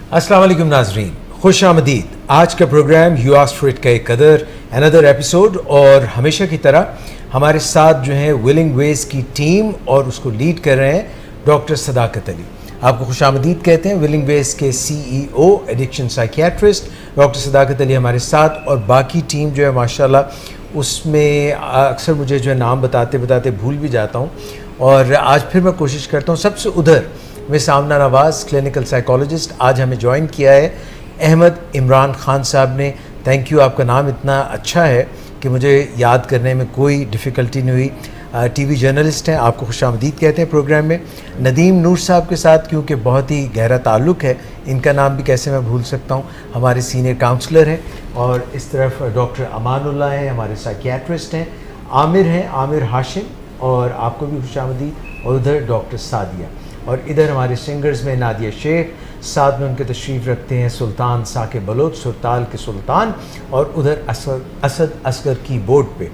अस्सलाम वालेकुम नाजरीन, खुश आमदीद। आज का program you asked for it का एक कदर अनदर एपिसोड, और हमेशा की तरह हमारे साथ जो है विलिंग वेज की टीम और उसको लीड कर रहे हैं डॉक्टर सदाकत अली। आपको खुश आमदीद कहते हैं। विलिंग वेज के CEO एडिक्शन साइकियाट्रिस्ट डॉक्टर सदाकत अली हमारे साथ, और बाकी टीम जो है माशाल्लाह उसमें अक्सर मुझे जो है नाम बताते बताते भूल भी जाता हूँ, और आज फिर मैं कोशिश करता हूँ। सबसे उधर मिस आमना नवाज़ क्लिनिकल साइकोलॉजिस्ट आज हमें ज्वाइन किया है। अहमद इमरान खान साहब ने, थैंक यू, आपका नाम इतना अच्छा है कि मुझे याद करने में कोई डिफ़िकल्टी नहीं हुई। TV जर्नलिस्ट हैं, आपको खुशामदीद कहते हैं प्रोग्राम में। नदीम नूर साहब के साथ क्योंकि बहुत ही गहरा ताल्लुक़ है, इनका नाम भी कैसे मैं भूल सकता हूँ, हमारे सीनियर काउंसलर हैं। और इस तरफ डॉक्टर अमानुल्लाह हैं, हमारे साइकियाट्रिस्ट हैं। आमिर हैं, आमिर हाशिम, और आपको भी खुशामदीद। और उधर डॉक्टर सादिया, और इधर हमारे सिंगर्स में नादिया शेख, साथ में उनके तशरीफ़ रखते हैं सुल्तान साके बलोच, सुरताल के सुल्तान, और उधर असद असगर कीबोर्ड पे।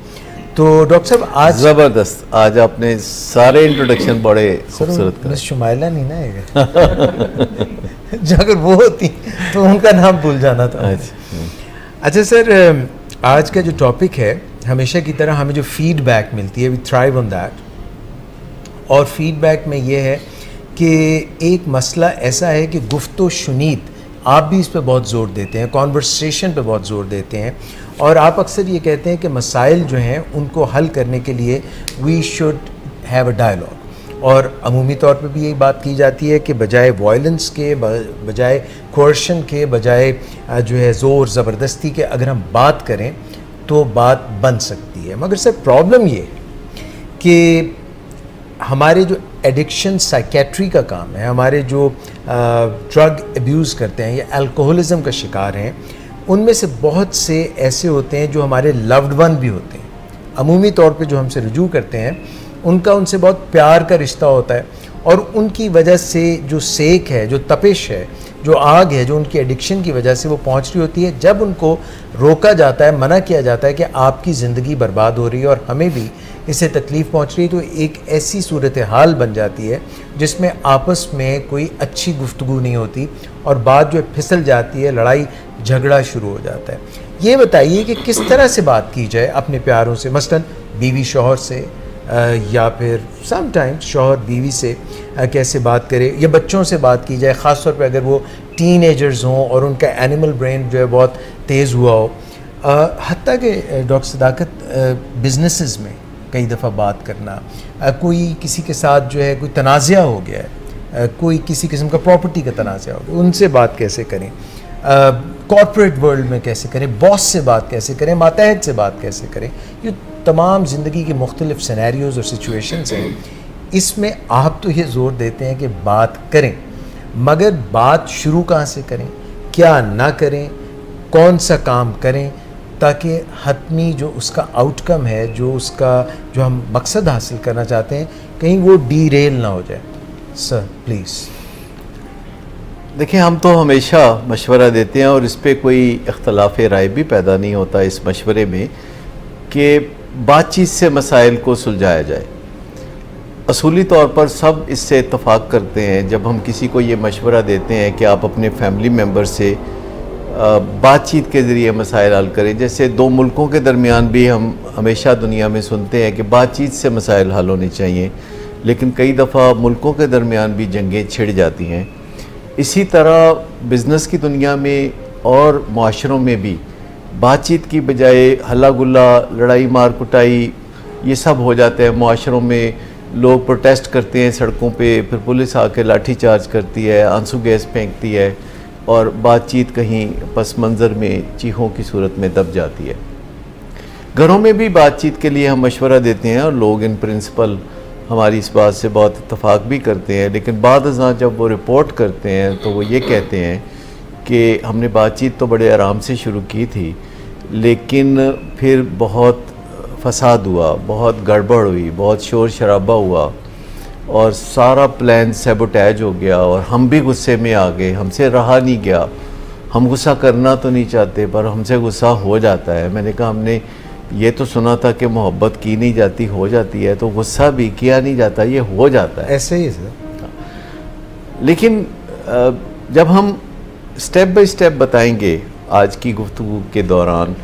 तो डॉक्टर साहब आज ज़बरदस्त, आज आपने सारे इंट्रोडक्शन बड़े खूबसूरत करे। मिस शुमाइला नहीं ना है जो अगर वो होती तो उनका नाम भूल जाना था। अच्छा सर, आज का जो टॉपिक है, हमेशा की तरह हमें जो फीडबैक मिलती है, वी थ्राइव ऑन दैट। और फीडबैक में ये है कि एक मसला ऐसा है कि गुफ्तो शुनीद, आप भी इस पे बहुत ज़ोर देते हैं, कॉन्वर्सेशन पे बहुत ज़ोर देते हैं, और आप अक्सर ये कहते हैं कि मसाइल जो हैं उनको हल करने के लिए we should have a dialogue. और अमूमी तौर पे भी यही बात की जाती है कि बजाय वायलेंस के, बजाय कोर्शन के, बजाय जो है ज़ोर ज़बरदस्ती के, अगर हम बात करें तो बात बन सकती है। मगर सर प्रॉब्लम ये है कि हमारे जो एडिक्शन साइकेट्री का काम है, हमारे जो ड्रग अब्यूज़ करते हैं या अल्कोहलिज्म का शिकार हैं, उनमें से बहुत से ऐसे होते हैं जो हमारे लव्ड वन भी होते हैं। अमूमी तौर पे जो हमसे रुजू करते हैं उनका उनसे बहुत प्यार का रिश्ता होता है, और उनकी वजह से जो सेक है, जो तपिश है, जो आग है, जो उनकी एडिक्शन की वजह से वो पहुंच रही होती है, जब उनको रोका जाता है, मना किया जाता है कि आपकी ज़िंदगी बर्बाद हो रही है और हमें भी इससे तकलीफ़ पहुंच रही है, तो एक ऐसी सूरत हाल बन जाती है जिसमें आपस में कोई अच्छी गुफ्तगू नहीं होती, और बात जो है फिसल जाती है, लड़ाई झगड़ा शुरू हो जाता है। ये बताइए कि किस तरह से बात की जाए अपने प्यारों से, मसलन बीवी शौहर से, या फिर समटाइम्स शौहर बीवी से कैसे बात करे, या बच्चों से बात की जाए, ख़ास तौर पे अगर वो टीनेजर्स हों और उनका एनिमल ब्रेन जो है बहुत तेज़ हुआ हो। हत्ता कि डॉक्टर सदाकत बिजनेसेस में कई दफ़ा बात करना, कोई किसी के साथ जो है कोई तनाज़ा हो गया है, कोई किसी किस्म का प्रॉपर्टी का तनाज़ा हो गया, उनसे बात कैसे करें, कॉर्पोरेट वर्ल्ड में कैसे करें, बॉस से बात कैसे करें, मातहत से बात कैसे करें, ये तमाम ज़िंदगी के मुख्तलिफ सिनेरियोज़ और सिचुएशंस हैं। इसमें आप तो ये ज़ोर देते हैं कि बात करें, मगर बात शुरू कहाँ से करें, क्या ना करें, कौन सा काम करें, ताकि हतमी जो उसका आउटकम है, जो हम मकसद हासिल करना चाहते हैं, कहीं वो डीरेल ना हो जाए। Sir please. देखिए, हम तो हमेशा मशवरा देते हैं और इस पर कोई इख्तलाफ राय भी पैदा नहीं होता इस मशवरे में कि बातचीत से मसाइल को सुलझाया जाए। असूली तौर पर सब इससे इत्तफाक करते हैं जब हम किसी को ये मशवरा देते हैं कि आप अपने फैमिली मेम्बर से बातचीत के ज़रिए मसाइल हल करें। जैसे दो मुल्कों के दरमियान भी हम हमेशा दुनिया में सुनते हैं कि बातचीत से मसाइल हल होने चाहिए, लेकिन कई दफ़ा मुल्कों के दरमियान भी जंगें छिड़ जाती हैं। इसी तरह बिज़नेस की दुनिया में और माशरों में भी बातचीत की बजाय हल्ला गुल्ला, लड़ाई मार कुटाई, ये सब हो जाते हैं। माशरों में लोग प्रोटेस्ट करते हैं सड़कों पे, फिर पुलिस आके लाठी चार्ज करती है, आंसू गैस फेंकती है, और बातचीत कहीं पस मंज़र में चीखों की सूरत में दब जाती है। घरों में भी बातचीत के लिए हम मशवरा देते हैं, और लोग इन प्रिंसिपल हमारी इस बात से बहुत इत्तफाक भी करते हैं, लेकिन बाद अज़ां जब वो रिपोर्ट करते हैं तो वो ये कहते हैं कि हमने बातचीत तो बड़े आराम से शुरू की थी, लेकिन फिर बहुत फसाद हुआ, बहुत गड़बड़ हुई, बहुत शोर शराबा हुआ, और सारा प्लान सैबोटैज हो गया, और हम भी गुस्से में आ गए, हमसे रहा नहीं गया। हम गुस्सा करना तो नहीं चाहते, पर हमसे गुस्सा हो जाता है। मैंने कहा, हमने ये तो सुना था कि मोहब्बत की नहीं जाती, हो जाती है, तो गुस्सा भी किया नहीं जाता, ये हो जाता है। ऐसे ही सर। लेकिन जब हम स्टेप बाय स्टेप बताएंगे आज की गुफ्तगू के दौरान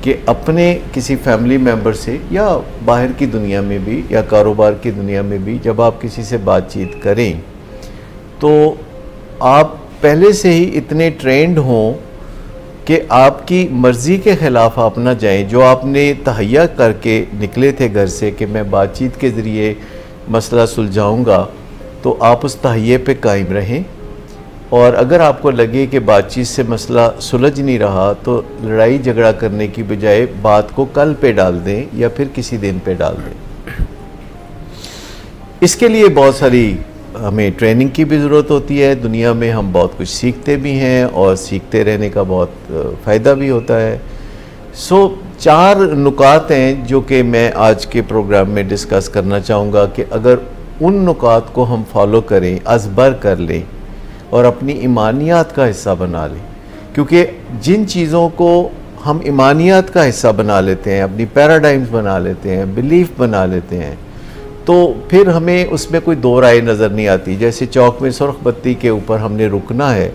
कि अपने किसी फैमिली मेम्बर से या बाहर की दुनिया में भी या कारोबार की दुनिया में भी जब आप किसी से बातचीत करें तो आप पहले से ही इतने ट्रेंड हों कि आपकी मर्ज़ी के ख़िलाफ़ आप ना जाएं। जो आपने तहैया करके निकले थे घर से कि मैं बातचीत के ज़रिए मसला सुलझाऊंगा, तो आप उस तहैये पे कायम रहें। और अगर आपको लगे कि बातचीत से मसला सुलझ नहीं रहा तो लड़ाई झगड़ा करने की बजाय बात को कल पे डाल दें या फिर किसी दिन पे डाल दें। इसके लिए बहुत सारी हमें ट्रेनिंग की भी ज़रूरत होती है। दुनिया में हम बहुत कुछ सीखते भी हैं और सीखते रहने का बहुत फ़ायदा भी होता है। सो 4 नुकात हैं जो कि मैं आज के प्रोग्राम में डिस्कस करना चाहूँगा कि अगर उन नुकात को हम फॉलो करें, अज़बर कर लें और अपनी ईमानियात का हिस्सा बना लें, क्योंकि जिन चीज़ों को हम ईमानियात का हिस्सा बना लेते हैं, अपनी पैराडाइम्स बना लेते हैं, बिलीफ बना लेते हैं, तो फिर हमें उसमें कोई दो राय नज़र नहीं आती। जैसे चौक में सुर्ख बत्ती के ऊपर हमने रुकना है,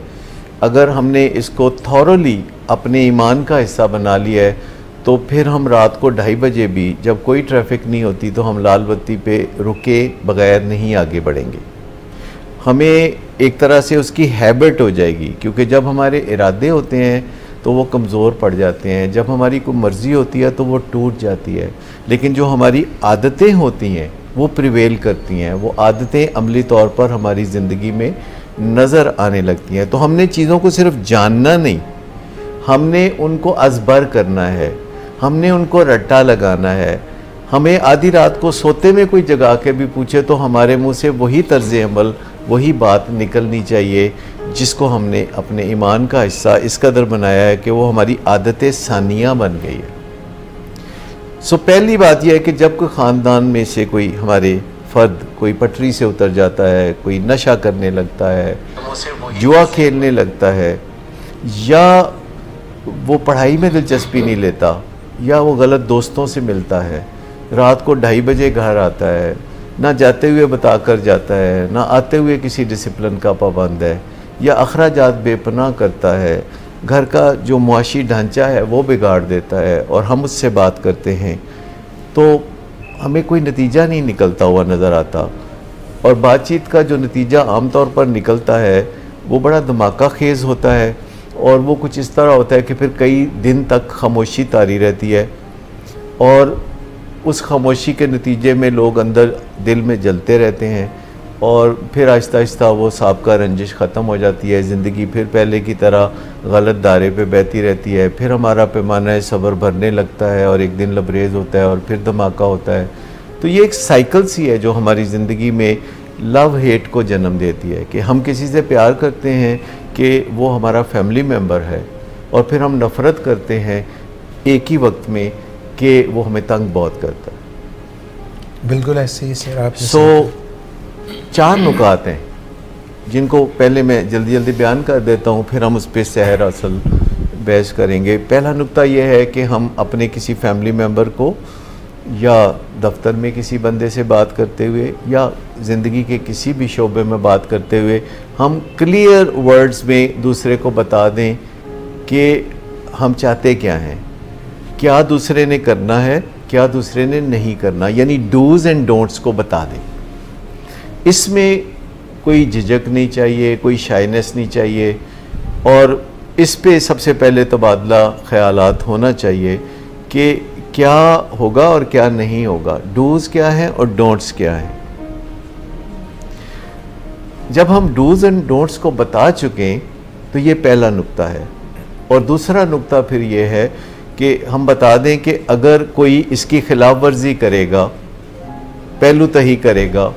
अगर हमने इसको थॉरली अपने ईमान का हिस्सा बना लिया है तो फिर हम रात को 2:30 बजे भी जब कोई ट्रैफिक नहीं होती तो हम लाल बत्ती पे रुके बग़ैर नहीं आगे बढ़ेंगे। हमें एक तरह से उसकी हैबिट हो जाएगी, क्योंकि जब हमारे इरादे होते हैं तो वो कमज़ोर पड़ जाते हैं, जब हमारी कोई मर्ज़ी होती है तो वो टूट जाती है, लेकिन जो हमारी आदतें होती हैं वो प्रिवेल करती हैं। वो आदतें अमली तौर पर हमारी ज़िंदगी में नज़र आने लगती हैं। तो हमने चीज़ों को सिर्फ जानना नहीं, हमने उनको अज़बर करना है, हमने उनको रट्टा लगाना है। हमें आधी रात को सोते में कोई जगा के भी पूछे तो हमारे मुंह से वही तर्ज़ अमल, वही बात निकलनी चाहिए जिसको हमने अपने ईमान का हिस्सा इस कदर बनाया है कि वो हमारी आदतें सानिया बन गई है। सो पहली बात यह है कि जब कोई ख़ानदान में से कोई हमारे फ़र्द कोई पटरी से उतर जाता है, कोई नशा करने लगता है, जुआ खेलने लगता है, या वो पढ़ाई में दिलचस्पी नहीं लेता, या वो गलत दोस्तों से मिलता है, रात को 2:30 बजे घर आता है, ना जाते हुए बता कर जाता है, ना आते हुए किसी डिसिप्लिन का पाबंद है, या अखराजात बेपनाह करता है, घर का जो मुआशी ढांचा है वो बिगाड़ देता है, और हम उससे बात करते हैं तो हमें कोई नतीजा नहीं निकलता हुआ नज़र आता। और बातचीत का जो नतीजा आम तौर पर निकलता है वो बड़ा धमाका खेज़ होता है, और वो कुछ इस तरह होता है कि फिर कई दिन तक खामोशी तारी रहती है, और उस खामोशी के नतीजे में लोग अंदर दिल में जलते रहते हैं, और फिर आहिस्ता आहिस्ता वो साबका रंजिश ख़त्म हो जाती है। ज़िंदगी फिर पहले की तरह गलत दायरे पे बहती रहती है, फिर हमारा पैमाना सब्र भरने लगता है और एक दिन लबरेज़ होता है और फिर धमाका होता है। तो ये एक साइकिल सी है जो हमारी ज़िंदगी में लव हेट को जन्म देती है कि हम किसी से प्यार करते हैं कि वो हमारा फैमिली मेम्बर है, और फिर हम नफ़रत करते हैं एक ही वक्त में कि वो हमें तंग बहुत करता है। बिल्कुल ऐसे ही सर आप। 4 नुकात हैं जिनको पहले मैं जल्दी जल्दी बयान कर देता हूँ, फिर हम उस पर सहर असल बहस करेंगे। पहला नुक्ता यह है कि हम अपने किसी फैमिली मेम्बर को या दफ्तर में किसी बंदे से बात करते हुए या ज़िंदगी के किसी भी शोबे में बात करते हुए हम क्लियर वर्ड्स में दूसरे को बता दें कि हम चाहते क्या हैं, क्या दूसरे ने करना है, क्या दूसरे ने नहीं करना, यानी डूज़ एंड डोंट्स को बता दें। इसमें कोई झिझक नहीं चाहिए, कोई शाइनेस नहीं चाहिए, और इस पे सबसे पहले तबादला ख़यालात होना चाहिए कि क्या होगा और क्या नहीं होगा, डूज़ क्या है और डोंट्स क्या है। जब हम डूज़ एंड डोंट्स को बता चुके तो ये पहला नुक्ता है। और दूसरा नुक्ता फिर ये है कि हम बता दें कि अगर कोई इसकी खिलाफ वर्जी करेगा, पहलू तही करेगा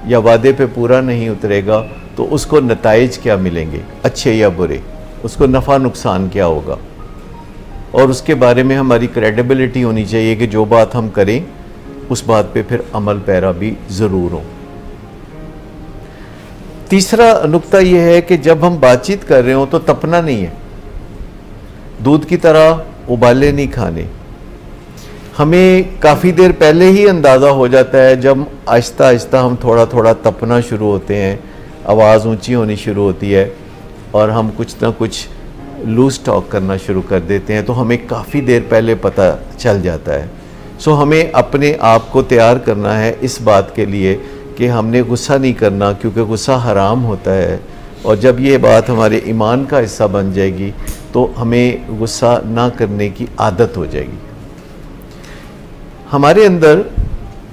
या वादे पे पूरा नहीं उतरेगा तो उसको नताइज क्या मिलेंगे, अच्छे या बुरे, उसको नफ़ा नुकसान क्या होगा, और उसके बारे में हमारी क्रेडिबिलिटी होनी चाहिए कि जो बात हम करें उस बात पे फिर अमल पैरा भी ज़रूर हो। तीसरा नुक्ता यह है कि जब हम बातचीत कर रहे हो तो तपना नहीं है, दूध की तरह उबाले नहीं खाने। हमें काफ़ी देर पहले ही अंदाज़ा हो जाता है जब आहिस्ता आहिस्ता हम थोड़ा थोड़ा तपना शुरू होते हैं, आवाज़ ऊंची होनी शुरू होती है, और हम कुछ ना कुछ लूज टॉक करना शुरू कर देते हैं, तो हमें काफ़ी देर पहले पता चल जाता है। सो हमें अपने आप को तैयार करना है इस बात के लिए कि हमने गुस्सा नहीं करना, क्योंकि गुस्सा हराम होता है। और जब ये बात हमारे ईमान का हिस्सा बन जाएगी तो हमें गुस्सा ना करने की आदत हो जाएगी। हमारे अंदर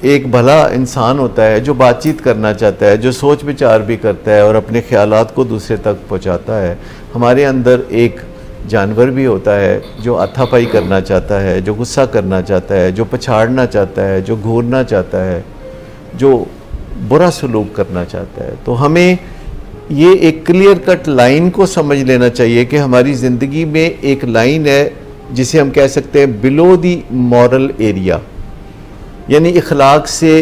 एक भला इंसान होता है जो बातचीत करना चाहता है, जो सोच विचार भी करता है और अपने ख्यालात को दूसरे तक पहुंचाता है। हमारे अंदर एक जानवर भी होता है जो हाथापाई करना चाहता है, जो गुस्सा करना चाहता है, जो पछाड़ना चाहता है, जो घूरना चाहता है, जो बुरा सलूक करना चाहता है। तो हमें ये एक क्लियर कट लाइन को समझ लेना चाहिए कि हमारी ज़िंदगी में एक लाइन है जिसे हम कह सकते हैं बिलो दी मॉरल एरिया, यानी इखलाक से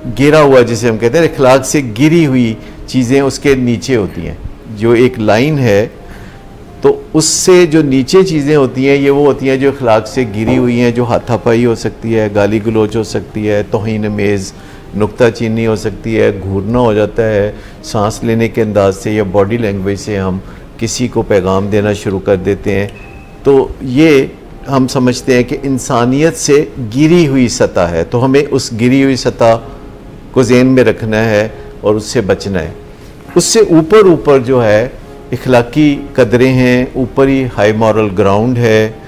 गिरा हुआ, जिसे हम कहते हैं इखलाक से गिरी हुई चीज़ें उसके नीचे होती हैं। जो एक लाइन है तो उससे जो नीचे चीज़ें होती हैं ये वो होती हैं जो इखलाक से गिरी हुई हैं, जो हाथापाई हो सकती है, गाली गलोच हो सकती है, तौहीन अमेज़ नुक्ताचीनी हो सकती है, घूरना हो जाता है, सांस लेने के अंदाज से या बॉडी लैंग्वेज से हम किसी को पैगाम देना शुरू कर देते हैं। तो ये हम समझते हैं कि इंसानियत से गिरी हुई सतह है, तो हमें उस गिरी हुई सतह को ज़हन में रखना है और उससे बचना है। उससे ऊपर ऊपर जो है इखलाकी कदरें हैं, ऊपर ही हाई मॉरल ग्राउंड है,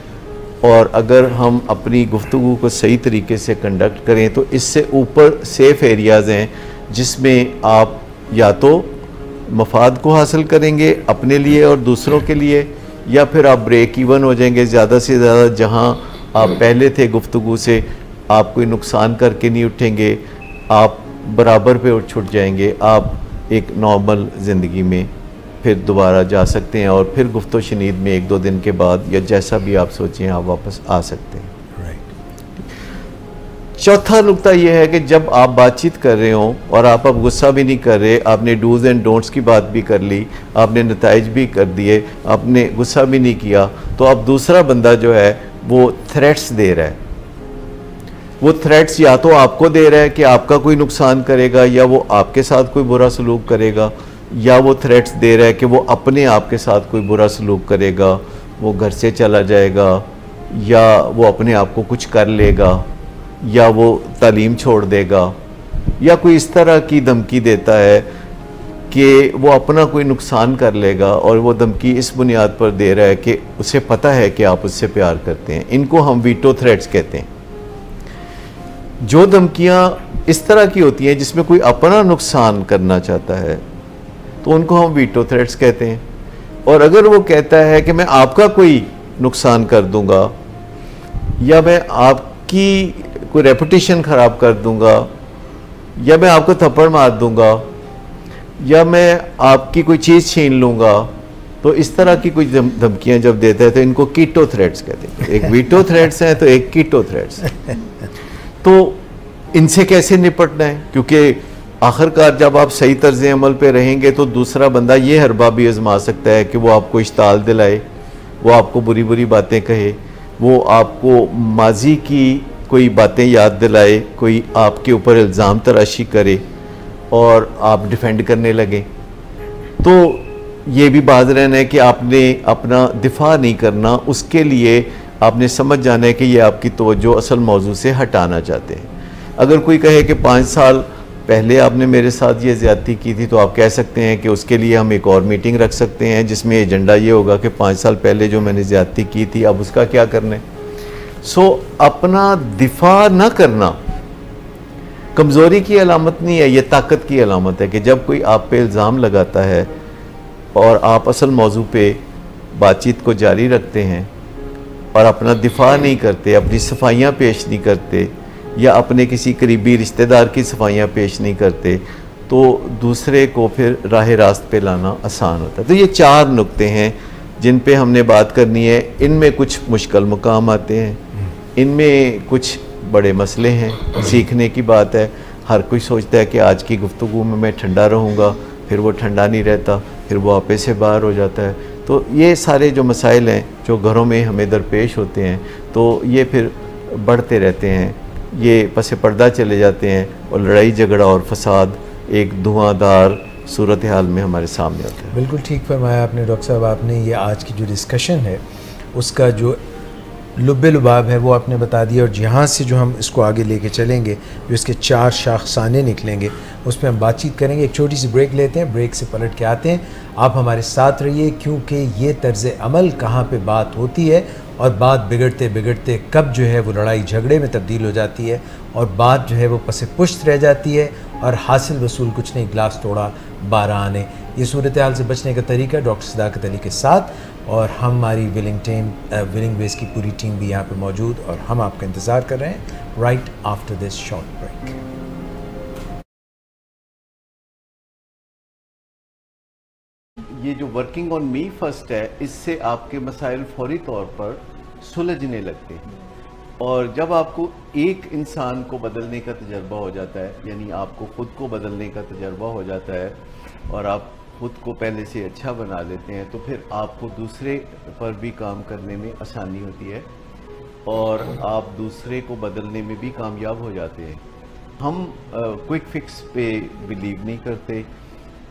और अगर हम अपनी गुफ्तगू को सही तरीके से कंडक्ट करें तो इससे ऊपर सेफ़ एरियाज़ हैं जिसमें आप या तो मफाद को हासिल करेंगे अपने लिए और दूसरों के लिए, या फिर आप ब्रेक इवन हो जाएंगे ज़्यादा से ज़्यादा। जहां आप पहले थे गुफ्तगू से, आप कोई नुकसान करके नहीं उठेंगे, आप बराबर पे छुट जाएंगे, आप एक नॉर्मल ज़िंदगी में फिर दोबारा जा सकते हैं और फिर गुफ्तो शनीद में 1-2 दिन के बाद या जैसा भी आप सोचें आप वापस आ सकते हैं। चौथा नुक्ता यह है कि जब आप बातचीत कर रहे हो और आप अब गुस्सा भी नहीं कर रहे, आपने डूज एंड डोंट्स की बात भी कर ली, आपने नताइज भी कर दिए, आपने गुस्सा भी नहीं किया, तो अब दूसरा बंदा जो है वो थ्रेट्स दे रहा है। वो थ्रेट्स या तो आपको दे रहा है कि आपका कोई नुकसान करेगा, या वो आपके साथ कोई बुरा सलूक करेगा, या वो थ्रेट्स दे रहा है कि वो अपने आप के साथ कोई बुरा सलूक करेगा, वो घर से चला जाएगा, या वो अपने आप को कुछ कर लेगा, या वो तालीम छोड़ देगा, या कोई इस तरह की धमकी देता है कि वो अपना कोई नुकसान कर लेगा, और वो धमकी इस बुनियाद पर दे रहा है कि उसे पता है कि आप उससे प्यार करते हैं। इनको हम वीटो थ्रेट्स कहते हैं। जो धमकियाँ इस तरह की होती हैं जिसमें कोई अपना नुकसान करना चाहता है तो उनको हम वीटो थ्रेट्स कहते हैं। और अगर वो कहता है कि मैं आपका कोई नुकसान कर दूंगा, या मैं आपकी कोई रेपुटेशन ख़राब कर दूंगा, या मैं आपको थप्पड़ मार दूंगा, या मैं आपकी कोई चीज़ छीन लूँगा, तो इस तरह की कुछ धमकियाँ जब देता है तो इनको कीटो थ्रेट्स कहते हैं। एक वीटो थ्रेट्स हैं तो एक कीटो थ्रेट्स। तो इनसे कैसे निपटना है, क्योंकि आखिरकार जब आप सही तर्ज़ अमल पे रहेंगे तो दूसरा बंदा ये हरबा भी आजमा सकता है कि वो आपको इश्ताल दिलाए, वो आपको बुरी बुरी बातें कहे, वो आपको माजी की कोई बातें याद दिलाए, कोई आपके ऊपर इल्ज़ाम तराशी करे और आप डिफेंड करने लगे। तो ये भी बात रहना है कि आपने अपना दिफा नहीं करना, उसके लिए आपने समझ जाना है कि ये आपकी तवज्जो असल मौजू से हटाना चाहते हैं। अगर कोई कहे कि 5 साल पहले आपने मेरे साथ ये ज़्यादती की थी, तो आप कह सकते हैं कि उसके लिए हम एक और मीटिंग रख सकते हैं जिसमें एजेंडा ये होगा कि 5 साल पहले जो मैंने ज़्यादती की थी अब उसका क्या करना है। सो अपना दिफा न करना कमज़ोरी की अलामत नहीं है, ये ताकत की अलामत है कि जब कोई आप पे इल्ज़ाम लगाता है और आप असल मौजू पे बातचीत को जारी रखते हैं और अपना दिफा नहीं करते, अपनी सफाइयाँ पेश नहीं करते, या अपने किसी करीबी रिश्तेदार की सफाइयाँ पेश नहीं करते, तो दूसरे को फिर राह रास्त पे लाना आसान होता है। तो ये 4 नुक्ते हैं जिन पे हमने बात करनी है। इनमें कुछ मुश्किल मुकाम आते हैं, इनमें कुछ बड़े मसले हैं, सीखने की बात है। हर कोई सोचता है कि आज की गुफ्तगू में मैं ठंडा रहूँगा, फिर वो ठंडा नहीं रहता, फिर वो आपे से बाहर हो जाता है। तो ये सारे जो मसाइल हैं जो घरों में हमें दरपेश होते हैं, तो ये फिर बढ़ते रहते हैं, ये पसे पर्दा चले जाते हैं और लड़ाई झगड़ा और फसाद एक धुआंधार सूरत हाल में हमारे सामने होता है। बिल्कुल ठीक फरमाया आपने डॉक्टर साहब। आपने ये आज की जो डिस्कशन है उसका जो लुब्बे लुबाब है वो आपने बता दिया, और जहाँ से जो हम इसको आगे लेके चलेंगे, जो इसके 4 शाखसाने निकलेंगे, उस पर हम बातचीत करेंगे। एक छोटी सी ब्रेक लेते हैं, ब्रेक से पलट के आते हैं। आप हमारे साथ रहिए, क्योंकि ये तर्ज़ अमल कहाँ पे बात होती है और बात बिगड़ते बिगड़ते कब जो है वो लड़ाई झगड़े में तब्दील हो जाती है और बात जो है वो पसे पुश्त रह जाती है और हासिल वसूल कुछ नहीं, गिलास तोड़ा 12 आने। ये सूरत हाल से बचने का तरीका डॉक्टर सदाकत अली के साथ, और हमारी विलिंग वेज की पूरी टीम भी यहाँ पे मौजूद, और हम आपका इंतज़ार कर रहे हैं right after this short break. ये जो वर्किंग ऑन मी फर्स्ट है, इससे आपके मसाइल फौरी तौर पर सुलझने लगते हैं। और जब आपको एक इंसान को बदलने का तजर्बा हो जाता है, यानी आपको ख़ुद को बदलने का तजर्बा हो जाता है और आप खुद को पहले से अच्छा बना लेते हैं, तो फिर आपको दूसरे पर भी काम करने में आसानी होती है और आप दूसरे को बदलने में भी कामयाब हो जाते हैं। हम क्विक फिक्स पे बिलीव नहीं करते।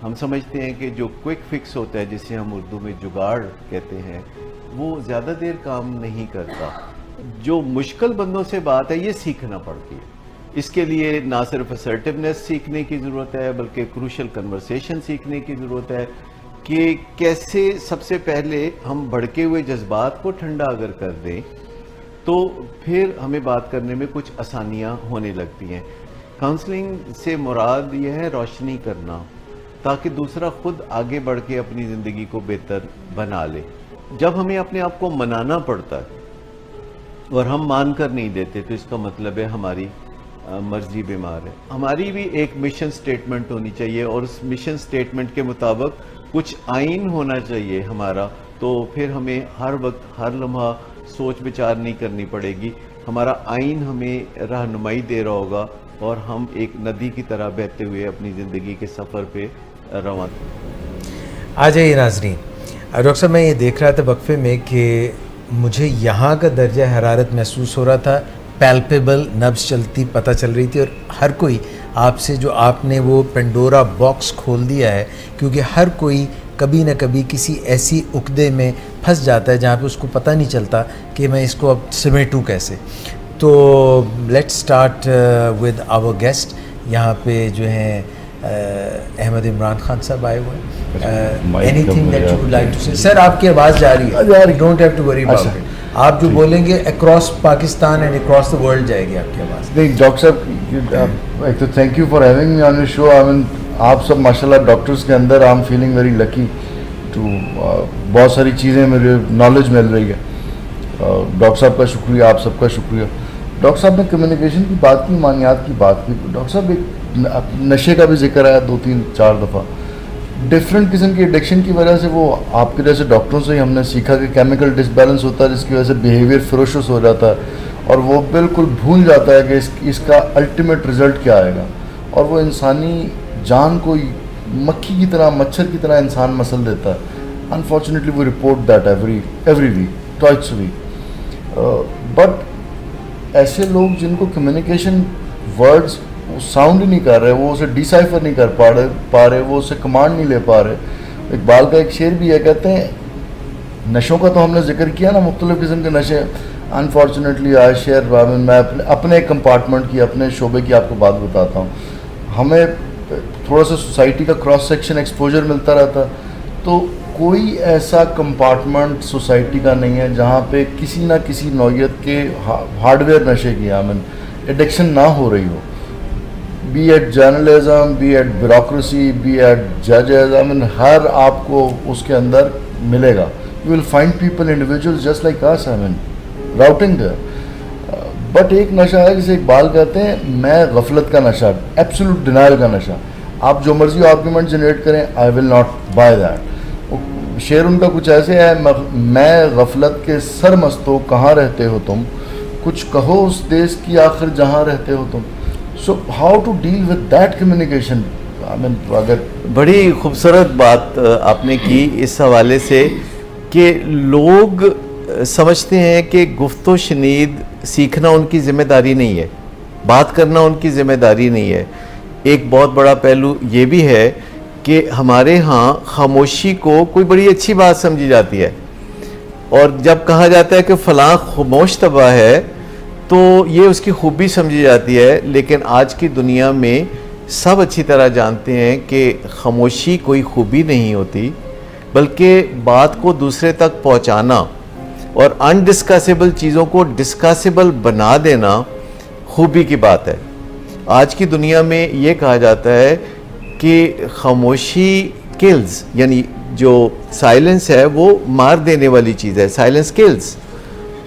हम समझते हैं कि जो क्विक फिक्स होता है, जिसे हम उर्दू में जुगाड़ कहते हैं, वो ज़्यादा देर काम नहीं करता। जो मुश्किल बंदों से बात है, ये सीखना पड़ती है। इसके लिए ना सिर्फ असर्टिवनेस सीखने की ज़रूरत है, बल्कि क्रूशल कन्वर्सेशन सीखने की ज़रूरत है कि कैसे सबसे पहले हम भड़के हुए जज्बात को ठंडा अगर कर दें तो फिर हमें बात करने में कुछ आसानियां होने लगती हैं। काउंसलिंग से मुराद यह है रोशनी करना, ताकि दूसरा खुद आगे बढ़ के अपनी ज़िंदगी को बेहतर बना ले। जब हमें अपने आप को मनाना पड़ता है और हम मान कर नहीं देते, तो इसका मतलब है हमारी मर्जी बीमार है। हमारी भी एक मिशन स्टेटमेंट होनी चाहिए और उस मिशन स्टेटमेंट के मुताबिक कुछ आइन होना चाहिए हमारा। तो फिर हमें हर वक्त हर लम्हा सोच विचार नहीं करनी पड़ेगी, हमारा आइन हमें रहनुमाई दे रहा होगा और हम एक नदी की तरह बहते हुए अपनी ज़िंदगी के सफ़र पे रवान। आ जाइए नाज़रीन। डॉक्टर साहब, मैं ये देख रहा था वक्फे में कि मुझे यहाँ का दर्जा हरारत महसूस हो रहा था, पैल्पेबल, नब्ज़ चलती पता चल रही थी, और हर कोई आपसे जो आपने वो पेंडोरा बॉक्स खोल दिया है, क्योंकि हर कोई कभी न कभी किसी ऐसी उकदे में फंस जाता है जहाँ पे उसको पता नहीं चलता कि मैं इसको अब समेटूँ कैसे। तो let's start with our guest. यहाँ पे जो हैं अहमद इमरान खान साहब आए हुए हैं। Anything that you would like to say? Sir, आपकी आवाज़ जा रही है, don't have to worry about it. आप जो बोलेंगे across Pakistan and across the world जाएगी आपकी आवाज़। नहीं डॉक्टर साहब, एक तो thank you for having me on your show. I mean आप सब माशाल्लाह डॉक्टर्स के अंदर, I am feeling very lucky to बहुत सारी चीज़ें मुझे नॉलेज मिल रही है। डॉक्टर साहब का शुक्रिया, आप सबका शुक्रिया। डॉक्टर साहब ने कम्युनिकेशन की बात की, मानियात की बात की। डॉक्टर साहब एक नशे का भी जिक्र आया 2-3-4 दफ़ा। डिफरेंट किस्म की एडिक्शन की वजह से, वो आपके जैसे डॉक्टरों से ही हमने सीखा कि केमिकल डिसबैलेंस होता है, जिसकी वजह से बिहेवियर फिरोशस हो जाता है और वो बिल्कुल भूल जाता है कि इसका अल्टीमेट रिजल्ट क्या आएगा, और वो इंसानी जान को मक्खी की तरह, मच्छर की तरह इंसान मसल देता है। Unfortunately we report that every week, twice a week. But ऐसे लोग जिनको कम्युनिकेशन वर्ड्स साउंड ही नहीं कर रहे, वो उसे डिसाइफर नहीं कर पा रहे, वो उसे कमांड नहीं ले पा रहे। इकबाल का एक शेर भी है, कहते हैं नशों का तो हमने जिक्र किया ना, मुख्तलिफ किस्म के नशे। अनफॉर्चुनेटली आज शेर मैं अपने कंपार्टमेंट की, अपने शोबे की आपको बात बताता हूँ। हमें थोड़ा सा सोसाइटी का क्रॉस सेक्शन एक्सपोजर मिलता रहता, तो कोई ऐसा कंपार्टमेंट सोसाइटी का नहीं है जहाँ पे किसी ना किसी नौयत के हार्डवेयर नशे की, आई मीन एडिक्शन ना हो रही हो। Be it journalism, be it bureaucracy, be it जजेस, आई मीन हर आपको उसके अंदर मिलेगा। You will find people, individuals just like us, I mean routing there. But एक नशा है जिसे इकबाल कहते हैं, मैं गफलत का नशा, एब्सोल्यूट डिनायल का नशा। आप जो मर्जी आर्गूमेंट जनरेट करें, I will not by that. शेर उनका कुछ ऐसे है, मैं गफलत के सरमस्तो, कहाँ रहते हो तुम, कुछ कहो उस देश की आखिर जहाँ रहते हो तुम। So how to deal with that communication? I mean अगर बड़ी खूबसूरत बात आपने की इस हवाले से कि लोग समझते हैं कि गुफ्तो शनीद सीखना उनकी ज़िम्मेदारी नहीं है, बात करना उनकी ज़िम्मेदारी नहीं है। एक बहुत बड़ा पहलू ये भी है कि हमारे यहाँ खामोशी को कोई बड़ी अच्छी बात समझी जाती है, और जब कहा जाता है कि फ़लाँ खामोश तबाह है तो ये उसकी खूबी समझी जाती है। लेकिन आज की दुनिया में सब अच्छी तरह जानते हैं कि खामोशी कोई खूबी नहीं होती, बल्कि बात को दूसरे तक पहुंचाना और अनडिस्कसेबल चीज़ों को डिस्कसेबल बना देना खूबी की बात है। आज की दुनिया में ये कहा जाता है कि खामोशी किल्स, यानी जो साइलेंस है वो मार देने वाली चीज़ है, साइलेंस किल्स।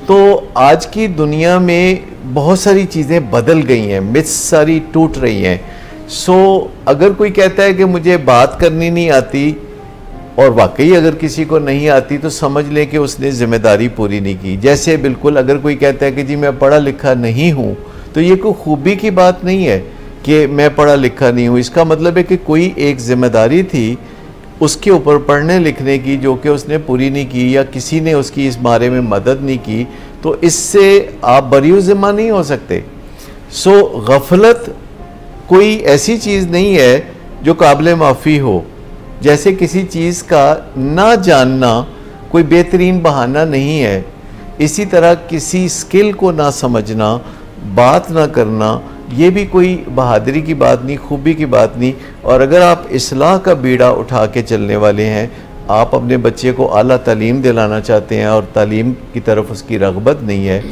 तो आज की दुनिया में बहुत सारी चीज़ें बदल गई हैं, मिथ्स सारी टूट रही हैं। सो अगर कोई कहता है कि मुझे बात करनी नहीं आती, और वाकई अगर किसी को नहीं आती तो समझ लें कि उसने ज़िम्मेदारी पूरी नहीं की। जैसे बिल्कुल अगर कोई कहता है कि जी मैं पढ़ा लिखा नहीं हूँ, तो ये कोई खूबी की बात नहीं है कि मैं पढ़ा लिखा नहीं हूँ। इसका मतलब है कि कोई एक ज़िम्मेदारी थी उसके ऊपर पढ़ने लिखने की जो कि उसने पूरी नहीं की, या किसी ने उसकी इस बारे में मदद नहीं की, तो इससे आप बरी ज़िम्मा नहीं हो सकते। सो गफलत कोई ऐसी चीज़ नहीं है जो काबिल माफ़ी हो। जैसे किसी चीज़ का ना जानना कोई बेहतरीन बहाना नहीं है, इसी तरह किसी स्किल को ना समझना, बात ना करना, ये भी कोई बहादुरी की बात नहीं, खूबी की बात नहीं। और अगर आप इस्लाह का बीड़ा उठा के चलने वाले हैं, आप अपने बच्चे को आला तालीम दिलाना चाहते हैं और तालीम की तरफ उसकी रग़बत नहीं है,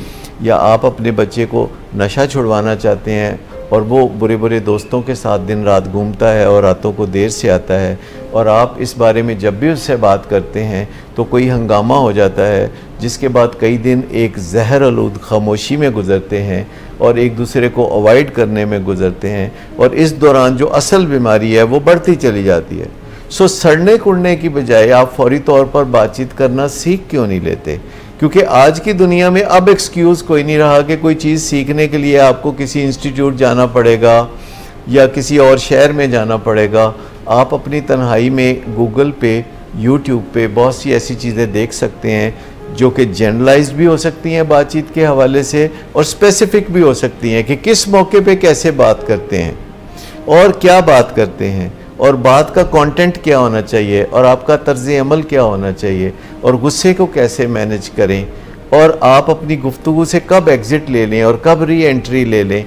या आप अपने बच्चे को नशा छुड़वाना चाहते हैं और वो बुरे बुरे दोस्तों के साथ दिन रात घूमता है और रातों को देर से आता है, और आप इस बारे में जब भी उससे बात करते हैं तो कोई हंगामा हो जाता है, जिसके बाद कई दिन एक जहर आलूद खामोशी में गुजरते हैं और एक दूसरे को अवॉइड करने में गुजरते हैं, और इस दौरान जो असल बीमारी है वो बढ़ती चली जाती है। सो सड़ने कुड़ने की बजाय आप फौरी तौर पर बातचीत करना सीख क्यों नहीं लेते? क्योंकि आज की दुनिया में अब एक्सक्यूज़ कोई नहीं रहा कि कोई चीज़ सीखने के लिए आपको किसी इंस्टीट्यूट जाना पड़ेगा या किसी और शहर में जाना पड़ेगा। आप अपनी तन्हाई में गूगल पे, यूट्यूब पे बहुत सी ऐसी चीज़ें देख सकते हैं जो कि जनरलाइज्ड भी हो सकती हैं बातचीत के हवाले से, और स्पेसिफिक भी हो सकती हैं कि किस मौके पे कैसे बात करते हैं और क्या बात करते हैं, और बात का कंटेंट क्या होना चाहिए, और आपका तर्ज़ अमल क्या होना चाहिए, और गुस्से को कैसे मैनेज करें, और आप अपनी गुफ्तगू से कब एग्ज़िट ले लें और कब री एंट्री ले लें,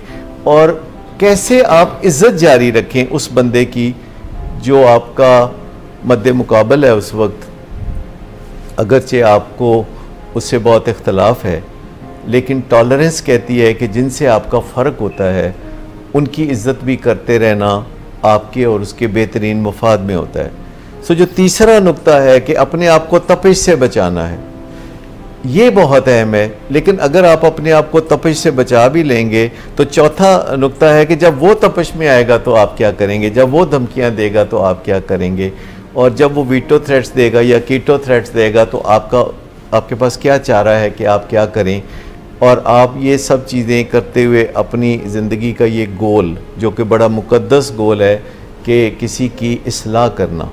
और कैसे आप इज़्ज़त जारी रखें उस बंदे की जो आपका मद्दे मुकाबल है उस वक्त। अगरचे आपको उससे बहुत इख्तलाफ है, लेकिन टॉलरेंस कहती है कि जिनसे आपका फ़र्क होता है उनकी इज़्ज़त भी करते रहना आपके और उसके बेहतरीन मुफाद में होता है। सो जो तीसरा नुक्ता है कि अपने आप को तपिश से बचाना है, ये बहुत अहम है। लेकिन अगर आप अपने आप को तपिश से बचा भी लेंगे तो चौथा नुक्ता है कि जब वो तपिश में आएगा तो आप क्या करेंगे, जब वो धमकियां देगा तो आप क्या करेंगे, और जब वो वीटो थ्रेट्स देगा या कीटो थ्रेट्स देगा तो आपके पास क्या चारा है कि आप क्या करें। और आप ये सब चीज़ें करते हुए अपनी ज़िंदगी का ये गोल, जो कि बड़ा मुक़द्दस गोल है कि किसी की इस्लाह करना,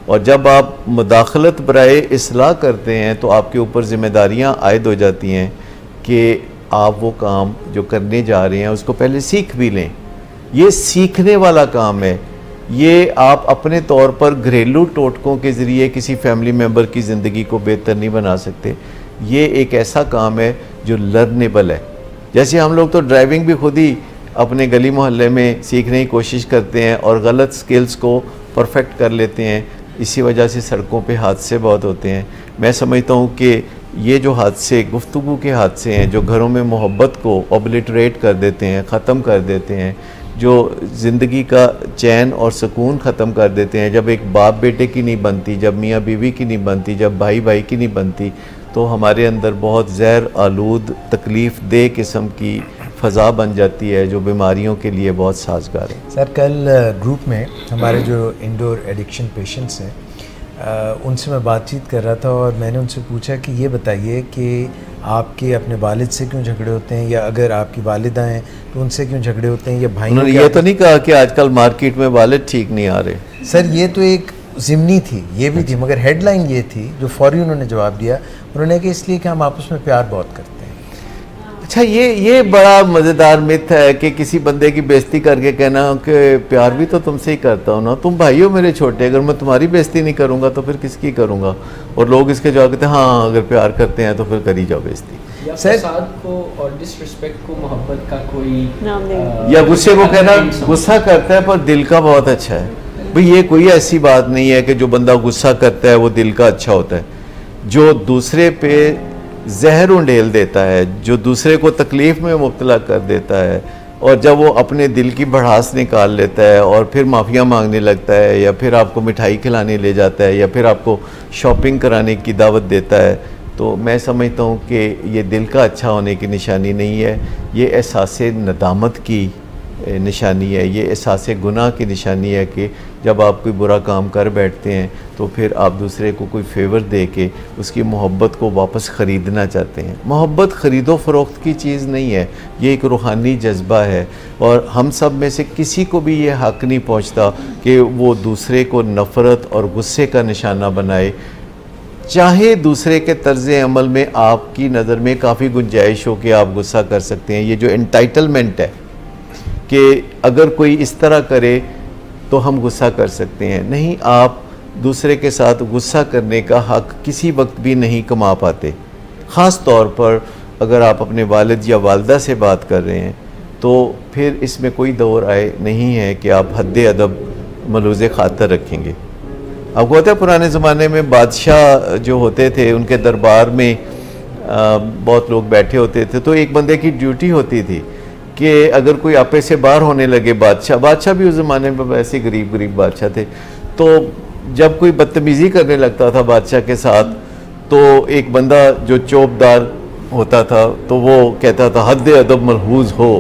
और जब आप मुदाखलत बराए इस्लाह करते हैं तो आपके ऊपर ज़िम्मेदारियां आयद हो जाती हैं कि आप वो काम जो करने जा रहे हैं उसको पहले सीख भी लें। ये सीखने वाला काम है, ये आप अपने तौर पर घरेलू टोटकों के ज़रिए किसी फैमिली मेम्बर की ज़िंदगी को बेहतर नहीं बना सकते। ये एक ऐसा काम है जो लर्नेबल है। जैसे हम लोग तो ड्राइविंग भी खुद ही अपने गली मोहल्ले में सीखने की कोशिश करते हैं और गलत स्किल्स को परफेक्ट कर लेते हैं, इसी वजह से सड़कों पे हादसे बहुत होते हैं। मैं समझता हूँ कि ये जो हादसे गुफ्तगू के हादसे हैं जो घरों में मोहब्बत को ऑब्लिटरेट कर देते हैं, ख़त्म कर देते हैं, जो ज़िंदगी का चैन और सुकून ख़त्म कर देते हैं, जब एक बाप बेटे की नहीं बनती, जब मियाँ बीवी की नहीं बनती, जब भाई भाई की नहीं बनती, तो हमारे अंदर बहुत ज़हर आलूद तकलीफ़ दे किस्म की फ़ज़ा बन जाती है जो बीमारियों के लिए बहुत साजगार है। सर कल ग्रुप में हमारे जो इंडोर एडिक्शन पेशेंट्स हैं उनसे मैं बातचीत कर रहा था और मैंने उनसे पूछा कि ये बताइए कि आपके अपने वालिद से क्यों झगड़े होते हैं, या अगर आपकी वालिदा हैं तो उनसे क्यों झगड़े होते हैं, या भाई। उन्होंने ये तो नहीं कहा कि आजकल मार्केट में वालिद ठीक नहीं आ रहे। सर ये तो एक ज़िमनी थी, ये भी थी, मगर हेडलाइन ये थी जो फौरी उन्होंने जवाब दिया, उन्होंने कहा इसलिए कि हम आपस में प्यार बहुत करते हैं। अच्छा, ये बड़ा मज़ेदार मिथ है कि किसी बंदे की बेइज्जती करके कहना कि प्यार भी तो तुमसे ही करता हूँ ना, तुम भाई हो मेरे छोटे, अगर मैं तुम्हारी बेइज्जती नहीं करूँगा तो फिर किसकी करूँगा। और लोग इसके जवाब कहते हैं हाँ अगर प्यार करते हैं तो फिर कर ही जाओ बेइज्जती। या फसाद को और डिसरिस्पेक्ट को मोहब्बत का कोई नाम नहीं, या गुस्से को कहना गुस्सा करता है पर दिल का बहुत अच्छा है। भाई ये कोई ऐसी बात नहीं है कि जो बंदा गुस्सा करता है वो दिल का अच्छा होता है। जो दूसरे पे जहर उंडेल देता है, जो दूसरे को तकलीफ़ में मुब्तला कर देता है, और जब वो अपने दिल की भड़ास निकाल लेता है और फिर माफ़िया मांगने लगता है, या फिर आपको मिठाई खिलाने ले जाता है, या फिर आपको शॉपिंग कराने की दावत देता है, तो मैं समझता हूँ कि ये दिल का अच्छा होने की निशानी नहीं है, ये एहसास नदामत की निशानी है, ये एहसास गुनाह की निशानी है कि जब आप कोई बुरा काम कर बैठते हैं तो फिर आप दूसरे को कोई फेवर दे के उसकी मोहब्बत को वापस ख़रीदना चाहते हैं। मोहब्बत ख़रीदो फ़रोख्त की चीज़ नहीं है, ये एक रूहानी जज्बा है, और हम सब में से किसी को भी ये हक़ नहीं पहुँचता कि वो दूसरे को नफ़रत और गुस्से का निशाना बनाए। चाहे दूसरे के तर्ज़ अमल में आपकी नज़र में काफ़ी गुंजाइश हो कि आप गुस्सा कर सकते हैं, ये जो एंटाइटलमेंट है कि अगर कोई इस तरह करे तो हम गुस्सा कर सकते हैं, नहीं, आप दूसरे के साथ गुस्सा करने का हक़ किसी वक्त भी नहीं कमा पाते। ख़ास तौर पर अगर आप अपने वालिद या वालदा से बात कर रहे हैं तो फिर इसमें कोई दौर आए नहीं है कि आप हद अदब मलूज़ ख़ातर रखेंगे। आपको पता है पुराने ज़माने में बादशाह जो होते थे उनके दरबार में बहुत लोग बैठे होते थे, तो एक बंदे की ड्यूटी होती थी कि अगर कोई आपे से बाहर होने लगे, बादशाह भी उस ज़माने में वैसे गरीब बादशाह थे, तो जब कोई बदतमीज़ी करने लगता था बादशाह के साथ तो एक बंदा जो चौबदार होता था तो वो कहता था हद अदब मलहूज़ हो।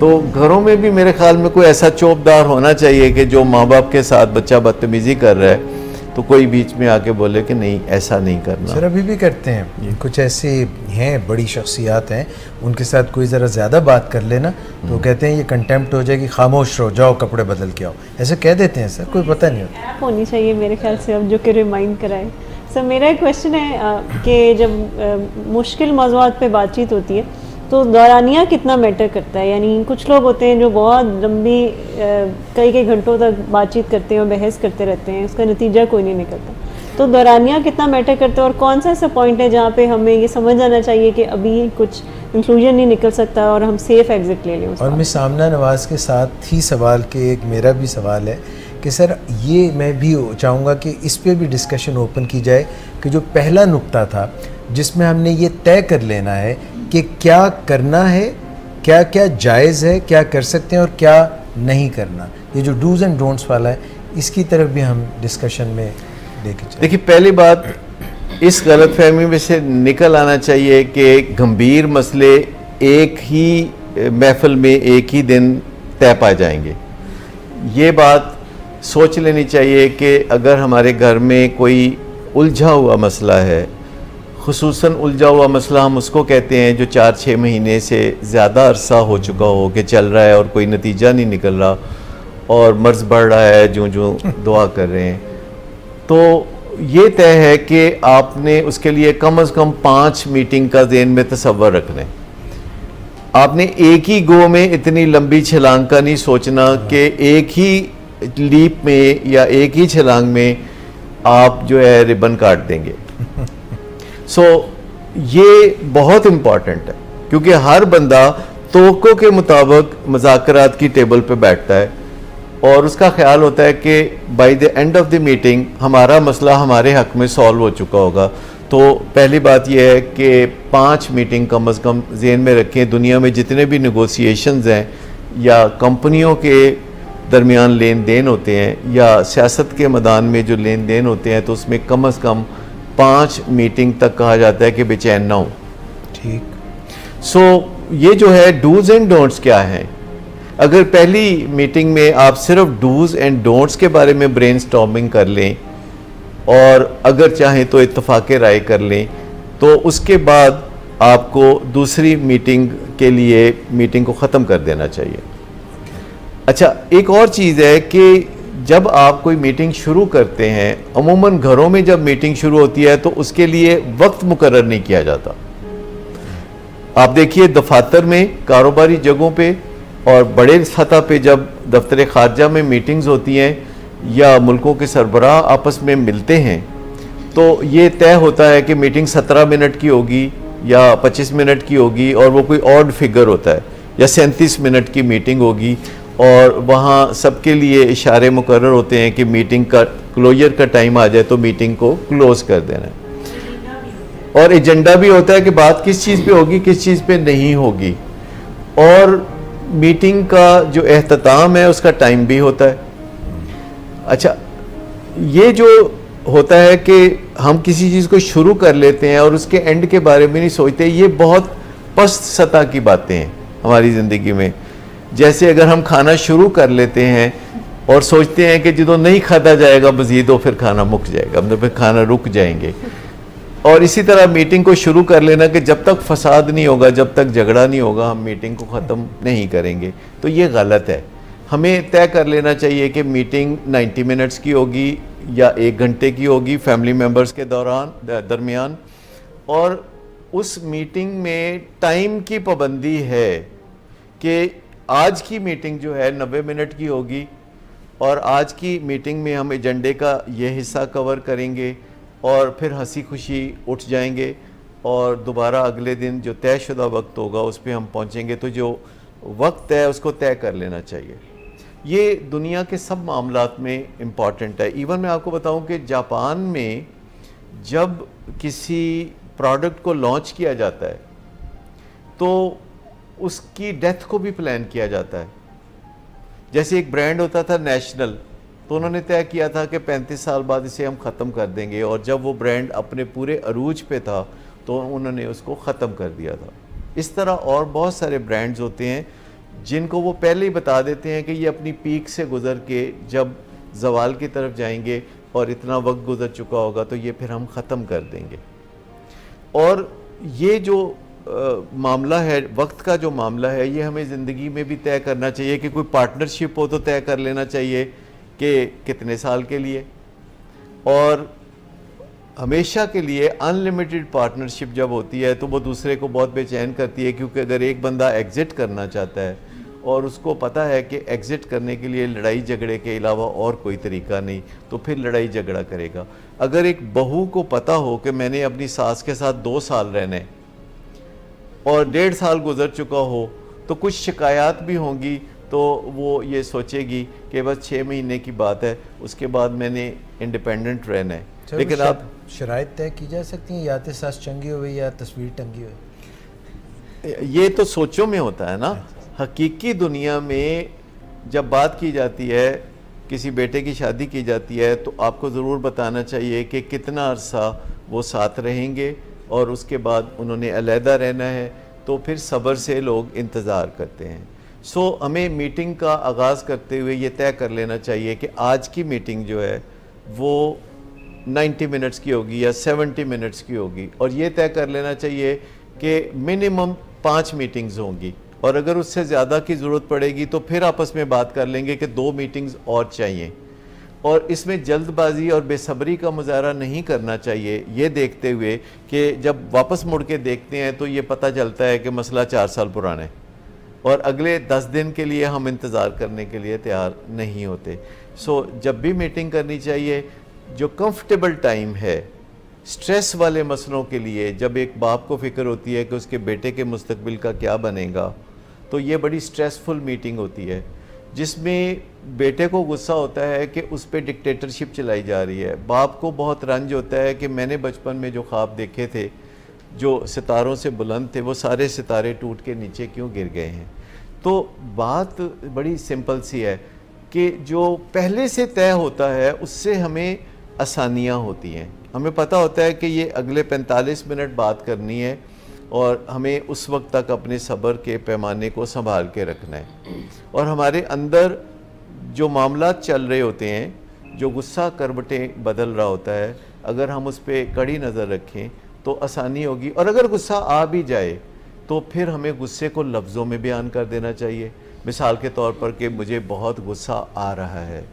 तो घरों में भी मेरे ख्याल में कोई ऐसा चौबदार होना चाहिए कि जो माँ बाप के साथ बच्चा बदतमीज़ी कर रहा है तो कोई बीच में आके बोले कि नहीं ऐसा नहीं करना। सर अभी भी करते हैं, कुछ ऐसे हैं बड़ी शख्सियात हैं, उनके साथ कोई ज़रा ज़्यादा बात कर लेना तो कहते हैं ये कंटेम्प्ट हो जाएगी, खामोश रहो, जाओ कपड़े बदल के आओ, ऐसे कह देते हैं सर, कोई पता नहीं होता। होनी चाहिए मेरे ख्याल से अब जो कि रिमाइंड कराए। सर मेरा एक क्वेश्चन है कि जब मुश्किल मौज़ूआत पे बातचीत होती है तो दौरानिया कितना मैटर करता है? यानी कुछ लोग होते हैं जो बहुत लंबी कई घंटों तक बातचीत करते हैं और बहस करते रहते हैं, उसका नतीजा कोई नहीं निकलता, तो दौरानिया कितना मैटर करता है और कौन सा ऐसा पॉइंट है जहाँ पे हमें ये समझ आना चाहिए कि अभी कुछ इंक्लूजन नहीं निकल सकता और हम सेफ एग्जिट ले लें? और मैं सामना नवाज़ के साथ ही सवाल के एक मेरा भी सवाल है कि सर ये मैं भी चाहूँगा कि इस पर भी डिस्कशन ओपन की जाए कि जो पहला नुक्ता था जिसमें हमने ये तय कर लेना है कि क्या करना है, क्या क्या जायज़ है, क्या कर सकते हैं और क्या नहीं करना, ये जो डूज़ एंड डोंट्स वाला है इसकी तरफ भी हम डिस्कशन में लेके चलें। देखिए पहली बात, इस गलतफहमी में से निकल आना चाहिए कि गंभीर मसले एक ही महफिल में एक ही दिन तय पाए जाएंगे। ये बात सोच लेनी चाहिए कि अगर हमारे घर में कोई उलझा हुआ मसला है, खुसूसन उलझा हुआ मसला हम उसको कहते हैं जो 4-6 महीने से ज़्यादा अरसा हो चुका हो कि चल रहा है और कोई नतीजा नहीं निकल रहा और मर्ज़ बढ़ रहा है जो दुआ कर रहे हैं, तो ये तय है कि आपने उसके लिए कम से कम 5 मीटिंग का ज़हन में तसव्वुर रखना है। आपने एक ही गो में इतनी लंबी छलांग का नहीं सोचना कि एक ही लीप में या एक ही छलांग में आप जो है रिबन काट देंगे। ये बहुत इम्पॉर्टेंट है क्योंकि हर बंदा तोक़ों के मुताबिक मुज़ाकरात की टेबल पे बैठता है और उसका ख्याल होता है कि by the end of the meeting हमारा मसला हमारे हक़ में सॉल्व हो चुका होगा। तो पहली बात यह है कि 5 मीटिंग कम अज़ कम ज़हन में रखें। दुनिया में जितने भी नेगोशिएशंस हैं या कंपनियों के दरमियान लेन देन होते हैं या सियासत के मैदान में जो लेन देन होते हैं तो उसमें कम अज़ कम 5 मीटिंग तक कहा जाता है कि बेचैन ना हो। ठीक। ये जो है डूज़ एंड डोंट्स क्या हैं, अगर पहली मीटिंग में आप सिर्फ डूज़ एंड डोंट्स के बारे में ब्रेनस्टॉर्मिंग कर लें और अगर चाहें तो इत्तफाक़ राय कर लें तो उसके बाद आपको दूसरी मीटिंग के लिए मीटिंग को ख़त्म कर देना चाहिए। अच्छा, एक और चीज़ है कि जब आप कोई मीटिंग शुरू करते हैं, अमूमन घरों में जब मीटिंग शुरू होती है तो उसके लिए वक्त मुकर्रर नहीं किया जाता। आप देखिए दफातर में, कारोबारी जगहों पे और बड़े सतह पे जब दफ्तर खारजा में मीटिंग्स होती हैं या मुल्कों के सरबराह आपस में मिलते हैं तो ये तय होता है कि मीटिंग 17 मिनट की होगी या 25 मिनट की होगी, और वो कोई ऑड फिगर होता है, या 37 मिनट की मीटिंग होगी, और वहाँ सबके लिए इशारे मुकर्रर होते हैं कि मीटिंग का क्लोजर का टाइम आ जाए तो मीटिंग को क्लोज कर देना है। और एजेंडा भी होता है कि बात किस चीज़ पे होगी, किस चीज़ पे नहीं होगी, और मीटिंग का जो एहतताम है उसका टाइम भी होता है। अच्छा, ये जो होता है कि हम किसी चीज़ को शुरू कर लेते हैं और उसके एंड के बारे में नहीं सोचते, ये बहुत पस्त सतह की बातें हैं हमारी ज़िंदगी में। जैसे अगर हम खाना शुरू कर लेते हैं और सोचते हैं कि जो नहीं खाता जाएगा मज़ीद, तो फिर खाना मुक जाएगा, मतलब फिर खाना रुक जाएंगे। और इसी तरह मीटिंग को शुरू कर लेना कि जब तक फसाद नहीं होगा, जब तक झगड़ा नहीं होगा, हम मीटिंग को ख़त्म नहीं करेंगे, तो ये गलत है। हमें तय कर लेना चाहिए कि मीटिंग 90 मिनट्स की होगी या 1 घंटे की होगी फैमिली मेम्बर्स के दरमियान, और उस मीटिंग में टाइम की पाबंदी है कि आज की मीटिंग जो है 90 मिनट की होगी, और आज की मीटिंग में हम एजेंडे का ये हिस्सा कवर करेंगे और फिर हंसी खुशी उठ जाएंगे, और दोबारा अगले दिन जो तयशुदा वक्त होगा उस पर हम पहुंचेंगे। तो जो वक्त है उसको तय कर लेना चाहिए। ये दुनिया के सब मामलात में इम्पॉर्टेंट है। इवन मैं आपको बताऊं कि जापान में जब किसी प्रोडक्ट को लॉन्च किया जाता है तो उसकी डेथ को भी प्लान किया जाता है। जैसे एक ब्रांड होता था नेशनल, तो उन्होंने तय किया था कि 35 साल बाद इसे हम ख़त्म कर देंगे, और जब वो ब्रांड अपने पूरे अरूज पे था तो उन्होंने उसको ख़त्म कर दिया था। इस तरह और बहुत सारे ब्रांड्स होते हैं जिनको वो पहले ही बता देते हैं कि ये अपनी पीक से गुज़र के जब ज़वाल की तरफ जाएंगे और इतना वक्त गुज़र चुका होगा तो ये फिर हम ख़त्म कर देंगे। और ये जो मामला है, वक्त का जो मामला है, ये हमें ज़िंदगी में भी तय करना चाहिए कि कोई पार्टनरशिप हो तो तय कर लेना चाहिए कि कितने साल के लिए, और हमेशा के लिए। अनलिमिटेड पार्टनरशिप जब होती है तो वो दूसरे को बहुत बेचैन करती है, क्योंकि अगर एक बंदा एग्ज़िट करना चाहता है और उसको पता है कि एग्ज़िट करने के लिए लड़ाई झगड़े के अलावा और कोई तरीका नहीं, तो फिर लड़ाई झगड़ा करेगा। अगर एक बहू को पता हो कि मैंने अपनी सास के साथ 2 साल रहना है और 1.5 साल गुजर चुका हो, तो कुछ शिकायत भी होंगी, तो वो ये सोचेगी कि बस 6 महीने की बात है, उसके बाद मैंने इंडिपेंडेंट रहना है। लेकिन आप शराइत तय की जा सकती हैं, या तो सास चंगी हो या तस्वीर टंगी हो। ये तो सोचों में होता है ना। हकीकी दुनिया में जब बात की जाती है, किसी बेटे की शादी की जाती है, तो आपको ज़रूर बताना चाहिए कि कितना अरसा वो साथ रहेंगे और उसके बाद उन्होंने अलहदा रहना है, तो फिर सब्र से लोग इंतज़ार करते हैं। हमें मीटिंग का आगाज़ करते हुए ये तय कर लेना चाहिए कि आज की मीटिंग जो है वो 90 मिनट्स की होगी या 70 मिनट्स की होगी, और ये तय कर लेना चाहिए कि मिनिमम 5 मीटिंग्स होंगी, और अगर उससे ज़्यादा की ज़रूरत पड़ेगी तो फिर आपस में बात कर लेंगे कि 2 मीटिंग्स और चाहिए। और इसमें जल्दबाजी और बेसब्री का मुजाहरा नहीं करना चाहिए, ये देखते हुए कि जब वापस मुड़ के देखते हैं तो ये पता चलता है कि मसला 4 साल पुराना है और अगले 10 दिन के लिए हम इंतज़ार करने के लिए तैयार नहीं होते। जब भी मीटिंग करनी चाहिए, जो कंफर्टेबल टाइम है स्ट्रेस वाले मसलों के लिए, जब एक बाप को फ़िक्र होती है कि उसके बेटे के मुस्तकबिल का क्या बनेगा, तो ये बड़ी स्ट्रेसफुल मीटिंग होती है, जिसमें बेटे को गुस्सा होता है कि उस पर डिक्टेटरशिप चलाई जा रही है। बाप को बहुत रंज होता है कि मैंने बचपन में जो ख्वाब देखे थे, जो सितारों से बुलंद थे, वो सारे सितारे टूट के नीचे क्यों गिर गए हैं। तो बात बड़ी सिंपल सी है कि जो पहले से तय होता है उससे हमें आसानियाँ होती हैं। हमें पता होता है कि ये अगले 45 मिनट बात करनी है और हमें उस वक्त तक अपने सब्र के पैमाने को संभाल के रखना है, और हमारे अंदर जो मामला चल रहे होते हैं, जो गुस्सा करवटें बदल रहा होता है, अगर हम उस पर कड़ी नज़र रखें तो आसानी होगी। और अगर गुस्सा आ भी जाए तो फिर हमें गुस्से को लफ्ज़ों में बयान कर देना चाहिए। मिसाल के तौर पर कि मुझे बहुत गुस्सा आ रहा है,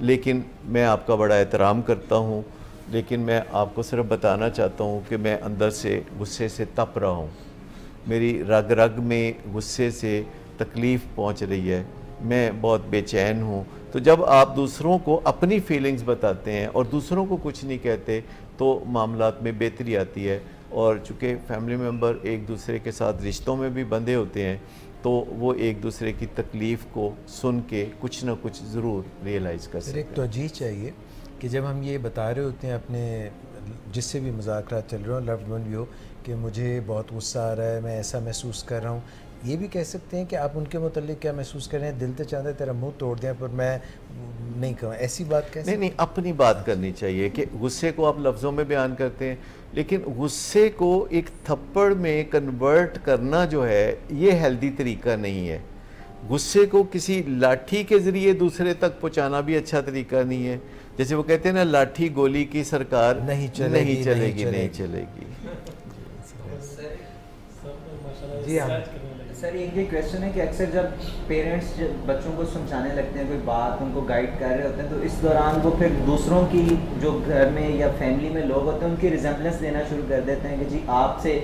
लेकिन मैं आपका बड़ा एहतराम करता हूँ, लेकिन मैं आपको सिर्फ बताना चाहता हूँ कि मैं अंदर से गुस्से से तप रहा हूँ, मेरी रग रग में गुस्से से तकलीफ़ पहुंच रही है, मैं बहुत बेचैन हूँ। तो जब आप दूसरों को अपनी फीलिंग्स बताते हैं और दूसरों को कुछ नहीं कहते तो मामलात में बेहतरी आती है। और चूँकि फैमिली मेम्बर एक दूसरे के साथ रिश्तों में भी बंधे होते हैं तो वो एक दूसरे की तकलीफ़ को सुन के कुछ ना कुछ ज़रूर रियलाइज़ कर सकते हैं। एक तवजीह चाहिए कि जब हम ये बता रहे होते हैं अपने जिससे भी मुज़ाकरात चल रहे हो, लव्ड वन भी हो, कि मुझे बहुत गुस्सा आ रहा है, मैं ऐसा महसूस कर रहा हूँ, ये भी कह सकते हैं कि आप उनके मुतालिक क्या महसूस कर रहे हैं, दिल तो चाहता है तेरा मुंह तोड़ दें पर मैं नहीं कहूँ, ऐसी बात कैसे? नहीं, अपनी बात करनी चाहिए कि गुस्से को आप लफ्ज़ों में बयान करते हैं, लेकिन गुस्से को एक थप्पड़ में कन्वर्ट करना जो है ये हेल्दी तरीका नहीं है। गुस्से को किसी लाठी के ज़रिए दूसरे तक पहुंचाना भी अच्छा तरीका नहीं है। जैसे वो कहते हैं ना, लाठी गोली की सरकार नहीं चलेगी। जी हाँ सर, एक ये क्वेश्चन है कि अक्सर जब पेरेंट्स बच्चों को समझाने लगते हैं कोई बात, उनको गाइड कर रहे होते हैं, तो इस दौरान वो फिर दूसरों की जो घर में या फैमिली में लोग होते हैं उनकी रिजेम्बलेंस देना शुरू कर देते हैं कि जी आपसे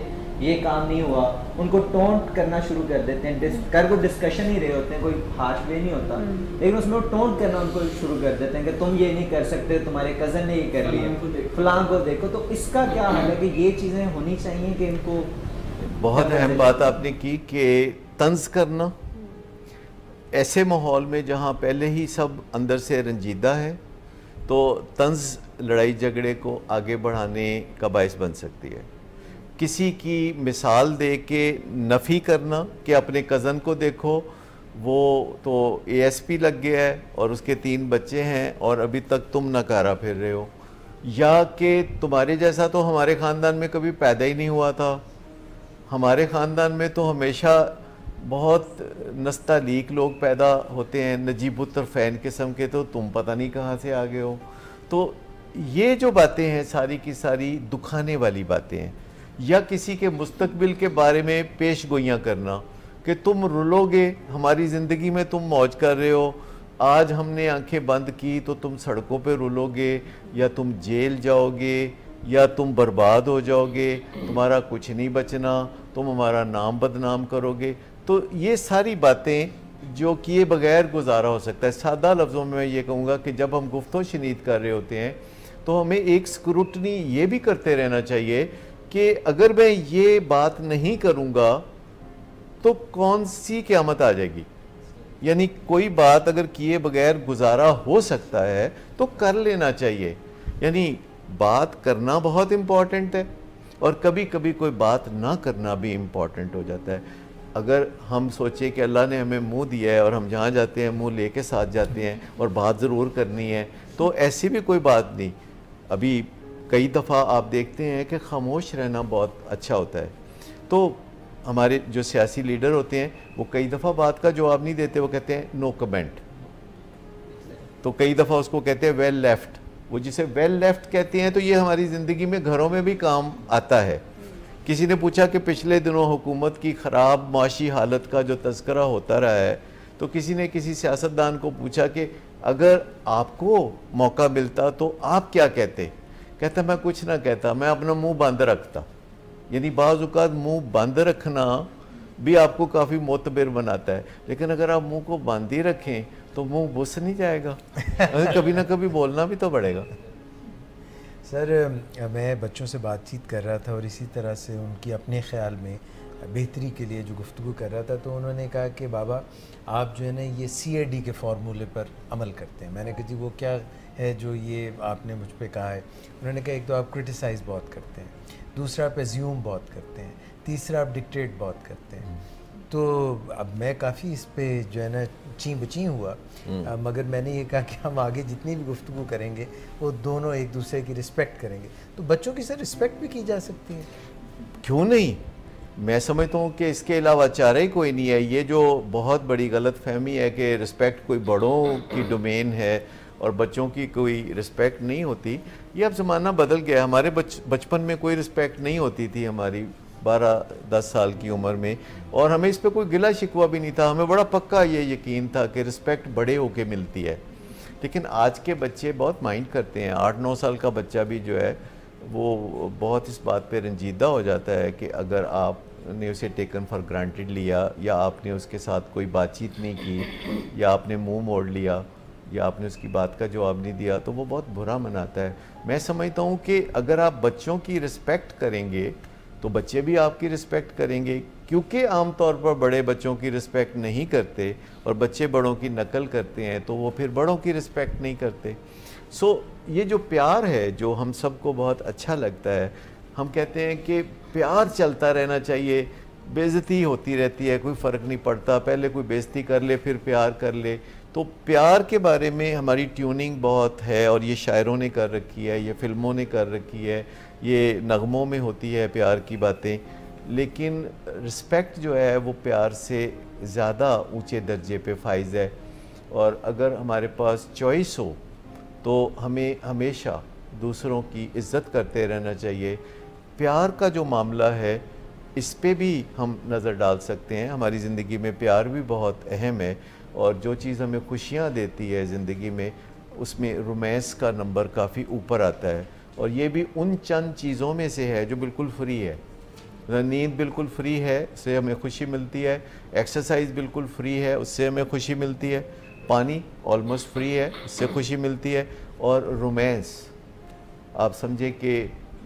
ये काम नहीं हुआ, उनको टोंट करना शुरू कर देते हैं। वो डिस्कशन ही रहे होते हैं, कोई हार्श वे नहीं होता, लेकिन उसमें वो टोंट करना उनको शुरू कर देते हैं कि तुम ये नहीं कर सकते, तुम्हारे कज़न ने ये कर लिया, फलां को देखो। तो इसका क्या हाल है कि ये चीज़ें होनी चाहिए कि इनको? बहुत अहम बात आपने की कि तंज करना ऐसे माहौल में जहाँ पहले ही सब अंदर से रंजीदा है, तो तंज लड़ाई झगड़े को आगे बढ़ाने का बायस बन सकती है। किसी की मिसाल दे के नफ़ी करना कि अपने कज़न को देखो, वो तो ASP लग गया है और उसके 3 बच्चे हैं और अभी तक तुम नकारा फिर रहे हो, या कि तुम्हारे जैसा तो हमारे ख़ानदान में कभी पैदा ही नहीं हुआ था, हमारे ख़ानदान में तो हमेशा बहुत नस्तालीक लोग पैदा होते हैं, नजीबुत्तर फ़ैन किस्म के, तो तुम पता नहीं कहाँ से आ गए हो। तो ये जो बातें हैं सारी की सारी दुखाने वाली बातें हैं। या किसी के मुस्तकबिल के बारे में पेश गोइयाँ करना कि तुम रुलोगे, हमारी ज़िंदगी में तुम मौज कर रहे हो, आज हमने आंखें बंद की तो तुम सड़कों पे रुलोगे, या तुम जेल जाओगे, या तुम बर्बाद हो जाओगे, तुम्हारा कुछ नहीं बचना, तुम हमारा नाम बदनाम करोगे। तो ये सारी बातें जो किए बगैर गुजारा हो सकता है। सादा लफ्ज़ों में मैं ये कहूँगा कि जब हम गुफ्तो शनीद कर रहे होते हैं तो हमें एक स्क्रूटनी ये भी करते रहना चाहिए कि अगर मैं ये बात नहीं करूँगा तो कौन सी क़यामत आ जाएगी। यानी कोई बात अगर किए बगैर गुजारा हो सकता है तो कर लेना चाहिए। यानी बात करना बहुत इम्पॉर्टेंट है और कभी कभी कोई बात ना करना भी इम्पॉर्टेंट हो जाता है। अगर हम सोचें कि अल्लाह ने हमें मुंह दिया है और हम जहाँ जाते हैं मुंह लेके साथ जाते हैं और बात ज़रूर करनी है, तो ऐसी भी कोई बात नहीं। अभी कई दफ़ा आप देखते हैं कि खामोश रहना बहुत अच्छा होता है। तो हमारे जो सियासी लीडर होते हैं वो कई दफ़ा बात का जवाब नहीं देते, वो कहते हैं नो कमेंट। तो कई दफ़ा उसको कहते हैं वेल लेफ्ट। वो जिसे वेल लेफ्ट कहते हैं तो ये हमारी ज़िंदगी में घरों में भी काम आता है। किसी ने पूछा कि पिछले दिनों हुकूमत की ख़राब माशी हालत का जो तज़किरा होता रहा है, तो किसी ने किसी सियासतदान को पूछा कि अगर आपको मौका मिलता तो आप क्या कहते? कहता मैं कुछ ना कहता, मैं अपना मुंह बंद रखता। यानी बाज़ औक़ात मुंह बंद रखना भी आपको काफ़ी मोतबर बनाता है, लेकिन अगर आप मुंह को बंद ही रखें तो मुंह बुस नहीं जाएगा, कभी ना कभी बोलना भी तो पड़ेगा। सर, मैं बच्चों से बातचीत कर रहा था और इसी तरह से उनकी अपने ख़्याल में बेहतरी के लिए जो गुफ्तगू कर रहा था, तो उन्होंने कहा कि बाबा आप जो है ना ये CAD के फार्मूले पर अमल करते हैं। मैंने कहा जी वो क्या है जो ये आपने मुझ पे कहा है? उन्होंने कहा एक तो आप क्रिटिसाइज़ बहुत करते हैं, दूसरा आप एज्यूम बहुत करते हैं, तीसरा आप डिक्टेट बहुत करते हैं। तो अब मैं काफ़ी इस पे जो है ना ची बची हुआ, मगर मैंने ये कहा कि हम आगे जितनी भी गुफ्तगू करेंगे वो दोनों एक दूसरे की रिस्पेक्ट करेंगे। तो बच्चों की सर रिस्पेक्ट भी की जा सकती है? क्यों नहीं, मैं समझता हूँ कि इसके अलावा चारा ही कोई नहीं है। ये जो बहुत बड़ी गलत फहमी है कि रिस्पेक्ट कोई बड़ों की डोमेन है और बच्चों की कोई रिस्पेक्ट नहीं होती, ये अब ज़माना बदल गया। हमारे बचपन में कोई रिस्पेक्ट नहीं होती थी हमारी 12-10 साल की उम्र में, और हमें इस पर कोई गिला शिकवा भी नहीं था। हमें बड़ा पक्का ये यकीन था कि रिस्पेक्ट बड़े होके मिलती है। लेकिन आज के बच्चे बहुत माइंड करते हैं। 8-9 साल का बच्चा भी जो है वो बहुत इस बात पे रंजीदा हो जाता है कि अगर आपने उसे टेकन फॉर ग्रांटेड लिया, या आपने उसके साथ कोई बातचीत नहीं की, या आपने मुंह मोड़ लिया, या आपने उसकी बात का जवाब नहीं दिया, तो वो बहुत बुरा मनाता है। मैं समझता हूँ कि अगर आप बच्चों की रिस्पेक्ट करेंगे तो बच्चे भी आपकी रिस्पेक्ट करेंगे, क्योंकि आमतौर पर बड़े बच्चों की रिस्पेक्ट नहीं करते और बच्चे बड़ों की नकल करते हैं, तो वो फिर बड़ों की रिस्पेक्ट नहीं करते। ये जो प्यार है जो हम सबको बहुत अच्छा लगता है, हम कहते हैं कि प्यार चलता रहना चाहिए, बेइज्जती होती रहती है, कोई फ़र्क नहीं पड़ता, पहले कोई बेइज्जती कर ले फिर प्यार कर ले। तो प्यार के बारे में हमारी ट्यूनिंग बहुत है, और ये शायरों ने कर रखी है, ये फिल्मों ने कर रखी है, ये नगमों में होती है प्यार की बातें, लेकिन रिस्पेक्ट जो है वो प्यार से ज़्यादा ऊंचे दर्जे पे फाइज है। और अगर हमारे पास चॉइस हो तो हमें हमेशा दूसरों की इज़्ज़त करते रहना चाहिए। प्यार का जो मामला है इस पे भी हम नज़र डाल सकते हैं। हमारी ज़िंदगी में प्यार भी बहुत अहम है, और जो चीज़ हमें खुशियाँ देती है ज़िंदगी में, उसमें रोमांस का नंबर काफ़ी ऊपर आता है। और ये भी उन चंद चीज़ों में से है जो बिल्कुल फ्री है। नींद बिल्कुल फ्री है, उससे हमें खुशी मिलती है। एक्सरसाइज बिल्कुल फ्री है, उससे हमें खुशी मिलती है। पानी ऑलमोस्ट फ्री है, उससे खुशी मिलती है। और रोमांस आप समझे कि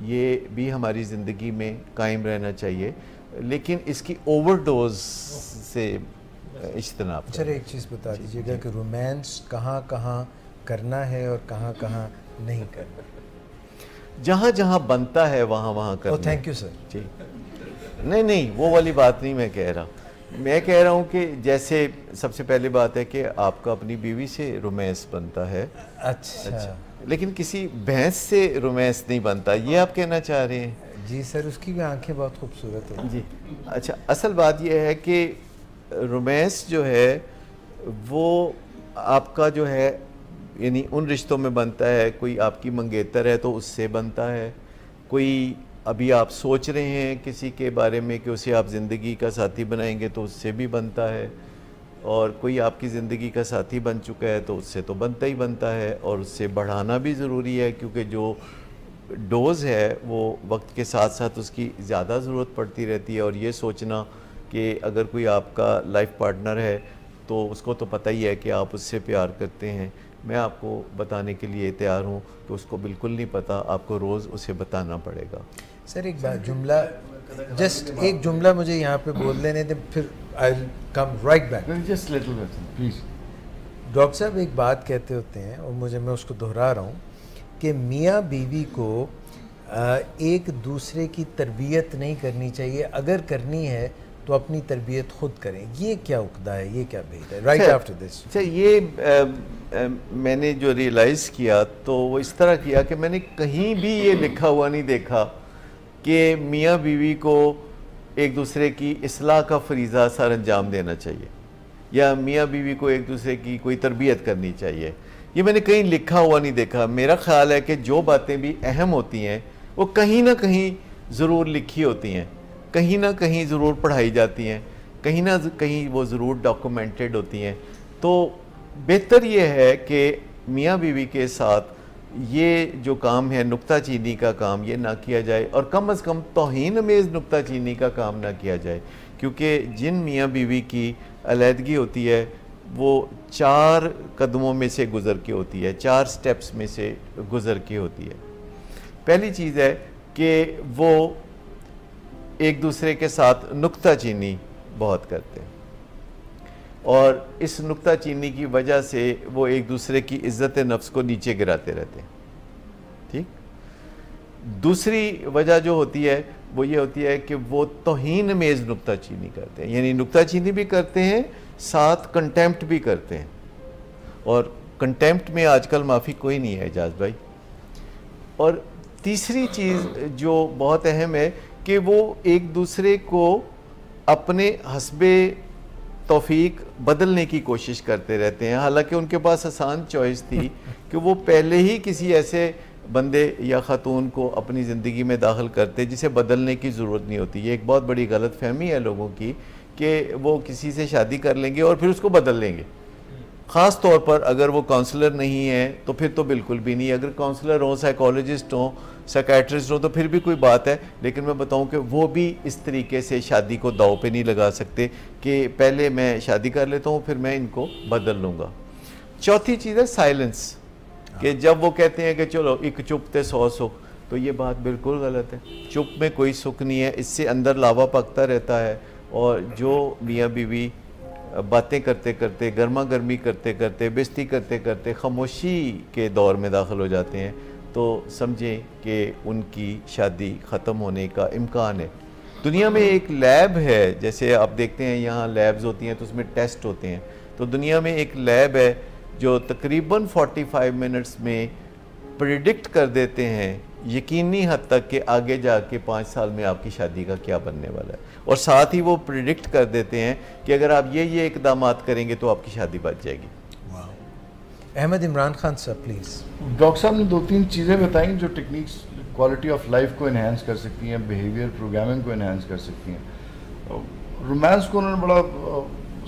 ये भी हमारी ज़िंदगी में कायम रहना चाहिए, लेकिन इसकी ओवरडोज से इज्तनाब। सर एक चीज़ बता दीजिएगा कि रोमांस कहाँ कहाँ करना है और कहाँ कहाँ नहीं करना? जहाँ जहाँ बनता है वहाँ वहाँ करना। थैंक यू सर जी। नहीं, वो वाली बात नहीं मैं कह रहा। मैं कह रहा हूँ कि जैसे सबसे पहली बात है कि आपका अपनी बीवी से रोमांस बनता है। अच्छा। लेकिन किसी भैंस से रोमांस नहीं बनता, ये आप कहना चाह रहे हैं? जी सर, उसकी भी आंखें बहुत खूबसूरत हैं। जी अच्छा, असल बात यह है कि रोमांस जो है वो आपका जो है यानी उन रिश्तों में बनता है। कोई आपकी मंगेतर है तो उससे बनता है, कोई अभी आप सोच रहे हैं किसी के बारे में कि उसे आप ज़िंदगी का साथी बनाएंगे तो उससे भी बनता है, और कोई आपकी ज़िंदगी का साथी बन चुका है तो उससे तो बनता ही बनता है। और उससे बढ़ाना भी ज़रूरी है, क्योंकि जो डोज़ है वो वक्त के साथ साथ उसकी ज़्यादा ज़रूरत पड़ती रहती है। और ये सोचना कि अगर कोई आपका लाइफ पार्टनर है तो उसको तो पता ही है कि आप उससे प्यार करते हैं। मैं आपको बताने के लिए तैयार हूँ कि उसको बिल्कुल नहीं पता, आपको रोज़ उसे बताना पड़ेगा। सर एक बात जुमला, जस्ट एक जुमला मुझे यहाँ पे बोल लेने दें, फिर I will come right back. Just little bit please. Doctor साहब एक बात कहते होते हैं, और मैं उसको दोहरा रहा हूँ कि मियाँ बीवी को एक दूसरे की तरबियत नहीं करनी चाहिए, अगर करनी है तो अपनी तरबियत खुद करें। ये क्या उकदा है, ये क्या भेद है? Right after this. अच्छा, ये मैंने जो रियलाइज़ किया तो वो इस तरह किया कि मैंने कहीं भी ये लिखा हुआ नहीं देखा कि मियाँ बीवी को एक दूसरे की इस्लाह का फरीज़ा सर अंजाम देना चाहिए, या मियाँ बीवी को एक दूसरे की कोई तरबियत करनी चाहिए। ये मैंने कहीं लिखा हुआ नहीं देखा। मेरा ख्याल है कि जो बातें भी अहम होती हैं वो कहीं ना कहीं ज़रूर लिखी होती हैं, कहीं ना कहीं ज़रूर पढ़ाई जाती हैं, कहीं ना कहीं वो ज़रूर डॉक्यूमेंटेड होती हैं। तो बेहतर ये है कि मियाँ बीवी के साथ ये जो काम है नुक्ताचीनी का काम, ये ना किया जाए, और कम अज़ कम तौहीन अमेज़ नुक्ताचीनी का काम ना किया जाए। क्योंकि जिन मियाँ बीवी की अलहदगी होती है वो 4 कदमों में से गुज़र के होती है, 4 स्टेप्स में से गुज़र के होती है। पहली चीज़ है कि वो एक दूसरे के साथ नुक्ताचीनी बहुत करते हैं, और इस नुक्ताचीनी की वजह से वो एक दूसरे की इज़्ज़त नफ्स को नीचे गिराते रहते हैं। ठीक। दूसरी वजह जो होती है वो ये होती है कि वो तौहीन मेज़ नुक्ताचीनी करते हैं, यानी नुक्ताचीनी भी करते हैं, साथ कंटेम्प्ट भी करते हैं। और कंटेम्प्ट में आजकल माफ़ी कोई नहीं है एजाज भाई। और तीसरी चीज़ जो बहुत अहम है कि वो एक दूसरे को अपने हस्बे तौफीक बदलने की कोशिश करते रहते हैं। हालांकि उनके पास आसान चॉइस थी कि वो पहले ही किसी ऐसे बंदे या ख़ातून को अपनी ज़िंदगी में दाखिल करते जिसे बदलने की ज़रूरत नहीं होती। ये एक बहुत बड़ी गलत फहमी है लोगों की कि वो किसी से शादी कर लेंगे और फिर उसको बदल लेंगे। ख़ास तौर पर अगर वो काउंसलर नहीं है तो फिर तो बिल्कुल भी नहीं। अगर काउंसलर हों, साइकोलॉजिस्ट हों, साइकेट्रिस्ट हो तो फिर भी कोई बात है, लेकिन मैं बताऊं कि वो भी इस तरीके से शादी को दाव पे नहीं लगा सकते कि पहले मैं शादी कर लेता हूँ फिर मैं इनको बदल लूँगा। चौथी चीज़ है साइलेंस, कि जब वो कहते हैं कि चलो एक चुप ते 100 सुख, तो ये बात बिल्कुल गलत है। चुप में कोई सुख नहीं है, इससे अंदर लावा पकता रहता है, और जो मियाँ बीवी बातें करते करते, गर्मा गर्मी करते करते, बेइज्जती करते करते खामोशी के दौर में दाखिल हो जाते हैं, तो समझें कि उनकी शादी ख़त्म होने का इम्कान है। दुनिया में एक लैब है, जैसे आप देखते हैं यहाँ लैब्स होती हैं तो उसमें टेस्ट होते हैं, तो दुनिया में एक लैब है जो तकरीबन 45 मिनट्स में प्रिडिक्ट कर देते हैं यकीनी हद तक कि आगे जाके 5 साल में आपकी शादी का क्या बनने वाला है, और साथ ही वो प्रिडिक्ट कर देते हैं कि अगर आप ये इकदामात करेंगे तो आपकी शादी बच जाएगी। Ahmad Imran Khan sir please. Doctor साहब ने 2-3 चीज़ें बताई जो टेक्निक्स क्वालिटी ऑफ लाइफ को इन्हेंस कर सकती हैं, बिहेवियर प्रोग्रामिंग को इन्हेंस कर सकती हैं। रोमांस को उन्होंने बड़ा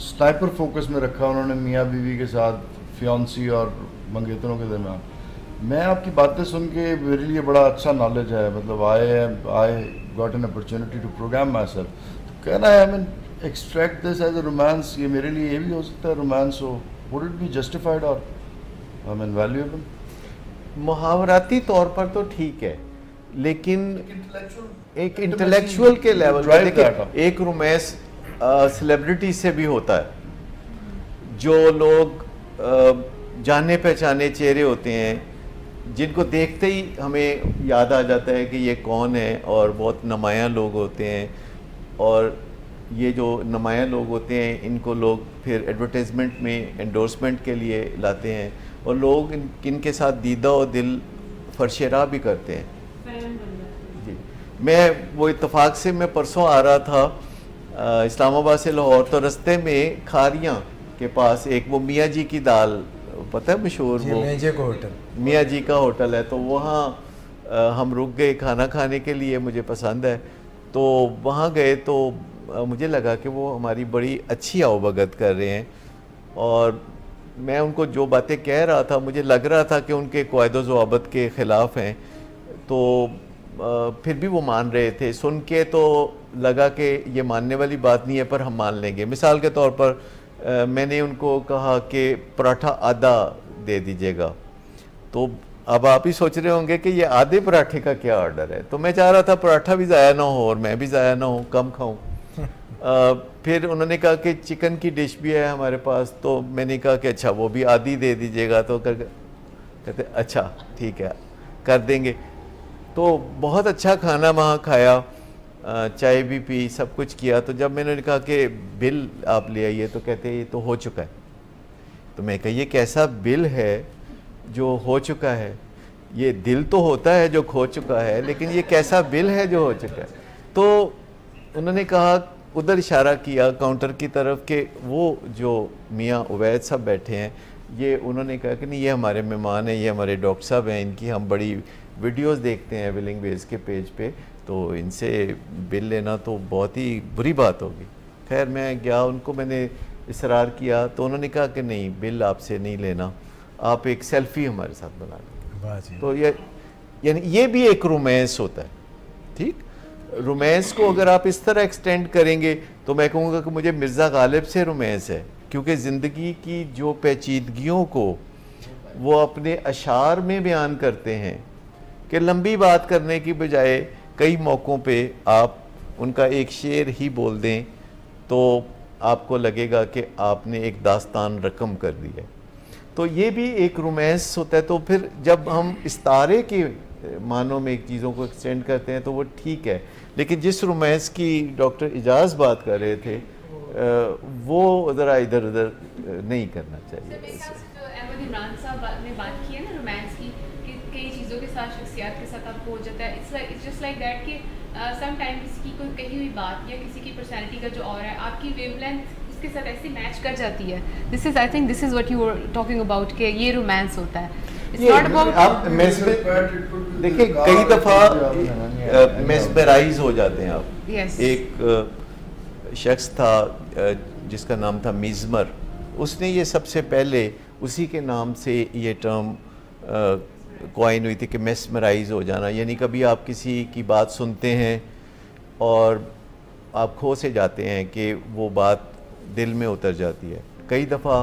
स्नाइपर फोकस में रखा, उन्होंने मियाँ बीवी के साथ, फियांसी और मंगेतरों के दरमियान। मैं आपकी बातें सुन के मेरे लिए बड़ा अच्छा नॉलेज है, मतलब I got an opportunity to program myself. तो कहना है I mean extract this as a romance, ये मेरे लिए ये भी हो सकता है रोमांस हो, वुड इट बी जस्टिफाइड और आई मीन वैल्यूएबल? मुहावराती तौर पर तो ठीक है, लेकिन एक इंटेलेक्चुअल के लेवल पर देखिए, एक रोमांस सेलिब्रिटी से भी होता है, जो लोग जाने पहचाने चेहरे होते हैं जिनको देखते ही हमें याद आ जाता है कि ये कौन है, और बहुत नुमायाँ लोग होते हैं, और ये जो नुमायाँ लोग होते हैं इनको लोग फिर एडवर्टाइजमेंट में एंडोर्समेंट के लिए लाते हैं, और लोग इनके साथ दीदा और दिल फरशेरा भी करते हैं। जी, मैं वो इत्तेफाक से मैं परसों आ रहा था इस्लामाबाद से लाहौर, तो रास्ते में खारियाँ के पास एक वो मियाँ जी की दाल, पता है मशहूर, वो मियाँ जी का होटल है, तो वहाँ हम रुक गए खाना खाने के लिए, मुझे पसंद है, तो वहाँ गए तो मुझे लगा कि वो हमारी बड़ी अच्छी आवभगत कर रहे हैं, और मैं उनको जो बातें कह रहा था मुझे लग रहा था कि उनके क़वायद ज़वाबित के ख़िलाफ़ हैं, तो फिर भी वो मान रहे थे। सुन के तो लगा कि ये मानने वाली बात नहीं है, पर हम मान लेंगे। मिसाल के तौर पर मैंने उनको कहा कि पराठा आधा दे दीजिएगा, तो अब आप ही सोच रहे होंगे कि ये आधे पराठे का क्या ऑर्डर है, तो मैं चाह रहा था पराठा भी ज़ाया ना हो और मैं भी ज़ाया ना हो, कम खाऊं। फिर उन्होंने कहा कि चिकन की डिश भी है हमारे पास, तो मैंने कहा कि अच्छा वो भी आधी दे दीजिएगा, तो कहते अच्छा ठीक है कर देंगे। तो बहुत अच्छा खाना वहाँ खाया, चाय भी पी, सब कुछ किया। तो जब मैंने कहा कि बिल आप ले आइए, तो कहते ये तो हो चुका है। तो मैं कहा ये कैसा बिल है जो हो चुका है? ये दिल तो होता है जो खो चुका है, लेकिन ये कैसा बिल है जो हो चुका है? तो उन्होंने कहा, उधर इशारा किया काउंटर की तरफ कि वो जो मियाँ उवैद साहब बैठे हैं, ये उन्होंने कहा कि नहीं ये हमारे मेहमान हैं, ये हमारे डॉक्टर साहब हैं, इनकी हम बड़ी वीडियोस देखते हैं विलिंग वेज के पेज पे, तो इनसे बिल लेना तो बहुत ही बुरी बात होगी। खैर मैं गया, उनको मैंने इसरार किया, तो उन्होंने कहा कि नहीं बिल आपसे नहीं लेना, आप एक सेल्फ़ी हमारे साथ बना लें। तो ये यानी ये भी एक रोमांस होता है। ठीक, रोमांस को अगर आप इस तरह एक्सटेंड करेंगे तो मैं कहूँगा कि मुझे मिर्ज़ा गालिब से रोमांस है, क्योंकि ज़िंदगी की जो पेचीदगियों को वो अपने अशार में बयान करते हैं कि लंबी बात करने की बजाय कई मौक़ों पे आप उनका एक शेर ही बोल दें तो आपको लगेगा कि आपने एक दास्तान रकम कर दी है। तो ये भी एक रोमांस होता है। तो फिर जब हम इस्तारे के मानों में एक चीज़ों को एक्सटेंड करते हैं तो वो ठीक है, लेकिन जिस रोमांस की डॉक्टर इजाज़ बात कर रहे थे वो ज़रा इधर उधर नहीं करना चाहिए। अहमद इमरान साहब ने बात की है ना रोमांस की, कि कई चीज़ों के साथ, शख्सियत के साथ आपको हो जाता है। इट्स जस्ट लाइक दैट कि सम टाइम किसी की कोई कही हुई बात या किसी की पर्सनैलिटी का जो और है, आपकी वेवलेंथ उसके साथ ऐसी मैच कर जाती है। This is I think this is what you were talking about, कि ये रोमांस होता है। आप देखिए कई दफ़ा मेस्मराइज हो जाते हैं आप। एक शख्स था जिसका नाम था मिज़मर, उसने ये सबसे पहले उसी के नाम से ये टर्म कॉइन हुई थी कि मेस्मराइज हो जाना, यानी कभी आप किसी की बात सुनते हैं और आप खो से जाते हैं कि वो बात दिल में उतर जाती है। कई दफ़ा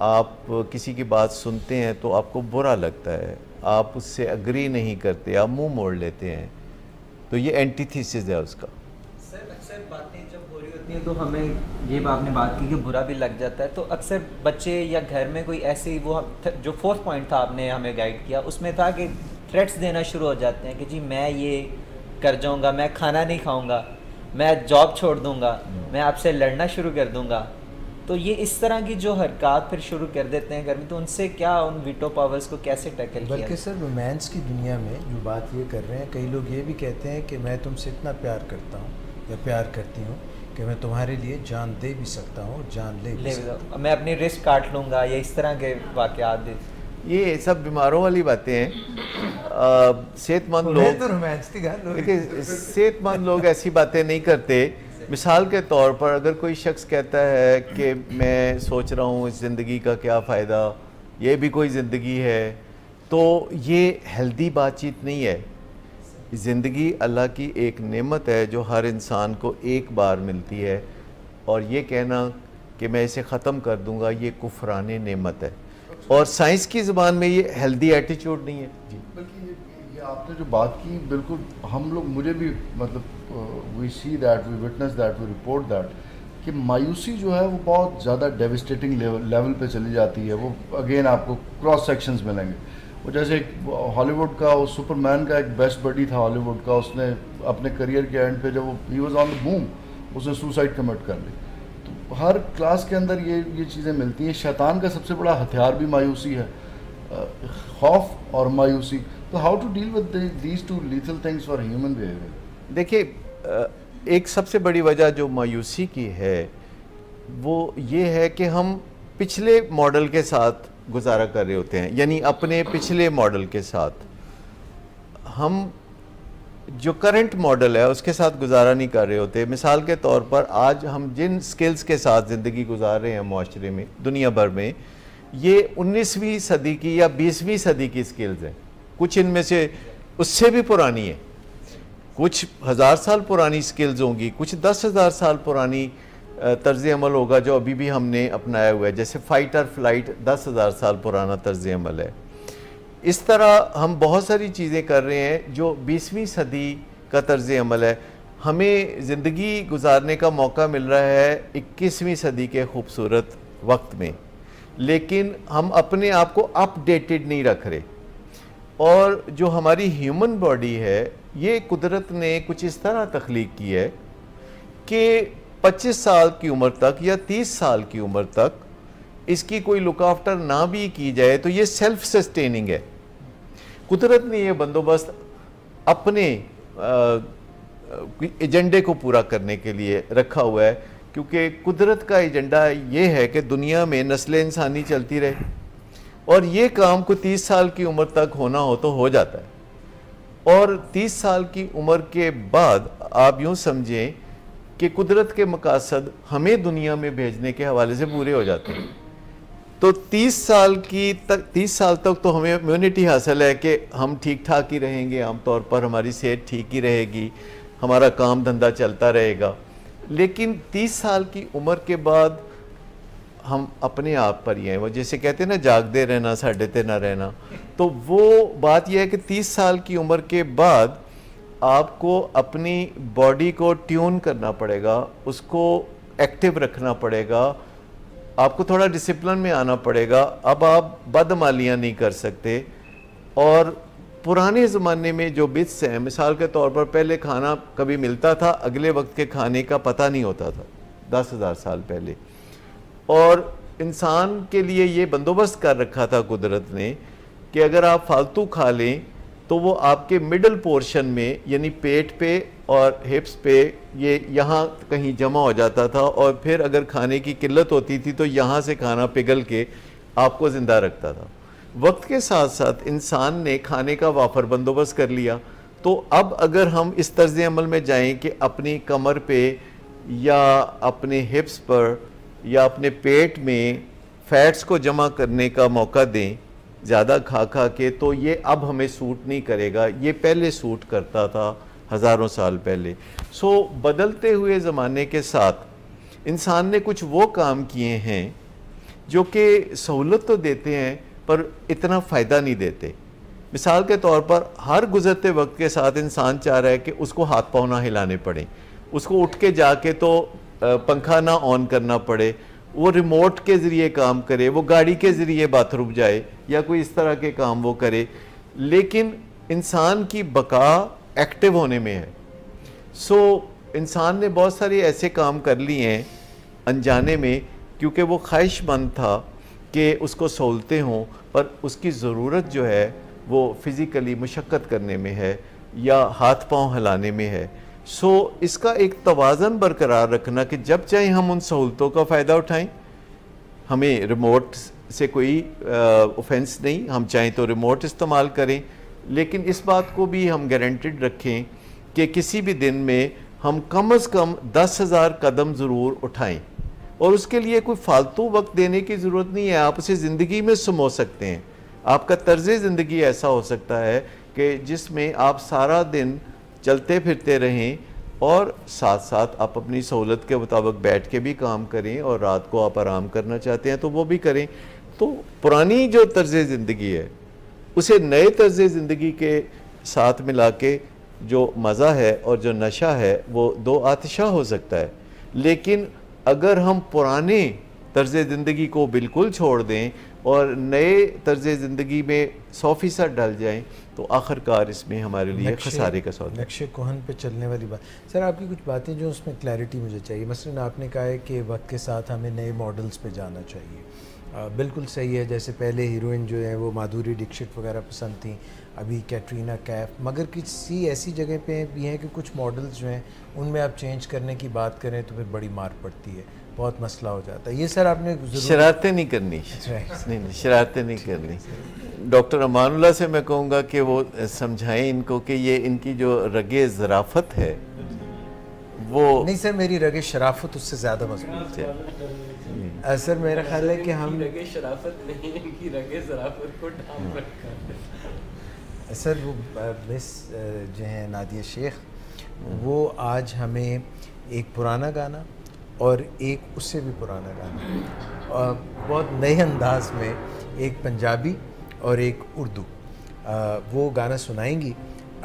आप किसी की बात सुनते हैं तो आपको बुरा लगता है, आप उससे अग्री नहीं करते, आप मुंह मोड़ लेते हैं, तो ये एंटीथीसिस है उसका। सर अक्सर बातें जब हो रही होती हैं तो हमें ये आपने बात की कि बुरा भी लग जाता है, तो अक्सर बच्चे या घर में कोई ऐसी वो जो फोर्थ पॉइंट था आपने हमें गाइड किया उसमें था कि थ्रेट्स देना शुरू हो जाते हैं कि जी मैं ये कर जाऊँगा, मैं खाना नहीं खाऊँगा, मैं जॉब छोड़ दूँगा, मैं आपसे लड़ना शुरू कर दूँगा। तो ये इस तरह की जो हरकत फिर शुरू कर देते हैं घर में, तो उनसे क्या उन वीटो पावर्स को कैसे टैकल किया? बल्कि सर रोमांस की दुनिया में जो बात ये कर रहे हैं, कई लोग ये भी कहते हैं कि मैं तुमसे इतना प्यार करता हूँ या प्यार करती हूँ कि मैं तुम्हारे लिए जान दे भी सकता हूँ और जान ले भी सकता हूँ, मैं अपनी रिस्क काट लूँगा, या इस तरह के वाक़यात। ये सब बीमारों वाली बातें हैं। सेहतमंद लोग तो रोमांस की गाल देखिए, सेहतमंद लोग ऐसी बातें नहीं करते। मिसाल के तौर पर अगर कोई शख्स कहता है कि मैं सोच रहा हूँ इस ज़िंदगी का क्या फ़ायदा, ये भी कोई ज़िंदगी है, तो ये हेल्दी बातचीत नहीं है। ज़िंदगी अल्लाह की एक नेमत है जो हर इंसान को एक बार मिलती है, और ये कहना कि मैं इसे ख़त्म कर दूँगा ये कुफराने नेमत है, और साइंस की ज़बान में ये हेल्दी एटीट्यूड नहीं है। जी, बल्कि ये आपने जो बात की बिल्कुल हम लोग, मुझे भी मतलब we see that, we witness that, we report that कि मायूसी जो है वो बहुत ज़्यादा डेविस्टेटिंग लेवल पे चली जाती है। वो अगेन आपको क्रॉस सेक्शंस मिलेंगे। वो जैसे हॉलीवुड का वो सुपरमैन का एक बेस्ट बडी था हॉलीवुड का, उसने अपने करियर के एंड पे जब वो he was on the boom उसने सुसाइड कमिट कर ली। तो हर क्लास के अंदर ये चीज़ें मिलती हैं। शैतान का सबसे बड़ा हथियार भी मायूसी है, खौफ और मायूसी। तो how to deal with these two lethal things for human behaviour? देखिए, एक सबसे बड़ी वजह जो मायूसी की है वो ये है कि हम पिछले मॉडल के साथ गुजारा कर रहे होते हैं, यानी अपने पिछले मॉडल के साथ हम जो करंट मॉडल है उसके साथ गुजारा नहीं कर रहे होते। मिसाल के तौर पर आज हम जिन स्किल्स के साथ ज़िंदगी गुजार रहे हैं माशरे में, दुनिया भर में, ये 19वीं सदी की या 20वीं सदी की स्किल्स हैं। कुछ इनमें से उससे भी पुरानी है, कुछ 1000 साल पुरानी स्किल्स होंगी, कुछ 10,000 साल पुरानी तर्ज अमल होगा जो अभी भी हमने अपनाया हुआ है। जैसे फाइट और फ्लाइट 10,000 साल पुराना तर्ज अमल है। इस तरह हम बहुत सारी चीज़ें कर रहे हैं जो 20वीं सदी का तर्ज अमल है। हमें ज़िंदगी गुजारने का मौका मिल रहा है 21वीं सदी के खूबसूरत वक्त में, लेकिन हम अपने आप को अपडेटेड नहीं रख रहे। और जो हमारी ह्यूमन बॉडी है ये कुदरत ने कुछ इस तरह तख्लीक की है कि 25 साल की उम्र तक या 30 साल की उम्र तक इसकी कोई लुक आफ्टर ना भी की जाए तो ये सेल्फ सस्टेनिंग है। कुदरत ने ये बंदोबस्त अपने एजेंडे को पूरा करने के लिए रखा हुआ है, क्योंकि कुदरत का एजेंडा ये है कि दुनिया में नस्ल इंसानी चलती रहे, और ये काम को 30 साल की उम्र तक होना हो तो हो जाता है। और 30 साल की उम्र के बाद आप यूँ समझें कि कुदरत के मकासद हमें दुनिया में भेजने के हवाले से पूरे हो जाते हैं। तो 30 साल तक तो हमें इम्यूनिटी हासिल है कि हम ठीक ठाक ही रहेंगे, आमतौर पर हमारी सेहत ठीक ही रहेगी, हमारा काम धंधा चलता रहेगा। लेकिन 30 साल की उम्र के बाद हम अपने आप पर ही हैं। वो जैसे कहते हैं ना, जागते रहना साढ़े ते ना रहना। तो वो बात यह है कि 30 साल की उम्र के बाद आपको अपनी बॉडी को ट्यून करना पड़ेगा, उसको एक्टिव रखना पड़ेगा, आपको थोड़ा डिसिप्लिन में आना पड़ेगा। अब आप बदमालियाँ नहीं कर सकते। और पुराने ज़माने में जो बिट्स हैं, मिसाल के तौर पर पहले खाना कभी मिलता था, अगले वक्त के खाने का पता नहीं होता था 10,000 साल पहले, और इंसान के लिए ये बंदोबस्त कर रखा था कुदरत ने कि अगर आप फालतू खा लें तो वो आपके मिडल पोर्शन में, यानी पेट पे और हिप्स पे, ये यहाँ कहीं जमा हो जाता था, और फिर अगर खाने की किल्लत होती थी तो यहाँ से खाना पिघल के आपको ज़िंदा रखता था। वक्त के साथ साथ इंसान ने खाने का वाफर बंदोबस्त कर लिया। तो अब अगर हम इस तर्ज अमल में जाएं कि अपनी कमर पे या अपने हिप्स पर या अपने पेट में फ़ैट्स को जमा करने का मौका दें, ज़्यादा खा खा के, तो ये अब हमें सूट नहीं करेगा, ये पहले सूट करता था हज़ारों साल पहले। सो बदलते हुए ज़माने के साथ इंसान ने कुछ वो काम किए हैं जो कि सहूलत तो देते हैं पर इतना फ़ायदा नहीं देते। मिसाल के तौर पर हर गुज़रते वक्त के साथ इंसान चाह रहा है कि उसको हाथ पाँव ना हिलाने पड़े, उसको उठ के जाके तो पंखा ना ऑन करना पड़े, वो रिमोट के ज़रिए काम करे, वो गाड़ी के ज़रिए बाथरूम जाए या कोई इस तरह के काम वो करे। लेकिन इंसान की बका एक्टिव होने में है। सो इंसान ने बहुत सारे ऐसे काम कर लिए हैं अनजाने में, क्योंकि वो ख्वाहिशमंद था कि उसको सहूलतें हों, पर उसकी ज़रूरत जो है वो फ़िज़िकली मशक्क़त करने में है या हाथ पाँव हिलाने में है। सो इसका एक तवाज़न बरकरार रखना कि जब चाहे हम उन सहूलतों का फ़ायदा उठाएं, हमें रिमोट से कोई ऑफेंस नहीं, हम चाहें तो रिमोट इस्तेमाल करें, लेकिन इस बात को भी हम गारंटेड रखें कि किसी भी दिन में हम कम से कम 10,000 कदम ज़रूर उठाएं। और उसके लिए कोई फालतू वक्त देने की ज़रूरत नहीं है, आप उसे ज़िंदगी में समो सकते हैं। आपका तर्ज़ ज़िंदगी ऐसा हो सकता है कि जिसमें आप सारा दिन चलते फिरते रहें और साथ साथ आप अपनी सहूलत के मुताबिक बैठ के भी काम करें, और रात को आप आराम करना चाहते हैं तो वो भी करें। तो पुरानी जो तर्ज़ ज़िंदगी है उसे नए तर्ज़ ज़िंदगी के साथ मिला के जो मज़ा है और जो नशा है वो दो आतिशा हो सकता है। लेकिन अगर हम पुराने तर्ज़ ज़िंदगी को बिल्कुल छोड़ दें और नए तर्ज़ ज़िंदगी में 100% डल जाएं, तो आखिरकार इसमें हमारे लिए खसारे का सौदा। नक्शे कोहन पे चलने वाली बात। सर आपकी कुछ बातें जो उसमें क्लैरिटी मुझे चाहिए। मसलन आपने कहा है कि वक्त के साथ हमें नए मॉडल्स पे जाना चाहिए, बिल्कुल सही है। जैसे पहले हीरोइन जो है वो माधुरी दीक्षित वगैरह पसंद थी, अभी कैटरीना कैफ, मगर किसी ऐसी जगह पे भी हैं कि कुछ मॉडल्स जो हैं उनमें आप चेंज करने की बात करें तो फिर बड़ी मार पड़ती है, बहुत मसला हो जाता है। ये सर आपने शरारतें नहीं करनी, नहीं शरारतें नहीं करनी। डॉक्टर अमानुल्लाह से मैं कहूँगा कि वो समझाएं इनको कि ये इनकी जो रगे ज़राफ़त है वो नहीं सर, मेरी रगे शराफत उससे ज़्यादा मजबूत है। सर मेरा ख्याल है कि हम रगे शराफत नहीं, इनकी रगे ज़राफ़त को ढांप रखा है। सर वो मिस जो हैं नादिया शेख, वो आज हमें एक पुराना गाना और एक उससे भी पुराना गाना और बहुत नए अंदाज में एक पंजाबी और एक उर्दू वो गाना सुनाएंगी।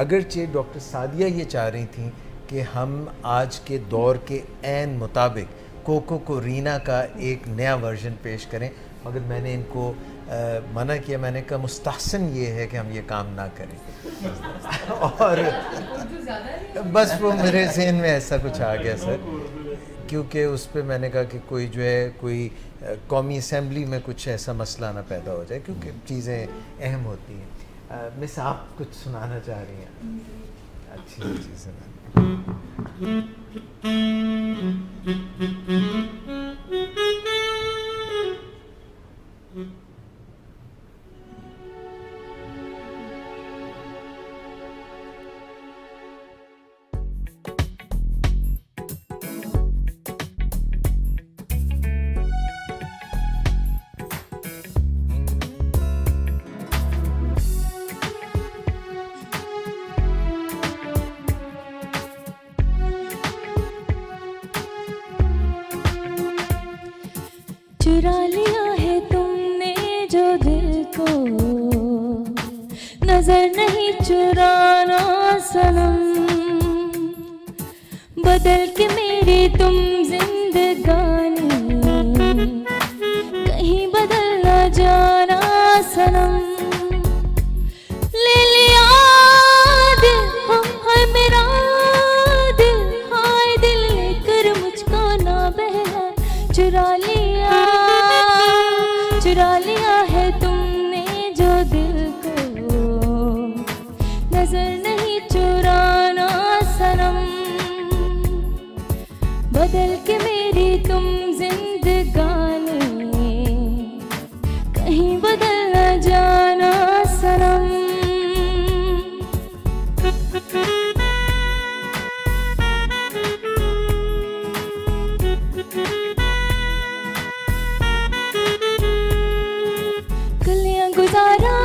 अगरचे डॉक्टर सादिया ये चाह रही थी कि हम आज के दौर के ऐन मुताबिक कोको को रीना का एक नया वर्जन पेश करें, मगर मैंने इनको मना किया। मैंने कहा मुस्तहसन ये है कि हम ये काम ना करें और बस वो मेरे ज़हन में ऐसा कुछ आ गया सर, क्योंकि उस पर मैंने कहा कि कोई जो है कोई कौमी असम्बली में कुछ ऐसा मसला ना पैदा हो जाए, क्योंकि चीज़ें अहम होती हैं। मिस आप कुछ सुनाना चाह रही हैं? अच्छी चीज़ चुरा लिया है तुमने जो दिल को, नजर नहीं चुराना सनम, बदल के मेरी तुम जिंदगानी, कहीं बदल न जाना सनम। ले लिया दिल हाय मेरा दिल, हाय दिल लेकर मुझको ना बहला, चुरा लिया है तुमने जो दिल को, नजर नहीं चुराना सनम, बदल के मेरी तुम जिंदगानी, कहीं बदल न जाना सनम। गुजारा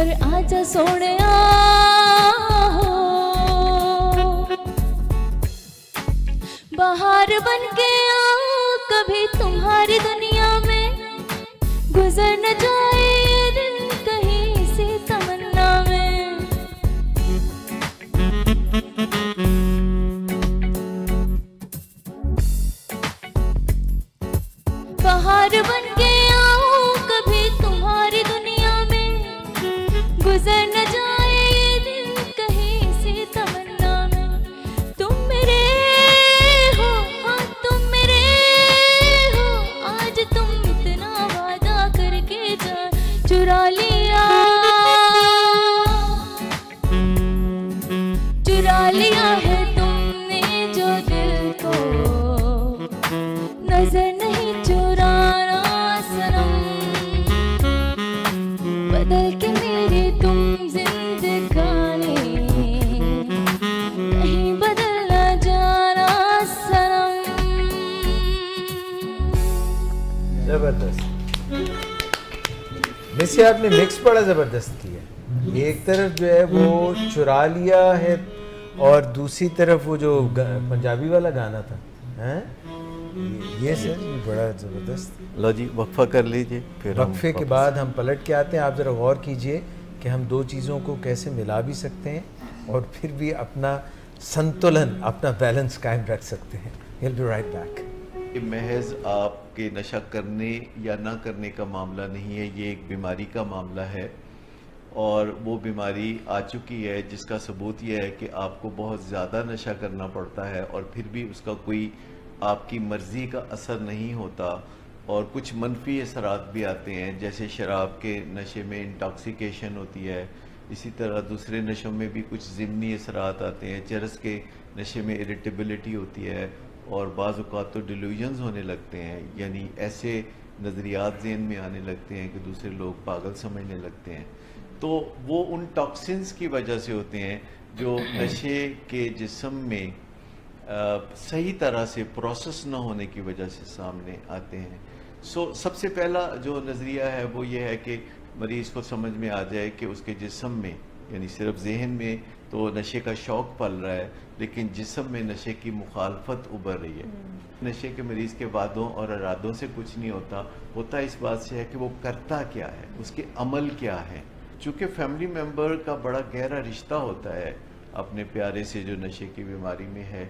पर आजा सोने बाहर बन के आओ कभी तुम्हारी दुनिया में, गुजर न जाए ये दिन कहीं सी तमन्ना में। बाहर बन के आओ कभी तुम्हारी दुनिया में, गुजर न जाए ये दिन कहीं सी तमन्ना में। तुम मेरे हो, हाँ तुम मेरे हो, आज तुम इतना वादा करके जा चुरा लिया, चुरा लिया है तुमने जो दिल को, नजर नहीं चुराना सनम। बदल के मेरे तुम जिंदगानी, नहीं बदलना जाना सनम। जबरदस्त। मिस आपने मिक्स बड़ा जबरदस्त किया। एक तरफ जो है वो चुरा लिया है और दूसरी तरफ वो जो पंजाबी वाला गाना था, हैं? ये सर ये बड़ा ज़बरदस्त। लो जी वक्फा कर लीजिए, फिर वक्फे के बाद हम पलट के आते हैं। आप ज़रा गौर कीजिए कि हम दो चीज़ों को कैसे मिला भी सकते हैं और फिर भी अपना संतुलन, अपना बैलेंस कायम रख सकते हैं। He'll be right back। महज आपके नशा करने या ना करने का मामला नहीं है, ये एक बीमारी का मामला है और वो बीमारी आ चुकी है जिसका सबूत ये है कि आपको बहुत ज़्यादा नशा करना पड़ता है और फिर भी उसका कोई आपकी मर्ज़ी का असर नहीं होता और कुछ मनफी असरात भी आते हैं, जैसे शराब के नशे में इंटॉक्सिकेशन होती है, इसी तरह दूसरे नशों में भी कुछ ज़िमनी असरात आते हैं। चरस के नशे में इरिटेबिलिटी होती है और बाज़ औक़ात तो डिल्यूजन्स होने लगते हैं, यानी ऐसे नज़रियात ज़हन में आने लगते हैं कि दूसरे लोग पागल समझने लगते हैं। तो वो उन टॉक्सिन्स की वजह से होते हैं जो नशे के जिस्म में सही तरह से प्रोसेस ना होने की वजह से सामने आते हैं। सबसे पहला जो नज़रिया है वो ये है कि मरीज़ को समझ में आ जाए कि उसके जिस्म में, यानी सिर्फ जहन में तो नशे का शौक़ पल रहा है लेकिन जिस्म में नशे की मुखालफत उभर रही है। नशे के मरीज़ के वादों और इरादों से कुछ नहीं होता इस बात से है कि वो करता क्या है, उसके अमल क्या है। चूँकि फैमिली मेम्बर का बड़ा गहरा रिश्ता होता है अपने प्यारे से जो नशे की बीमारी में है,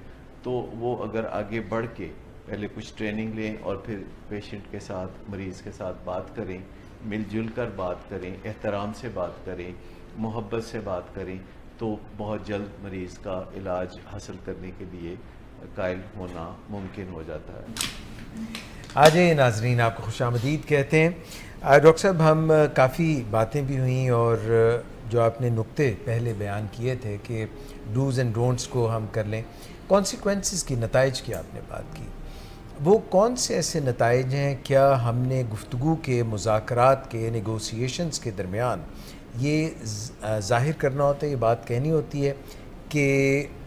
तो वो अगर आगे बढ़ के पहले कुछ ट्रेनिंग लें और फिर पेशेंट के साथ, मरीज़ के साथ बात करें, मिलजुल कर बात करें, एहतराम से बात करें, मोहब्बत से बात करें, तो बहुत जल्द मरीज़ का इलाज हासिल करने के लिए कायल होना मुमकिन हो जाता है। आज नाजरीन आपको खुशामदीद कहते हैं। डॉक्टर साहब, हम काफ़ी बातें भी हुई और जो आपने नुक्ते पहले बयान किए थे कि डूज़ एंड डोंट्स को हम कर लें, कॉन्सिक्वेंसेस की, नताइज की आपने बात की, वो कौन से ऐसे नताइज हैं? क्या हमने गुफ्तगू के, मुज़ाकरात के, नेगोशिएशंस के दरमियान ये ज़ाहिर करना होता है, ये बात कहनी होती है कि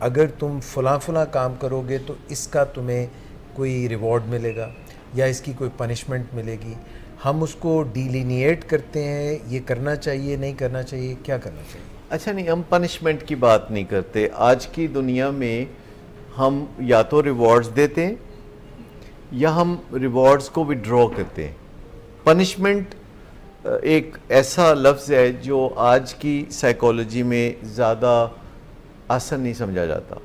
अगर तुम फ़लाँ काम करोगे तो इसका तुम्हें कोई रिवॉर्ड मिलेगा या इसकी कोई पनिशमेंट मिलेगी? हम उसको डिलीनिएट करते हैं, ये करना चाहिए, नहीं करना चाहिए, क्या करना चाहिए? अच्छा, नहीं, हम पनिशमेंट की बात नहीं करते। आज की दुनिया में हम या तो रिवॉर्ड्स देते हैं या हम रिवॉर्ड्स को विड्रॉ करते हैं। पनिशमेंट एक ऐसा लफ्ज़ है जो आज की साइकोलॉजी में ज़्यादा आसान नहीं समझा जाता।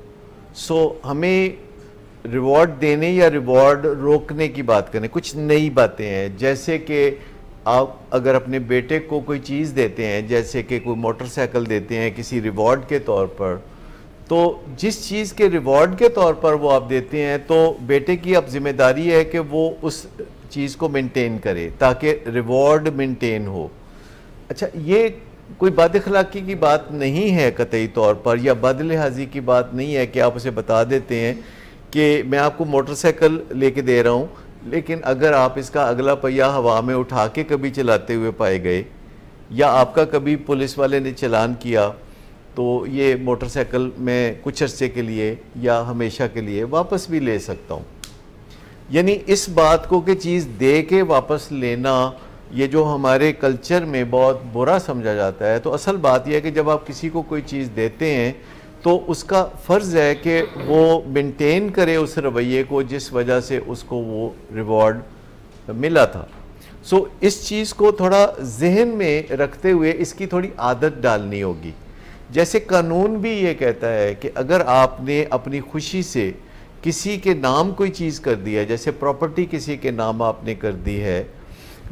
हमें रिवॉर्ड देने या रिवॉर्ड रोकने की बात करें, कुछ नई बातें हैं। जैसे कि आप अगर अपने बेटे को कोई चीज़ देते हैं, जैसे कि कोई मोटरसाइकिल देते हैं किसी रिवॉर्ड के तौर पर, तो जिस चीज़ के रिवॉर्ड के तौर पर वो आप देते हैं, तो बेटे की अब जिम्मेदारी है कि वो उस चीज़ को मेंटेन करे ताकि रिवॉर्ड मेंटेन हो। अच्छा, ये कोई बदअखलाक़ी की बात नहीं है कतई तौर पर, या बदलिहाजी की बात नहीं है कि आप उसे बता देते हैं कि मैं आपको मोटरसाइकिल लेके दे रहा हूँ, लेकिन अगर आप इसका अगला पहिया हवा में उठा के कभी चलाते हुए पाए गए या आपका कभी पुलिस वाले ने चालान किया, तो ये मोटरसाइकिल मैं कुछ अर्से के लिए या हमेशा के लिए वापस भी ले सकता हूँ। यानी इस बात को कि चीज़ दे के वापस लेना ये जो हमारे कल्चर में बहुत बुरा समझा जाता है, तो असल बात यह है कि जब आप किसी को कोई चीज़ देते हैं तो उसका फ़र्ज़ है कि वो मेंटेन करे उस रवैये को जिस वजह से उसको वो रिवॉर्ड मिला था। सो इस चीज़ को थोड़ा जहन में रखते हुए इसकी थोड़ी आदत डालनी होगी। जैसे कानून भी ये कहता है कि अगर आपने अपनी खुशी से किसी के नाम कोई चीज़ कर दी है, जैसे प्रॉपर्टी किसी के नाम आपने कर दी है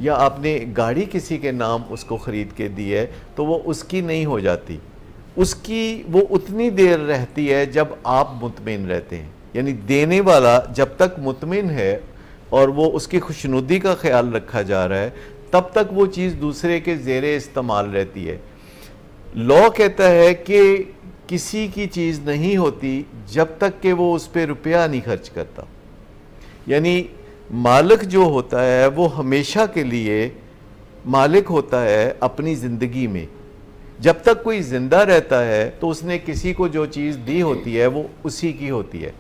या आपने गाड़ी किसी के नाम उसको ख़रीद के दी है, तो वो उसकी नहीं हो जाती, उसकी वो उतनी देर रहती है जब आप मुतमिन रहते हैं। यानी देने वाला जब तक मुतमिन है और वो उसकी खुशनुदी का ख्याल रखा जा रहा है, तब तक वो चीज़ दूसरे के ज़ेरे इस्तेमाल रहती है। लॉ कहता है कि किसी की चीज़ नहीं होती जब तक कि वो उस पर रुपया नहीं खर्च करता। यानी मालिक जो होता है वो हमेशा के लिए मालिक होता है अपनी ज़िंदगी में। जब तक कोई ज़िंदा रहता है तो उसने किसी को जो चीज़ दी होती है वो उसी की होती है,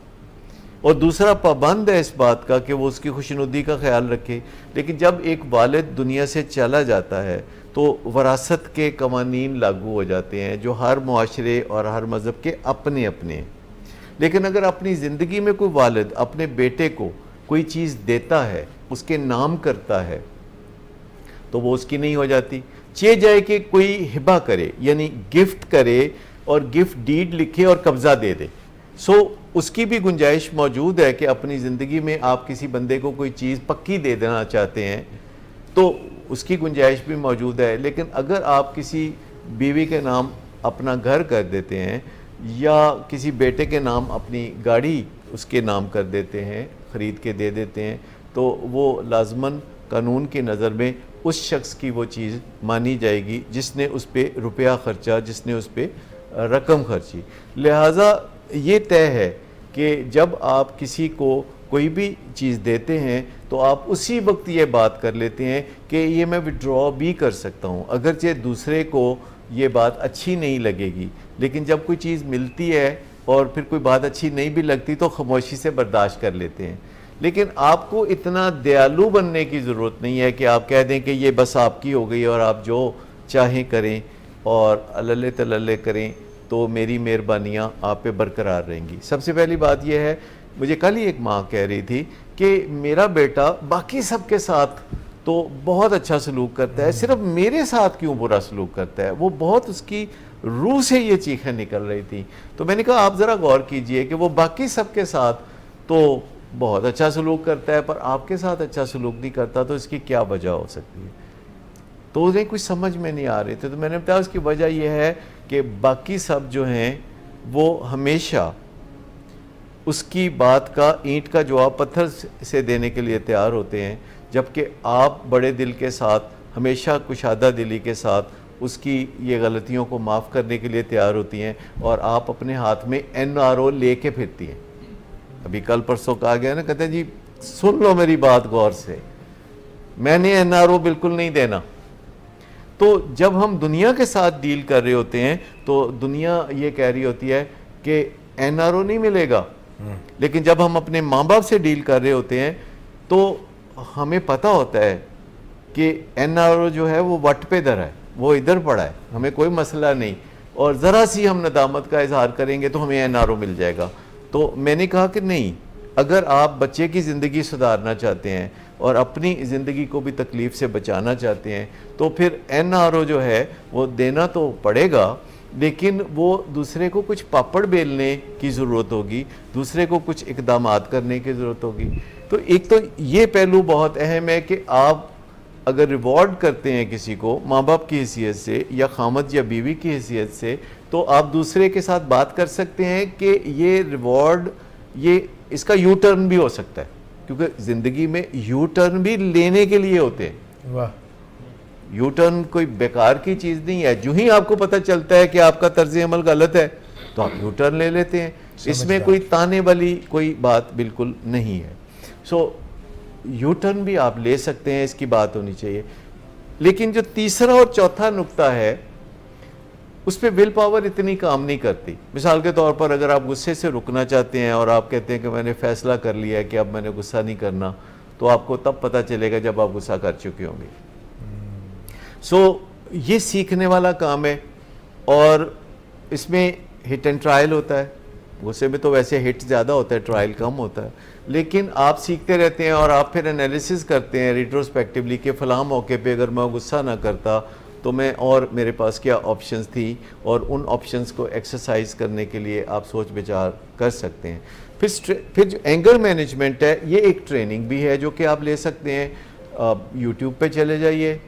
और दूसरा पाबंद है इस बात का कि वो उसकी खुशनुदी का ख्याल रखे। लेकिन जब एक वालिद दुनिया से चला जाता है तो वरासत के कवानीन लागू हो जाते हैं जो हर मुआशरे और हर मज़हब के अपने अपने हैं। लेकिन अगर अपनी ज़िंदगी में कोई वालिद अपने बेटे को कोई चीज़ देता है, उसके नाम करता है, तो वो उसकी नहीं हो जाती। चे जाए कि कोई हिबा करे यानी गिफ्ट करे और गिफ्ट डीड लिखे और कब्ज़ा दे दे, सो उसकी भी गुंजाइश मौजूद है कि अपनी ज़िंदगी में आप किसी बंदे को कोई चीज़ पक्की दे देना चाहते हैं तो उसकी गुंजाइश भी मौजूद है। लेकिन अगर आप किसी बीवी के नाम अपना घर कर देते हैं या किसी बेटे के नाम अपनी गाड़ी उसके नाम कर देते हैं, ख़रीद के दे देते हैं, तो वो लाजमन कानून की नज़र में उस शख्स की वो चीज़ मानी जाएगी जिसने उस पर रुपया ख़र्चा, जिसने उस पर रकम खर्ची। लिहाजा ये तय है कि जब आप किसी को कोई भी चीज़ देते हैं तो आप उसी वक्त ये बात कर लेते हैं कि ये मैं विड्रॉ भी कर सकता हूँ, अगरचे दूसरे को ये बात अच्छी नहीं लगेगी। लेकिन जब कोई चीज़ मिलती है और फिर कोई बात अच्छी नहीं भी लगती तो खामोशी से बर्दाश्त कर लेते हैं। लेकिन आपको इतना दयालु बनने की ज़रूरत नहीं है कि आप कह दें कि ये बस आपकी हो गई और आप जो चाहें करें और अल्ले तल्ले करें तो मेरी मेहरबानियाँ आप पे बरकरार रहेंगी। सबसे पहली बात यह है, मुझे कल ही एक माँ कह रही थी कि मेरा बेटा बाकी सबके साथ तो बहुत अच्छा सलूक करता है, सिर्फ मेरे साथ क्यों बुरा सलूक करता है। वो बहुत उसकी रूह से ये चीखें निकल रही थी। तो मैंने कहा आप ज़रा गौर कीजिए कि वो बाकी सबके साथ तो बहुत अच्छा सलूक करता है पर आपके साथ अच्छा सलूक नहीं करता, तो इसकी क्या वजह हो सकती है। तो उन्हें कुछ समझ में नहीं आ रहे थे। तो मैंने बताया उसकी वजह यह है कि बाकी सब जो हैं वो हमेशा उसकी बात का ईंट का जवाब पत्थर से देने के लिए तैयार होते हैं, जबकि आप बड़े दिल के साथ हमेशा कुशादा दिली के साथ उसकी ये गलतियों को माफ़ करने के लिए तैयार होती हैं और आप अपने हाथ में NRO लेके फिरती हैं। अभी कल परसों कहा गया ना, कहते हैं जी सुन लो मेरी बात गौर से, मैंने NRO बिल्कुल नहीं देना। तो जब हम दुनिया के साथ डील कर रहे होते हैं तो दुनिया ये कह रही होती है कि NRO नहीं मिलेगा, लेकिन जब हम अपने माँ बाप से डील कर रहे होते हैं तो हमें पता होता है कि NRO जो है वो वट पे दर है, वो इधर पड़ा है, हमें कोई मसला नहीं, और ज़रा सी हम नदामत का इजहार करेंगे तो हमें NRO मिल जाएगा। तो मैंने कहा कि नहीं, अगर आप बच्चे की ज़िंदगी सुधारना चाहते हैं और अपनी ज़िंदगी को भी तकलीफ़ से बचाना चाहते हैं तो फिर NRO जो है वो देना तो पड़ेगा, लेकिन वो दूसरे को कुछ पापड़ बेलने की ज़रूरत होगी, दूसरे को कुछ इक़दामात करने की ज़रूरत होगी। तो एक तो ये पहलू बहुत अहम है कि आप अगर रिवॉर्ड करते हैं किसी को माँ बाप की हैसियत से या खामद या बीवी की हैसियत से, तो आप दूसरे के साथ बात कर सकते हैं कि ये रिवॉर्ड ये इसका यू टर्न भी हो सकता है, क्योंकि ज़िंदगी में यू टर्न भी लेने के लिए होते हैं। वाह, यू टर्न कोई बेकार की चीज़ नहीं है। जो ही आपको पता चलता है कि आपका तर्ज अमल गलत है तो आप यू टर्न ले लेते हैं, इसमें कोई ताने वाली कोई बात बिल्कुल नहीं है। सो यू टर्न भी आप ले सकते हैं, इसकी बात होनी चाहिए। लेकिन जो तीसरा और चौथा नुक्ता है उस पर विल पावर इतनी काम नहीं करती। मिसाल के तौर पर अगर आप गुस्से से रुकना चाहते हैं और आप कहते हैं कि मैंने फ़ैसला कर लिया है कि अब मैंने गुस्सा नहीं करना, तो आपको तब पता चलेगा जब आप गुस्सा कर चुके होंगे। सो ये सीखने वाला काम है, और इसमें हिट एंड ट्रायल होता है। गुस्से में तो वैसे हिट ज़्यादा होता है, ट्रायल कम होता है, लेकिन आप सीखते रहते हैं और आप फिर एनालिसिस करते हैं रिट्रोस्पेक्टिवली कि फ़लाँ मौके पे अगर मैं गुस्सा ना करता तो मैं, और मेरे पास क्या ऑप्शंस थी, और उन ऑप्शंस को एक्सरसाइज करने के लिए आप सोच विचार कर सकते हैं। फिर जो एंगर मैनेजमेंट है, ये एक ट्रेनिंग भी है जो कि आप ले सकते हैं। यूट्यूब पे चले जाइए,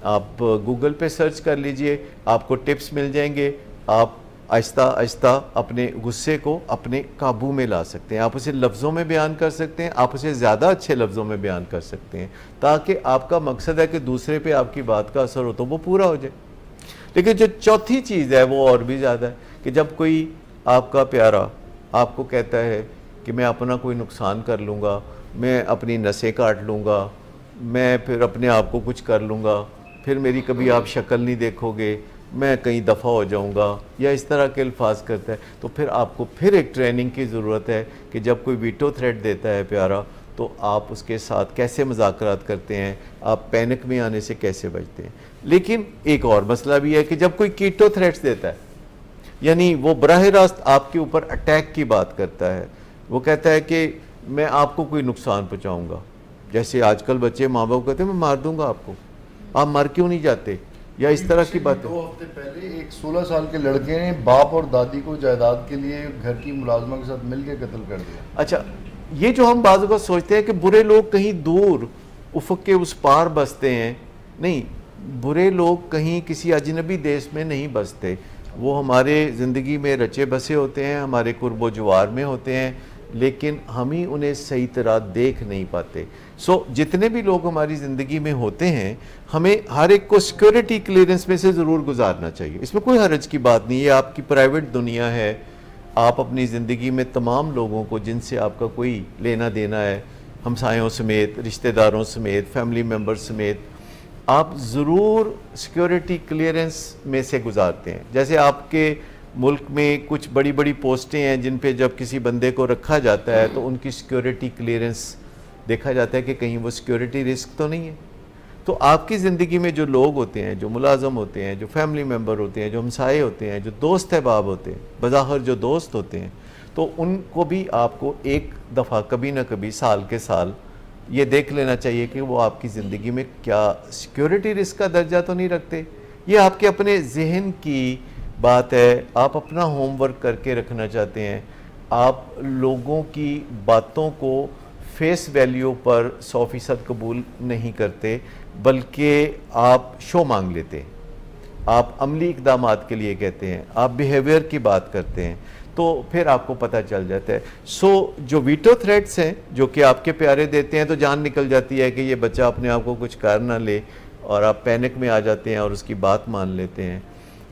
आप गूगल पे सर्च कर लीजिए, आपको टिप्स मिल जाएंगे। आप आहिस्ता आहिस्ता अपने गुस्से को अपने काबू में ला सकते हैं। आप उसे लफ्ज़ों में बयान कर सकते हैं, आप उसे ज़्यादा अच्छे लफ्ज़ों में बयान कर सकते हैं, ताकि आपका मकसद है कि दूसरे पे आपकी बात का असर हो तो वो पूरा हो जाए। लेकिन जो चौथी चीज़ है वो और भी ज़्यादा है कि जब कोई आपका प्यारा आपको कहता है कि मैं अपना कोई नुकसान कर लूँगा, मैं अपनी नसें काट लूँगा, मैं फिर अपने आप को कुछ कर लूँगा, फिर मेरी कभी आप शक्ल नहीं देखोगे, मैं कहीं दफ़ा हो जाऊंगा, या इस तरह के अल्फाज करता है, तो फिर आपको फिर एक ट्रेनिंग की ज़रूरत है कि जब कोई वीटो थ्रेट देता है प्यारा, तो आप उसके साथ कैसे मुज़ाकरात करते हैं, आप पैनिक में आने से कैसे बचते हैं। लेकिन एक और मसला भी है कि जब कोई कीटो थ्रेट्स देता है, यानी वो बराह रास्त आपके ऊपर अटैक की बात करता है, वो कहता है कि मैं आपको कोई नुकसान पहुँचाऊँगा, जैसे आजकल बच्चे माँ बाप कहते हैं मैं मार दूँगा आपको, आप मर क्यों नहीं जाते, या इस तरह की बात। 2 हफ्ते पहले एक 16 साल के लड़के ने बाप और दादी को जायदाद के लिए घर की मुलाजमा के साथ मिलकर कत्ल कर दिया। अच्छा, ये जो हम बाज़ को सोचते हैं कि बुरे लोग कहीं दूर उफ़क़ के उस पार बसते हैं, नहीं, बुरे लोग कहीं किसी अजनबी देश में नहीं बसते, वो हमारे ज़िंदगी में रचे बसे होते हैं, हमारे कुर्बो जवार में होते हैं, लेकिन हम ही उन्हें सही तरह देख नहीं पाते। जितने भी लोग हमारी ज़िंदगी में होते हैं, हमें हर एक को सिक्योरिटी क्लियरेंस में से ज़रूर गुजारना चाहिए। इसमें कोई हर्ज की बात नहीं है, आपकी प्राइवेट दुनिया है। आप अपनी ज़िंदगी में तमाम लोगों को जिनसे आपका कोई लेना देना है, हमसायों समेत, रिश्तेदारों समेत, फैमिली मेम्बर्स समेत, आप ज़रूर सिक्योरिटी क्लियरेंस में से गुजारते हैं। जैसे आपके मुल्क में कुछ बड़ी बड़ी पोस्टें हैं जिन पे जब किसी बंदे को रखा जाता है तो उनकी सिक्योरिटी क्लियरेंस देखा जाता है कि कहीं वो सिक्योरिटी रिस्क तो नहीं है। तो आपकी ज़िंदगी में जो लोग होते हैं, जो मुलाजम होते हैं, जो फैमिली मेम्बर होते हैं, जो हमसाए होते हैं, जो दोस्त अहबाब होते हैं, बज़ाहिर जो दोस्त होते हैं, तो उनको भी आपको एक दफ़ा कभी ना कभी साल के साल ये देख लेना चाहिए कि वो आपकी ज़िंदगी में क्या सिक्योरिटी रिस्क का दर्जा तो नहीं रखते। ये आपके अपने जहन की बात है, आप अपना होमवर्क करके रखना चाहते हैं, आप लोगों की बातों को फेस वैल्यू पर 100% कबूल नहीं करते, बल्कि आप शो मांग लेते हैं, आप अमली इक़दामात के लिए कहते हैं, आप बिहेवियर की बात करते हैं, तो फिर आपको पता चल जाता है। जो वीटो थ्रेट्स हैं जो कि आपके प्यारे देते हैं, तो जान निकल जाती है कि ये बच्चा अपने आप को कुछ कर ना ले, और आप पैनिक में आ जाते हैं और उसकी बात मान लेते हैं,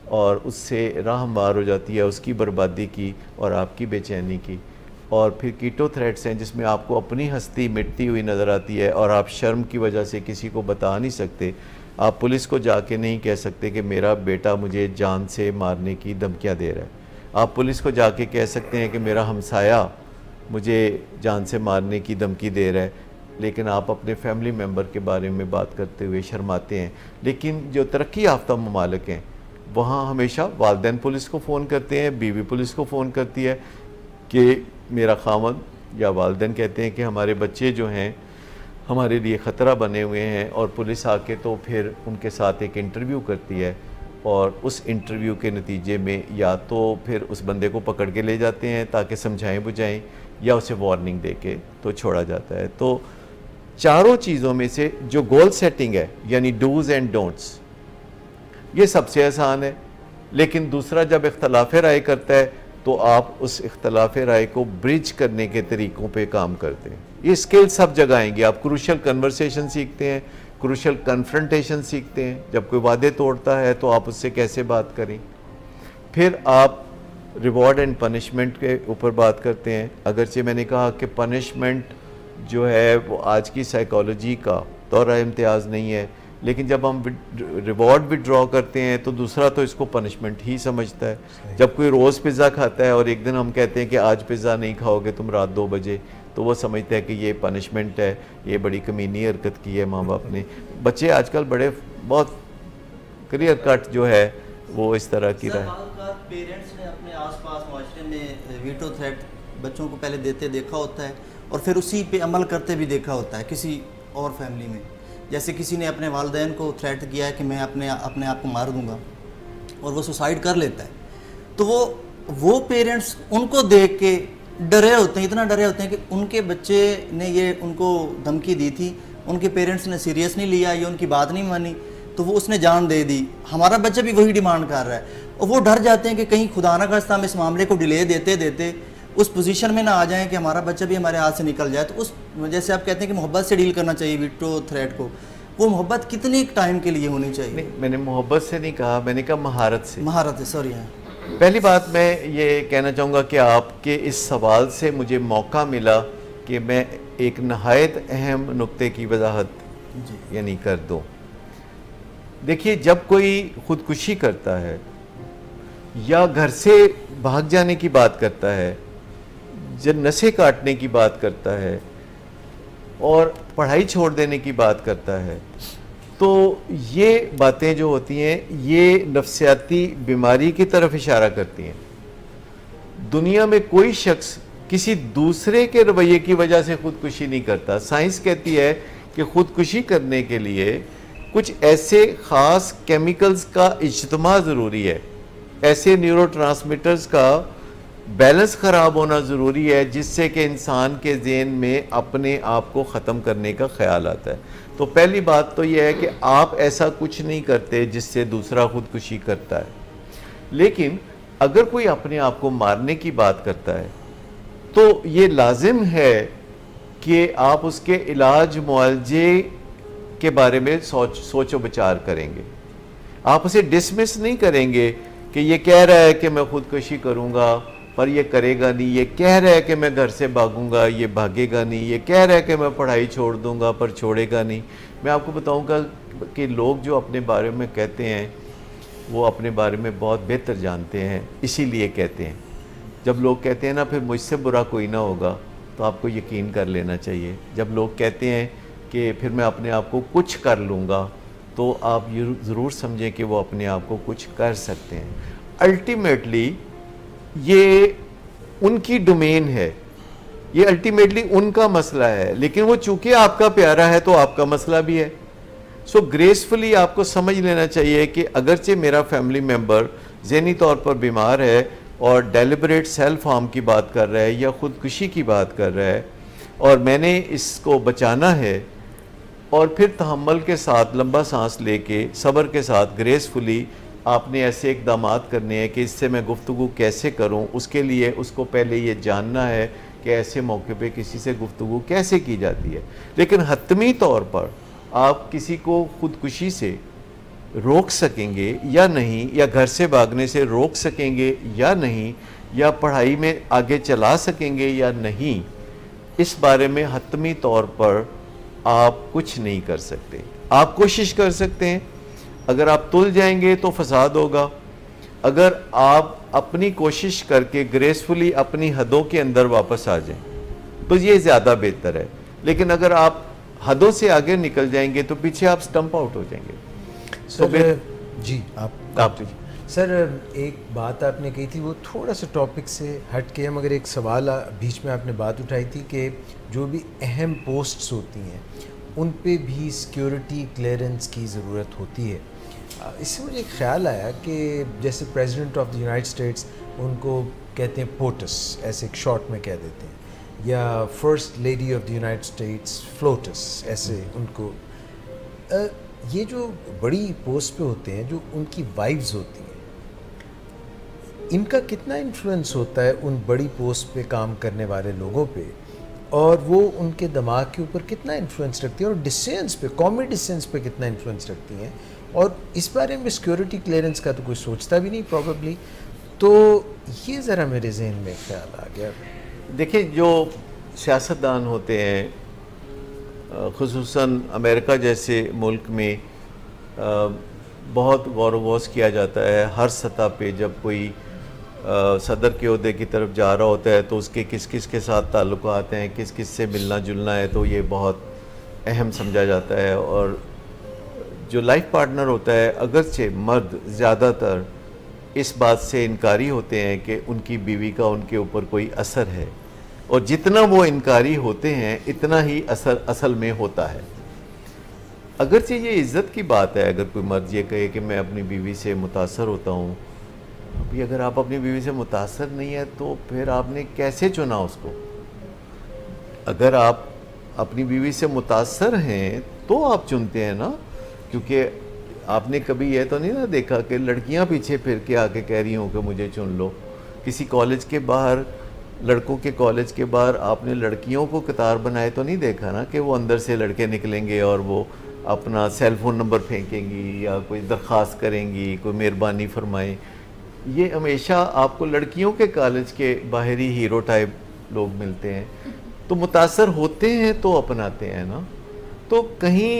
और उससे राह हमवार हो जाती है उसकी बर्बादी की और आपकी बेचैनी की। और फिर कीटो थ्रेट्स हैं जिसमें आपको अपनी हस्ती मिटती हुई नज़र आती है और आप शर्म की वजह से किसी को बता नहीं सकते। आप पुलिस को जाके नहीं कह सकते कि मेरा बेटा मुझे जान से मारने की धमकियाँ दे रहा है। आप पुलिस को जाके कह सकते हैं कि मेरा हमसाया मुझे जान से मारने की धमकी दे रहा है, लेकिन आप अपने फैमिली मेम्बर के बारे में बात करते हुए शर्माते हैं। लेकिन जो तरक्की याफ्ता ममालिक हैं वहाँ हमेशा वालिदैन पुलिस को फ़ोन करते हैं, बीवी पुलिस को फ़ोन करती है कि मेरा खामद, या वालिदैन कहते हैं कि हमारे बच्चे जो हैं हमारे लिए ख़तरा बने हुए हैं, और पुलिस आके तो फिर उनके साथ एक इंटरव्यू करती है, और उस इंटरव्यू के नतीजे में या तो फिर उस बंदे को पकड़ के ले जाते हैं ताकि समझाएं बुझाएं, या उसे वार्निंग दे के तो छोड़ा जाता है। तो चारों चीज़ों में से जो गोल सेटिंग है, यानी डूज़ एंड डोंट्स, ये सबसे आसान है। लेकिन दूसरा जब इख्तलाफ राय करता है तो आप उस इख्तलाफ राय को ब्रिज करने के तरीक़ों पे काम करते हैं। ये स्किल सब जगह आएंगे। आप क्रूशल कन्वर्सेशन सीखते हैं, क्रूशल कन्फ्रंटेशन सीखते हैं, जब कोई वादे तोड़ता है तो आप उससे कैसे बात करें। फिर आप रिवॉर्ड एंड पनिशमेंट के ऊपर बात करते हैं। अगरचे मैंने कहा कि पनिशमेंट जो है वो आज की साइकोलॉजी का दौरा इम्तियाज़ नहीं है, लेकिन जब हम रिवॉर्ड विड्रॉ करते हैं तो दूसरा तो इसको पनिशमेंट ही समझता है। जब कोई रोज़ पिज़्ज़ा खाता है और एक दिन हम कहते हैं कि आज पिज़्ज़ा नहीं खाओगे तुम रात 2 बजे, तो वो समझते हैं कि ये पनिशमेंट है, ये बड़ी कमीनी हरकत की है माँ बाप ने। बच्चे आजकल बड़े बहुत क्लियर कट जो है वो इस तरह की राय। पेरेंट्स ने अपने आसपास माशरे में वीटो थ्रेट बच्चों को पहले देते देखा होता है और फिर उसी पे अमल करते भी देखा होता है किसी और फैमिली में। जैसे किसी ने अपने वालिदैन को थ्रेट किया है कि मैं अपने आप को मार दूंगा और वो सुसाइड कर लेता है, तो वो पेरेंट्स उनको देख के डरे होते हैं, इतना डरे होते हैं कि उनके बच्चे ने ये उनको धमकी दी थी, उनके पेरेंट्स ने सीरियस नहीं लिया, ये उनकी बात नहीं मानी, तो वो उसने जान दे दी। हमारा बच्चा भी वही डिमांड कर रहा है और वो डर जाते हैं कि कहीं खुदा ना खास्ता हम इस मामले को डिले देते देते उस पोजीशन में ना आ जाएं कि हमारा बच्चा भी हमारे हाथ से निकल जाए। तो उस जैसे आप कहते हैं कि मोहब्बत से डील करना चाहिए वीटो थ्रेट को, वो मोहब्बत कितनी टाइम के लिए होनी चाहिए? नहीं, मैंने मोहब्बत से नहीं कहा, मैंने कहा महारत से। महारत है, सॉरी। है पहली बात मैं ये कहना चाहूँगा कि आपके इस सवाल से मुझे मौका मिला कि मैं एक नहायत अहम नुक्ते की वजाहत यानी कर दूँ। देखिए, जब कोई ख़ुदकुशी करता है या घर से भाग जाने की बात करता है, जब नसें काटने की बात करता है और पढ़ाई छोड़ देने की बात करता है, तो ये बातें जो होती हैं ये नफ्सियाती बीमारी की तरफ इशारा करती हैं। दुनिया में कोई शख्स किसी दूसरे के रवैये की वजह से ख़ुदकुशी नहीं करता। साइंस कहती है कि ख़ुदकुशी करने के लिए कुछ ऐसे ख़ास केमिकल्स का इज्तिमा ज़रूरी है, ऐसे न्यूरोट्रांसमीटर्स का बैलेंस ख़राब होना ज़रूरी है जिससे कि इंसान के ज़हन में अपने आप को ख़त्म करने का ख्याल आता है। तो पहली बात तो यह है कि आप ऐसा कुछ नहीं करते जिससे दूसरा ख़ुदकुशी करता है। लेकिन अगर कोई अपने आप को मारने की बात करता है तो ये लाजिम है कि आप उसके इलाज मुआवजे के बारे में सोचो विचार करेंगे। आप उसे डिसमिस नहीं करेंगे कि ये कह रहा है कि मैं ख़ुदकुशी करूँगा पर ये करेगा नहीं, ये कह रहा है कि मैं घर से भागूंगा, ये भागेगा नहीं, ये कह रहा है कि मैं पढ़ाई छोड़ दूंगा पर छोड़ेगा नहीं। मैं आपको बताऊंगा कि लोग जो अपने बारे में कहते हैं वो अपने बारे में बहुत बेहतर जानते हैं, इसीलिए कहते हैं। जब लोग कहते हैं ना फिर मुझसे बुरा कोई ना होगा, तो आपको यकीन कर लेना चाहिए। जब लोग कहते हैं कि फिर मैं अपने आप को कुछ कर लूँगा, तो आप ज़रूर समझें कि वो अपने आप को कुछ कर सकते हैं। अल्टीमेटली ये उनकी डोमेन है, ये अल्टीमेटली उनका मसला है, लेकिन वो चूँकि आपका प्यारा है तो आपका मसला भी है। सो ग्रेसफुली आपको समझ लेना चाहिए कि अगरचे मेरा फैमिली मेम्बर ज़हनी तौर पर बीमार है और डेलिबरेट सेल्फ हार्म की बात कर रहा है या ख़ुदकुशी की बात कर रहा है और मैंने इसको बचाना है, और फिर तहम्मुल के साथ लंबा सांस लेके सब्र के साथ ग्रेसफुली आपने ऐसे इक़दाम करने हैं कि इससे मैं गुफ्तगू कैसे करूं। उसके लिए उसको पहले ये जानना है कि ऐसे मौके पे किसी से गुफ्तगू कैसे की जाती है। लेकिन हतमी तौर पर आप किसी को ख़ुदकुशी से रोक सकेंगे या नहीं, या घर से भागने से रोक सकेंगे या नहीं, या पढ़ाई में आगे चला सकेंगे या नहीं, इस बारे में हतमी तौर पर आप कुछ नहीं कर सकते। आप कोशिश कर सकते हैं, अगर आप तुल जाएंगे तो फसाद होगा। अगर आप अपनी कोशिश करके ग्रेसफुली अपनी हदों के अंदर वापस आ जाएं तो ये ज़्यादा बेहतर है। लेकिन अगर आप हदों से आगे निकल जाएंगे तो पीछे आप स्टंप आउट हो जाएंगे। सर जी आप सर एक बात आपने कही थी वो थोड़ा सा टॉपिक से हट के, मगर एक सवाल बीच में आपने बात उठाई थी कि जो भी अहम पोस्ट्स होती हैं उन पे भी सिक्योरिटी क्लियरेंस की ज़रूरत होती है। इससे मुझे एक ख्याल आया कि जैसे president of the United states उनको कहते हैं पोटस, ऐसे एक शॉर्ट में कह देते हैं, या first lady of the United states floats, ऐसे उनको ये जो बड़ी पोस्ट पे होते हैं जो उनकी वाइफ्स होती हैं, इनका कितना इन्फ्लुएंस होता है उन बड़ी पोस्ट पे काम करने वाले लोगों पे, और वो उनके दिमाग के ऊपर कितना इन्फ्लुएंस रखती है और डिसीजंस पे, कॉमन डिसीजंस पे कितना इन्फ्लुएंस रखती हैं। और इस बारे में सिक्योरिटी क्लियरेंस का तो कोई सोचता भी नहीं प्रॉबेबली। तो ये ज़रा मेरे जहन में ख्याल आ गया। देखिए, जो सियासतदान होते हैं ख़ुसूसन अमेरिका जैसे मुल्क में बहुत गौर वगौस किया जाता है हर सतह पे। जब कोई सदर के ओहदे की तरफ जा रहा होता है तो उसके किस किस के साथ ताल्लुकात हैं, किस किस से मिलना जुलना है, तो ये बहुत अहम समझा जाता है। और जो लाइफ पार्टनर होता है, अगरचे मर्द ज़्यादातर इस बात से इनकारी होते हैं कि उनकी बीवी का उनके ऊपर कोई असर है, और जितना वो इनकारी होते हैं इतना ही असर असल में होता है। अगरचे ये इज़्ज़त की बात है, अगर कोई मर्द ये कहे कि मैं अपनी बीवी से मुतासर होता हूँ, अभी अगर आप अपनी बीवी से मुतासर नहीं है तो फिर आपने कैसे चुना उसको? अगर आप अपनी बीवी से मुतासर हैं तो आप चुनते हैं ना, क्योंकि आपने कभी ये तो नहीं ना देखा कि लड़कियां पीछे फिर के आके कह रही हों कि मुझे चुन लो। किसी कॉलेज के बाहर, लड़कों के कॉलेज के बाहर आपने लड़कियों को कतार बनाए तो नहीं देखा ना कि वो अंदर से लड़के निकलेंगे और वो अपना सेल फ़ोन नंबर फेंकेंगी या कोई दरख्वास्त करेंगी, कोई मेहरबानी फरमाए। ये हमेशा आपको लड़कियों के कॉलेज के बाहरी हीरो टाइप लोग मिलते हैं। तो मुतासर होते हैं तो अपनाते हैं ना। तो कहीं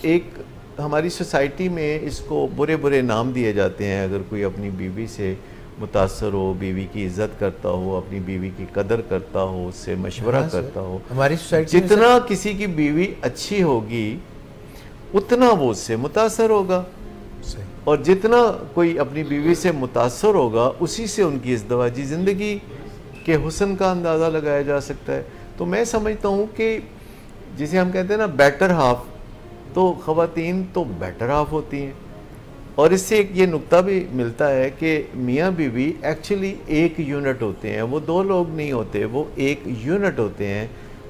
एक हमारी सोसाइटी में इसको बुरे बुरे नाम दिए जाते हैं। अगर कोई अपनी बीवी से मुतासर हो, बीवी की इज़्ज़त करता हो, अपनी बीवी की कदर करता हो, उससे मशवरा करता हो, हमारी सोसाइटी जितना किसी की बीवी अच्छी होगी उतना वो उससे मुतासर होगा, और जितना कोई अपनी बीवी से मुतासर होगा उसी से उनकी इज़्दिवाजी ज़िंदगी के हुस्न का अंदाज़ा लगाया जा सकता है। तो मैं समझता हूँ कि जिसे हम कहते हैं ना बेटर हाफ, तो ख़वातीन तो बेटर हाफ होती हैं। और इससे एक ये नुक्ता भी मिलता है कि मियाँ बीवी एक्चुअली एक यूनिट होते हैं, वो दो लोग नहीं होते, वो एक यूनिट होते हैं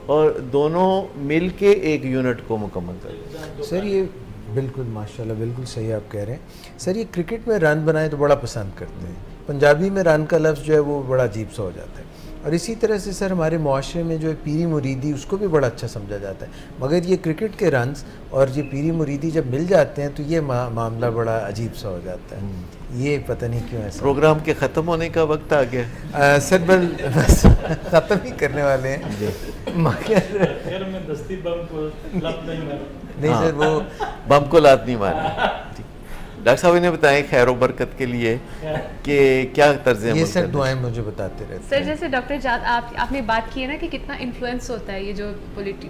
और दोनों मिल के एक यूनिट को मुकम्मल करते हैं। सर ये बिल्कुल माशाल्लाह बिल्कुल सही आप कह रहे हैं। सर ये क्रिकेट में रन बनाए तो बड़ा पसंद करते हैं, पंजाबी में रन का लफ्ज़ जो है वो बड़ा अजीब सा हो जाता है। और इसी तरह से सर हमारे मुआशरे में जो है पीरी मुरीदी, उसको भी बड़ा अच्छा समझा जाता है। मगर ये क्रिकेट के रन्स और ये पीरी मुरीदी जब मिल जाते हैं तो ये मामला बड़ा अजीब सा हो जाता है। ये पता नहीं क्यों ऐसा। प्रोग्राम के ख़त्म होने का वक्त आ गया सर, बस ख़त्म ही करने वाले हैं मगर मैं दस्ती बम को लत नहीं मारा। नहीं सर, वो बम को लात नहीं मारी। डॉक्टर साहब इन्हें बताएं खैर और बरकत के लिए कि क्या तर्ज़ ये सर दुआएं मुझे बताते रहते सर। जैसे डॉक्टर जाद आपने बात की है ना कि कितना इन्फ्लुएंस होता है ये जो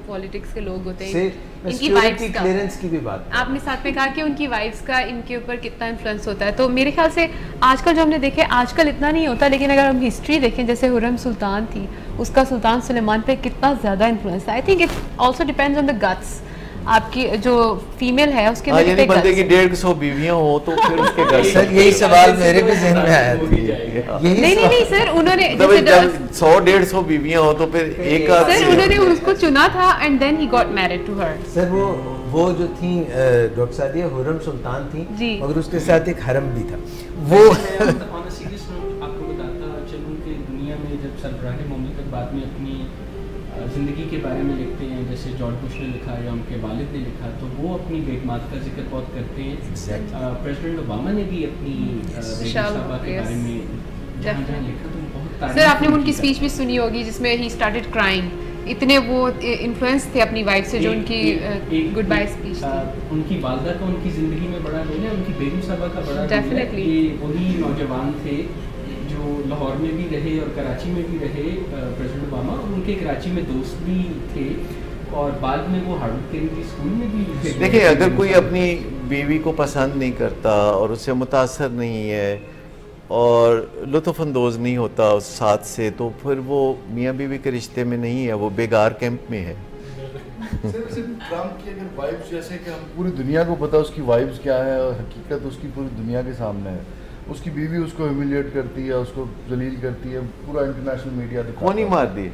पॉलिटिक्स के लोग होते हैं, इनकी वाइफ्स का, क्लियरेंस की भी बात आपने साथ में कहा कि उनकी वाइफ्स का इनके ऊपर कितना इन्फ्लुएंस होता है। तो मेरे ख्याल से आजकल जो हमने देखे, आजकल इतना नहीं होता, लेकिन अगर हम हिस्ट्री देखें, जैसे हुर्रम सुल्तान थी, उसका सुल्तान सुलेमान पे कितना ज़्यादा इन्फ्लुएंस था। I think it also depends on the guts. आपकी जो फीमेल है उसके अंदर बंदे की 150 बीवियां हो तो फिर उसके घर सर यही सवाल मेरे भी ज़हन में आया था। नहीं सर, उन्होंने 100-150 बीवियां हो तो फिर एक सर उन्होंने उसको चुना था and then he got married to her. Sir वो जो थी डॉक्टर सादिया हुर्रम सुल्तान थी, मगर उसके साथ एक हरम भी था। वो ऑन सीरियस नोट आपको बताता चलूं कि दुनिया में जब सरबराह मुमलिकत बाद में अपनी ज़िंदगी के बारे में लिखते हैं, जैसे जॉर्ज बुश ने लिखा या उनके वालिद ने लिखा, तो वो अपनी बेगमात का जिक्र बहुत करते हैं। प्रेसिडेंट ओबामा ने भी अपनी साहबा के बारे में जहाँ लिखा तो बहुत। सर आपने उनकी स्पीच भी सुनी होगी जिसमें ही स्टार्टेड क्राइंग, इतने वो इन्फ्लुएंस थे अपनी वाइफ से, जो उनकी गुड बाय स्पीच थी। उनकी वालदा का उनकी ज़िंदगी में बड़ा रोल है, उनकी बेगम साहबा का बड़ा डेफिनेटली। वही नौजवान थे जो लाहौर में भी रहे और कराची में भी रहे प्रेसिडेंट ओबामा, और उनके कराची में दोस्त भी थे और बाद में वो हार्वर्ड केनेडी स्कूल में भी। देखिए, अगर कोई अपनी बीवी को पसंद नहीं करता और उससे मुतासर नहीं है और लुत्फ़अंदोज़ नहीं होता उस साथ से, तो फिर वो मियाँ बीवी के रिश्ते में नहीं है, वो बेगार कैंप में है। ट्रम्प की अगर वाइब्स, जैसे कि हम पूरी दुनिया को पता उसकी वाइब्स क्या है और हकीकत उसकी पूरी दुनिया के सामने है, उसकी बीवी उसको ह्यूमिलिएट करती है, उसको जलील करती है, पूरा इंटरनेशनल मीडिया कौन ही मार दी,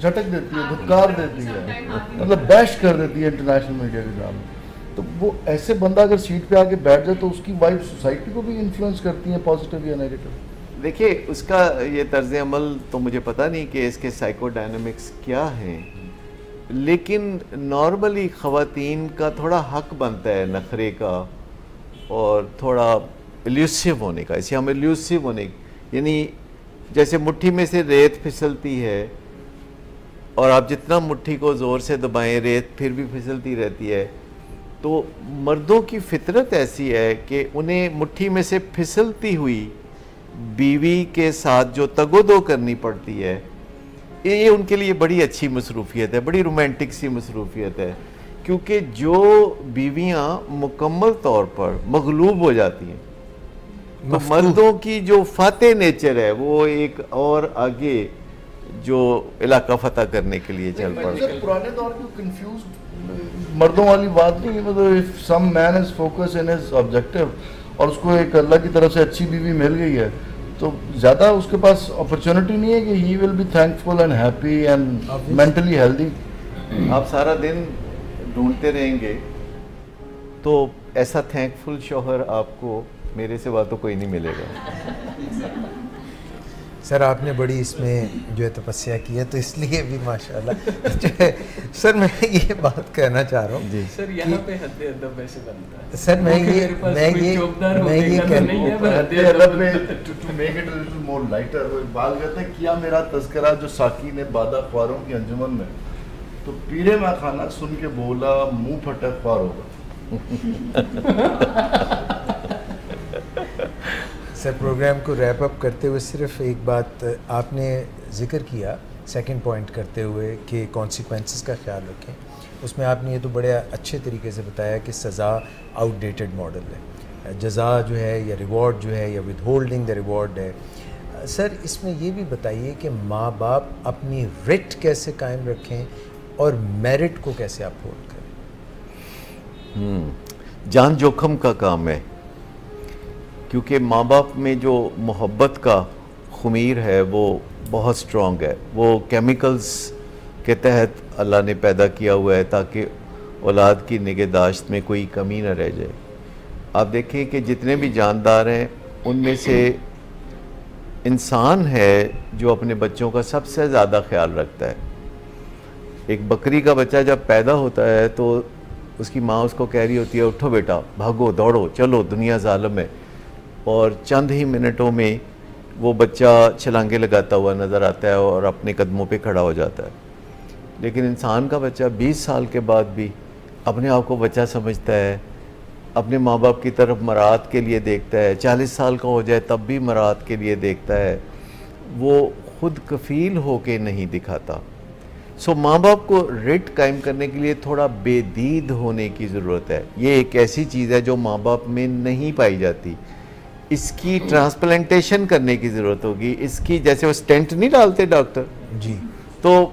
झटक देती है, धुतकार देती है, मतलब बैश कर देती है इंटरनेशनल मीडिया के सामने। तो वो ऐसे बंदा अगर सीट पे आके बैठ जाए तो उसकी वाइफ सोसाइटी को भी इन्फ्लुएंस करती है, पॉजिटिव या नेगेटिव। देखिए, उसका ये तर्ज अमल तो मुझे पता नहीं कि इसके साइकोडायनामिक्स क्या हैं, लेकिन नॉर्मली ख़वातीन का थोड़ा हक बनता है नखरे का और थोड़ा एल्यूसिव होने का। इसे हम एल्यूसिव होने, यानी जैसे मुट्ठी में से रेत फिसलती है और आप जितना मुट्ठी को ज़ोर से दबाएं रेत फिर भी फिसलती रहती है, तो मर्दों की फितरत ऐसी है कि उन्हें मुट्ठी में से फिसलती हुई बीवी के साथ जो तगोदो करनी पड़ती है, ये उनके लिए बड़ी अच्छी मसरूफियत है, बड़ी रोमांटिक सी मसरूफियत है। क्योंकि जो बीवियां मुकम्मल तौर पर मगलूब हो जाती हैं तो मर्दों की जो फाते नेचर है वो एक और आगे जो इलाका फतह करने के लिए चल पड़ता है। पुराने दौर की कंफ्यूज मर्दों वाली बात नहीं है, मतलब if some man is focus in his objective और उसको एक अल्लाह की तरफ से अच्छी बीवी मिल गई है तो ज़्यादा उसके पास अपॉर्चुनिटी नहीं है कि he will be thankful and happy and mentally healthy. आप सारा दिन ढूंढते रहेंगे तो ऐसा थैंकफुल शौहर आपको मेरे सिवा तो कोई नहीं मिलेगा। सर आपने बड़ी इसमें जो है तपस्या की है तो इसलिए भी माशाल्लाह जो है सर मैं ये बात कहना चाह रहा हूँ जी सर यहाँ पे हद्दे अदब वैसे बनता है सर मैं ये to make it a little more lighter वो इकबाल कहते हैं किया मेरा तज़किरा जो साकी ने बादा ख्वारों की अंजुमन में तो पीरे में खाना सुन के बोला मुंह फटक ख्वार होगा। सर प्रोग्राम को रैप अप करते हुए सिर्फ एक बात आपने जिक्र किया सेकंड पॉइंट करते हुए कि कॉन्सिक्वेंसेस का ख्याल रखें। उसमें आपने ये तो बड़े अच्छे तरीके से बताया कि सज़ा आउटडेटेड मॉडल है, जज़ा जो है या रिवॉर्ड जो है या विद होल्डिंग द रिवॉर्ड है। सर इसमें ये भी बताइए कि माँ बाप अपनी रिट कैसे कायम रखें और मेरिट को कैसे अपहोल्ड करें। जान जोखम का काम है क्योंकि माँ बाप में जो मोहब्बत का खुमीर है वो बहुत स्ट्रॉन्ग है। वो केमिकल्स के तहत अल्लाह ने पैदा किया हुआ है ताकि औलाद की निगहदाश्त में कोई कमी न रह जाए। आप देखें कि जितने भी जानदार हैं उनमें से इंसान है जो अपने बच्चों का सबसे ज़्यादा ख्याल रखता है। एक बकरी का बच्चा जब पैदा होता है तो उसकी माँ उसको कह रही होती है उठो बेटा भागो दौड़ो चलो दुनिया ज़ालिम है, और चंद ही मिनटों में वो बच्चा छलांगे लगाता हुआ नज़र आता है और अपने कदमों पे खड़ा हो जाता है। लेकिन इंसान का बच्चा 20 साल के बाद भी अपने आप को बच्चा समझता है, अपने माँ बाप की तरफ मराद के लिए देखता है, 40 साल का हो जाए तब भी मराद के लिए देखता है, वो खुद कफ़ील होके नहीं दिखाता। सो माँ बाप को रिट कायम करने के लिए थोड़ा बेदीद होने की ज़रूरत है। ये एक ऐसी चीज़ है जो माँ बाप में नहीं पाई जाती, इसकी ट्रांसप्लांटेशन करने की ज़रूरत होगी। इसकी जैसे वो स्टेंट नहीं डालते डॉक्टर जी, तो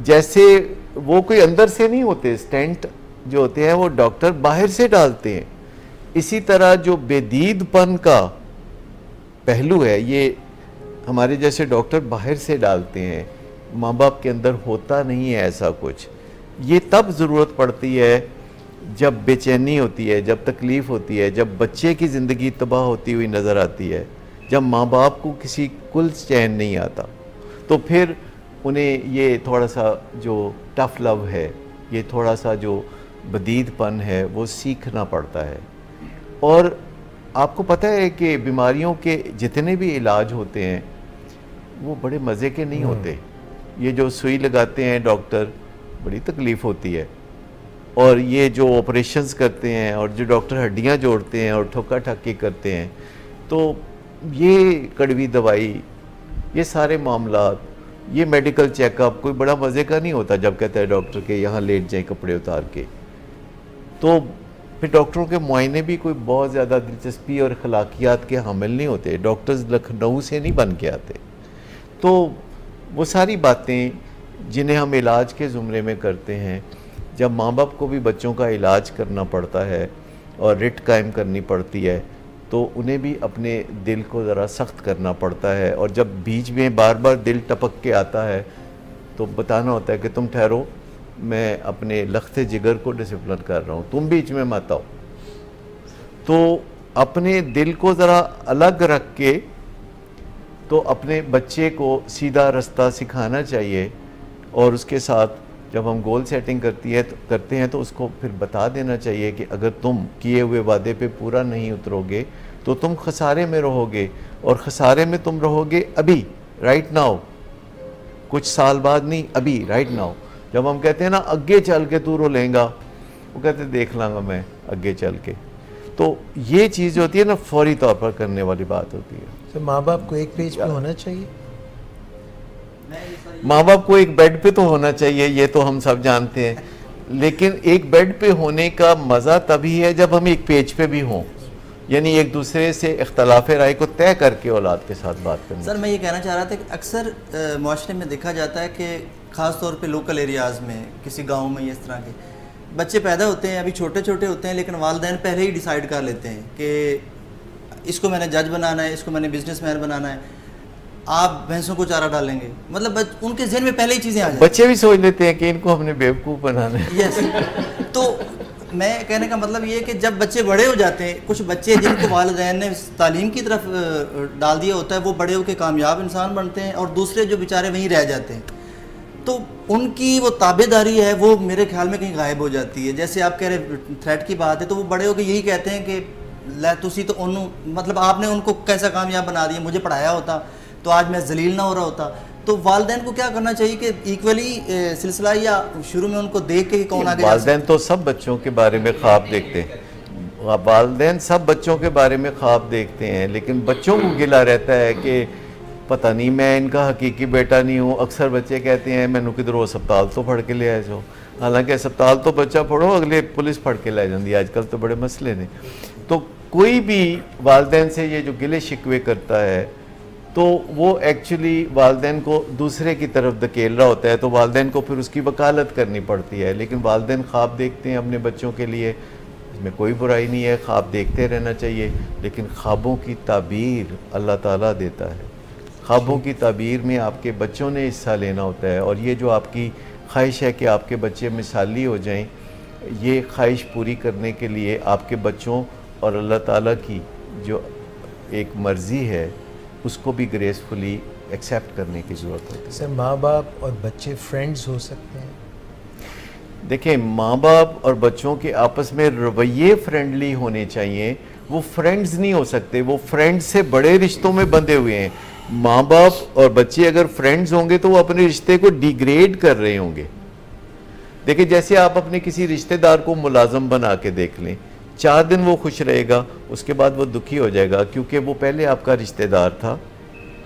जैसे वो कोई अंदर से नहीं होते, स्टेंट जो होते हैं वो डॉक्टर बाहर से डालते हैं। इसी तरह जो बेदीदपन का पहलू है ये हमारे जैसे डॉक्टर बाहर से डालते हैं, माँ बाप के अंदर होता नहीं है ऐसा कुछ। ये तब ज़रूरत पड़ती है जब बेचैनी होती है, जब तकलीफ़ होती है, जब बच्चे की ज़िंदगी तबाह होती हुई नज़र आती है, जब माँ बाप को किसी कुल चैन नहीं आता, तो फिर उन्हें ये थोड़ा सा जो टफ़ लव है, ये थोड़ा सा जो बदीदपन है वो सीखना पड़ता है। और आपको पता है कि बीमारियों के जितने भी इलाज होते हैं वो बड़े मज़े के नहीं होते। ये जो सुई लगाते हैं डॉक्टर, बड़ी तकलीफ़ होती है, और ये जो ऑपरेशंस करते हैं और जो डॉक्टर हड्डियां जोड़ते हैं और ठोका ठाकी करते हैं, तो ये कड़वी दवाई, ये सारे मामलात, ये मेडिकल चेकअप कोई बड़ा मज़े का नहीं होता जब कहता है डॉक्टर के यहाँ लेट जाए कपड़े उतार के। तो फिर डॉक्टरों के मुआयने भी कोई बहुत ज़्यादा दिलचस्पी और अखलाकियात के हामिल नहीं होते। डॉक्टर्स लखनऊ से नहीं बन के आते। तो वो सारी बातें जिन्हें हम इलाज के ज़ुमरे में करते हैं, जब माँ बाप को भी बच्चों का इलाज करना पड़ता है और रिट कायम करनी पड़ती है, तो उन्हें भी अपने दिल को ज़रा सख्त करना पड़ता है। और जब बीच में बार बार दिल टपक के आता है तो बताना होता है कि तुम ठहरो, मैं अपने लख्ते जिगर को डिसिप्लिन कर रहा हूँ, तुम बीच में मत आओ। तो अपने दिल को ज़रा अलग रख के तो अपने बच्चे को सीधा रास्ता सिखाना चाहिए। और उसके साथ जब हम गोल सेटिंग करते हैं तो उसको फिर बता देना चाहिए कि अगर तुम किए हुए वादे पे पूरा नहीं उतरोगे तो तुम खसारे में रहोगे, और खसारे में तुम रहोगे अभी, राइट नाउ, कुछ साल बाद नहीं, अभी राइट नाउ। जब हम कहते हैं ना अगे चल के तू रो लेगा, वो कहते देख लाँगा मैं अगे चल के। तो ये चीज़ होती है ना, फौरी तौर पर करने वाली बात होती है। तो माँ बाप को एक पेज पे होना चाहिए, माँ बाप को एक बेड पे तो होना चाहिए, ये तो हम सब जानते हैं। लेकिन एक बेड पे होने का मज़ा तभी है जब हम एक पेज पे भी हों, यानी एक दूसरे से इख्तलाफ राय को तय करके औलाद के साथ बात करनी। सर मैं ये कहना चाह रहा था कि अक्सर माशरे में देखा जाता है कि ख़ास तौर पे लोकल एरियाज़ में, किसी गांव में, इस तरह के बच्चे पैदा होते हैं, अभी छोटे छोटे होते हैं, लेकिन वालिदैन पहले ही डिसाइड कर लेते हैं कि इसको मैंने जज बनाना है, इसको मैंने बिजनेसमैन बनाना है, आप भैंसों को चारा डालेंगे, मतलब उनके जहन में पहले ही चीज़ें आ जाती हैं। बच्चे भी सोच लेते हैं कि इनको हमने बेवकूफ़ बनाना है। यस तो मैं कहने का मतलब ये है कि जब बच्चे बड़े हो जाते हैं, कुछ बच्चे जिनको वालिदैन ने तालीम की तरफ डाल दिया होता है, वो बड़े होकर कामयाब इंसान बनते हैं, और दूसरे जो बेचारे वहीं रह जाते हैं, तो उनकी वो ताबेदारी है वो मेरे ख्याल में कहीं गायब हो जाती है। जैसे आप कह रहे थ्रेट की बात है, तो वो बड़े होकर यही कहते हैं कि लै तुसी तो उन्होंने, मतलब आपने उनको कैसा कामयाब बना दिया, मुझे पढ़ाया होता तो आज मैं जलील ना हो रहा होता। तो वालिदैन को क्या करना चाहिए कि इक्वली सिलसिला, या शुरू में उनको देख के कौन आगे? वालिदैन तो सब बच्चों के बारे में ख्वाब देखते हैं, वालिदैन सब बच्चों के बारे में ख्वाब देखते हैं, लेकिन बच्चों को गिला रहता है कि पता नहीं मैं इनका हकीकी बेटा नहीं हूँ। अक्सर बच्चे कहते हैं मैनू किधरों अस्पताल तो फड़ के ले आए जो, हालांकि अस्पताल तो बच्चा पढ़ो, अगले पुलिस फड़ के ले जाती है। आजकल तो बड़े मसले ने। तो कोई भी वालिदैन से ये जो गिले शिकवे करता है, तो वो एक्चुअली वालिदैन को दूसरे की तरफ धकेल रहा होता है, तो वालिदैन को फिर उसकी वकालत करनी पड़ती है। लेकिन वालिदैन ख्वाब देखते हैं अपने बच्चों के लिए, इसमें कोई बुराई नहीं है, ख्वाब देखते रहना चाहिए, लेकिन ख्वाबों की ताबीर अल्लाह ताला देता है। ख्वाबों की ताबीर में आपके बच्चों ने हिस्सा लेना होता है, और ये जो आपकी ख्वाहिश है कि आपके बच्चे मिसाली हो जाएं, ये ख्वाहिश पूरी करने के लिए आपके बच्चों और अल्लाह ताला की जो एक मर्ज़ी है उसको भी ग्रेसफुली एक्सेप्ट करने की ज़रूरत होती है। सर माँ बाप और बच्चे फ्रेंड्स हो सकते हैं? देखिए, माँ बाप और बच्चों के आपस में रवैये फ्रेंडली होने चाहिए, वो फ्रेंड्स नहीं हो सकते, वो फ्रेंड्स से बड़े रिश्तों में बंधे हुए हैं। माँ बाप और बच्चे अगर फ्रेंड्स होंगे तो वो अपने रिश्ते को डिग्रेड कर रहे होंगे। देखिए, जैसे आप अपने किसी रिश्तेदार को मुलाजम बना के देख लें, 4 दिन वो खुश रहेगा, उसके बाद वो दुखी हो जाएगा, क्योंकि वो पहले आपका रिश्तेदार था,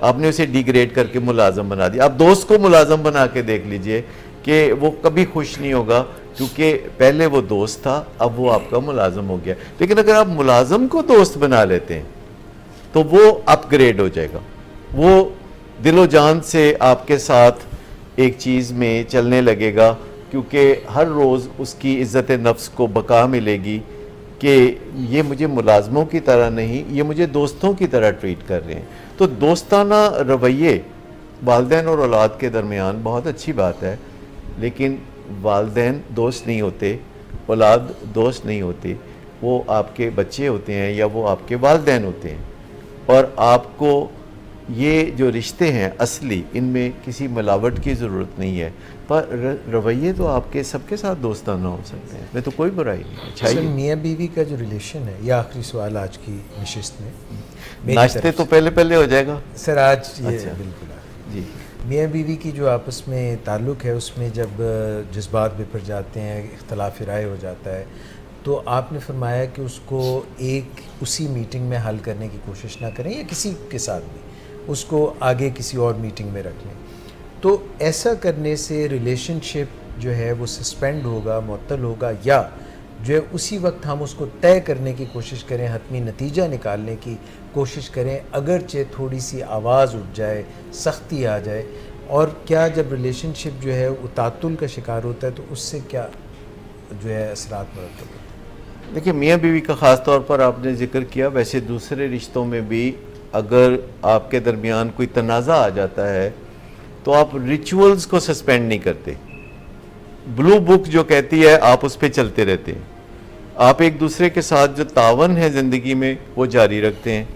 आपने उसे डिग्रेड करके मुलाजम बना दिया। आप दोस्त को मुलाजम बना के देख लीजिए कि वो कभी खुश नहीं होगा, क्योंकि पहले वो दोस्त था, अब वो आपका मुलाजम हो गया। लेकिन अगर आप मुलाजम को दोस्त बना लेते हैं तो वो अपग्रेड हो जाएगा, वो दिलो जान से आपके साथ एक चीज़ में चलने लगेगा, क्योंकि हर रोज़ उसकी इज़्ज़त नफ्स को बका मिलेगी कि ये मुझे मुलाजमों की तरह नहीं, ये मुझे दोस्तों की तरह ट्रीट कर रहे हैं। तो दोस्ताना रवैये वालिदैन और औलाद के दरमियान बहुत अच्छी बात है, लेकिन वालिदैन दोस्त नहीं होते, औलाद दोस्त नहीं होती, वो आपके बच्चे होते हैं या वो आपके वालिदैन होते हैं। और आपको ये जो रिश्ते हैं असली, इनमें किसी मिलावट की ज़रूरत नहीं है, पर रवैये तो आपके सबके साथ दोस्ताना हो सकते हैं, में तो कोई बुराई नहीं। सर मियाँ बीवी का जो रिलेशन है, ये आखिरी सवाल आज की नशिस्त में। नाश्ते तो पहले हो जाएगा सर आज ये अच्छा। बिल्कुल जी। मियाँ बीवी की जो आपस में ताल्लुक़ है, उसमें जब जज्बात बिफर जाते हैं, इख्तलाफ राय हो जाता है, तो आपने फरमाया कि उसको एक उसी मीटिंग में हल करने की कोशिश ना करें, या किसी के साथ भी उसको आगे किसी और मीटिंग में रख लें। तो ऐसा करने से रिलेशनशिप जो है वो सस्पेंड होगा, मुअत्तल होगा, या जो है उसी वक्त हम उसको तय करने की कोशिश करें, हतमी नतीजा निकालने की कोशिश करें, अगरचे थोड़ी सी आवाज़ उठ जाए, सख्ती आ जाए? और क्या जब रिलेशनशिप जो है वो तातुल का शिकार होता है तो उससे क्या जो है असरात मरतब होते हैं? देखिए, मियाँ बीवी का ख़ास तौर पर आपने जिक्र किया, वैसे दूसरे रिश्तों में भी अगर आपके दरमियान कोई तनाज़ा आ जाता है तो आप रिचुअल्स को सस्पेंड नहीं करते। ब्लू बुक जो कहती है आप उस पर चलते रहते हैं, आप एक दूसरे के साथ जो तावन है ज़िंदगी में वो जारी रखते हैं।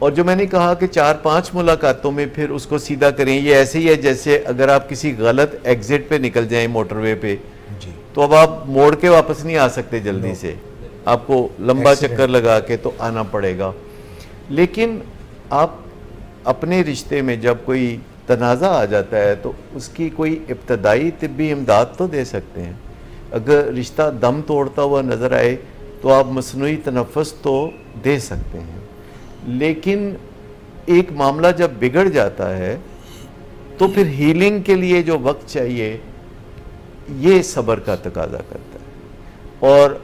और जो मैंने कहा कि 4-5 मुलाकातों में फिर उसको सीधा करें, ये ऐसे ही है जैसे अगर आप किसी गलत एग्ज़िट पे निकल जाएं मोटरवे पे, तो अब आप मोड़ के वापस नहीं आ सकते जल्दी से, आपको लंबा चक्कर लगा के तो आना पड़ेगा। लेकिन आप अपने रिश्ते में जब कोई तनाज़ा आ जाता है तो उसकी कोई इब्तदाई तिब्बी इमदाद तो दे सकते हैं। अगर रिश्ता दम तोड़ता हुआ नज़र आए तो आप मसनूई तनफ़ुस तो दे सकते हैं, लेकिन एक मामला जब बिगड़ जाता है तो फिर हीलिंग के लिए जो वक्त चाहिए ये सब्र का तकाजा करता है। और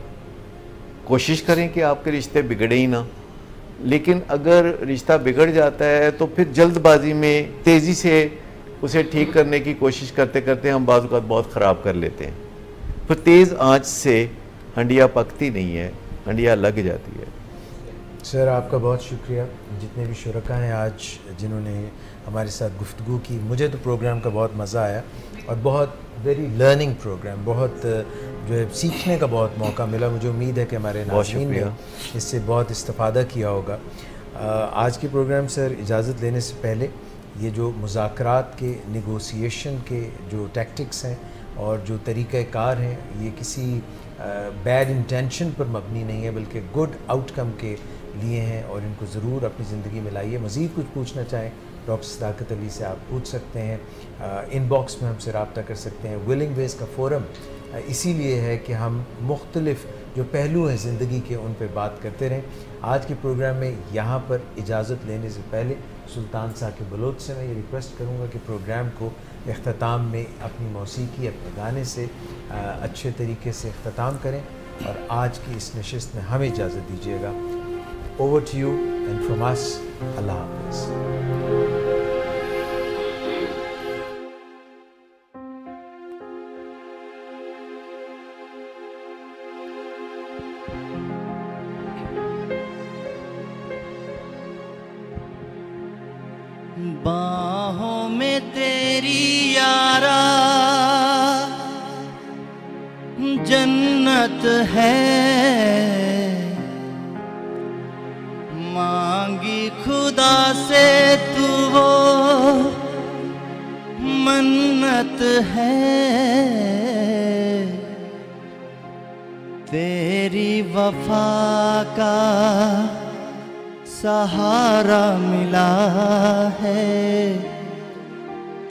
कोशिश करें कि आपके रिश्ते बिगड़े ही ना, लेकिन अगर रिश्ता बिगड़ जाता है तो फिर जल्दबाजी में तेज़ी से उसे ठीक करने की कोशिश करते करते हम बाज़ औक़ात बहुत ख़राब कर लेते हैं। फिर तेज़ आंच से हंडिया पकती नहीं है, हंडिया लग जाती है। सर आपका बहुत शुक्रिया, जितने भी शुरका हैं आज जिन्होंने हमारे साथ गुफ्तगू की। मुझे तो प्रोग्राम का बहुत मज़ा आया और बहुत वेरी लर्निंग प्रोग्राम, बहुत जो है सीखने का बहुत मौका मिला। मुझे उम्मीद है कि हमारे नाज़रीन ने इससे बहुत इस्तिफ़ादा किया होगा। आज के प्रोग्राम सर इजाज़त लेने से पहले ये जो मुज़ाकरात के नेगोशिएशन के जो टैक्टिक्स हैं और जो तरीक़ाकार हैं, ये किसी बैड इंटेंशन पर मबनी नहीं है, बल्कि गुड आउटकम के लिए हैं और इनको ज़रूर अपनी ज़िंदगी में लाइए। मज़ीद कुछ पूछना चाहें डॉक्टर सदाकत अली से आप पूछ सकते हैं, इनबॉक्स में हमसे रब्ता कर सकते हैं। विलिंग वेज का फ़ोरम इसीलिए है कि हम मुख्तलिफ़ जो पहलू हैं ज़िंदगी के उन पर बात करते रहें। आज के प्रोग्राम में यहाँ पर इजाज़त लेने से पहले सुल्तान साकिब बलोच से मैं ये रिक्वेस्ट करूँगा कि प्रोग्राम को इख्तिताम में अपनी मौसीकी, अपने गाने से अच्छे तरीके से इख्तिताम करें और आज की इस नशिस्त में हमें इजाज़त दीजिएगा। Over to you and from us, अल्लाह हाफ़िज़। बाहों में तेरी यारा जन्नत है, मांगी खुदा से तू वो मन्नत है। तेरी वफा का सहारा मिला है,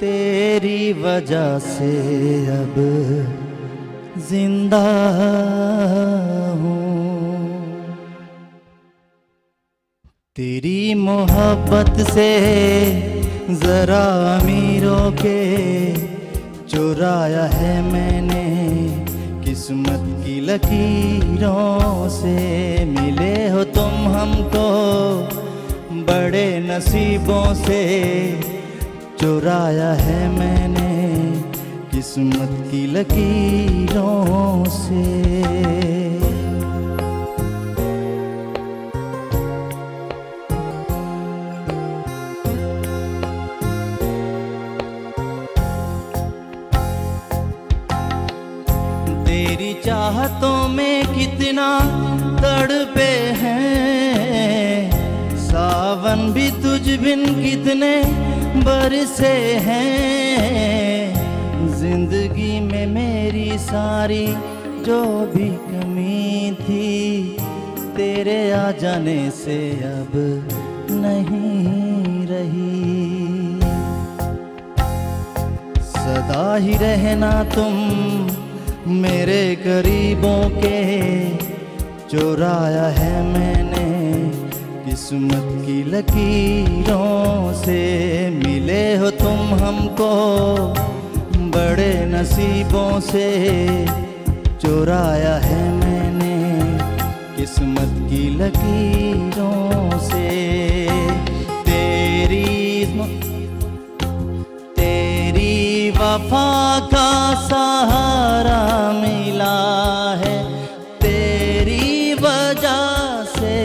तेरी वजह से अब जिंदा हूँ। तेरी मोहब्बत से जरा अमीरों के चुराया है मैंने, किस्मत की लकीरों से मिले हो तुम हमको, बड़े नसीबों से चुराया है मैंने, किस्मत की लकीरों से। तेरी चाहतों में कितना तड़पे हैं, सावन भी तुझ बिन कितने बरसे हैं। जिंदगी में मेरी सारी जो भी कमी थी, तेरे आ जाने से अब नहीं रही। सदा ही रहना तुम मेरे करीबों के, चुराया है मैंने किस्मत की लकीरों से। मिले हो तुम हमको बड़े नसीबों से, चुराया है मैंने किस्मत की लकीरों से। तेरी वफा का सहारा मिला है, तेरी वजह से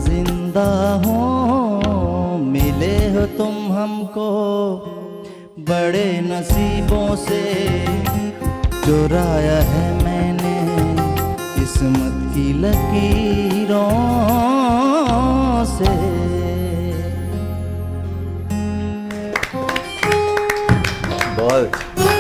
जिंदा हूँ। मिले हो तुम हमको बड़े नसीबों से, चुराया है मैंने किस्मत की लकीरों से। बहुत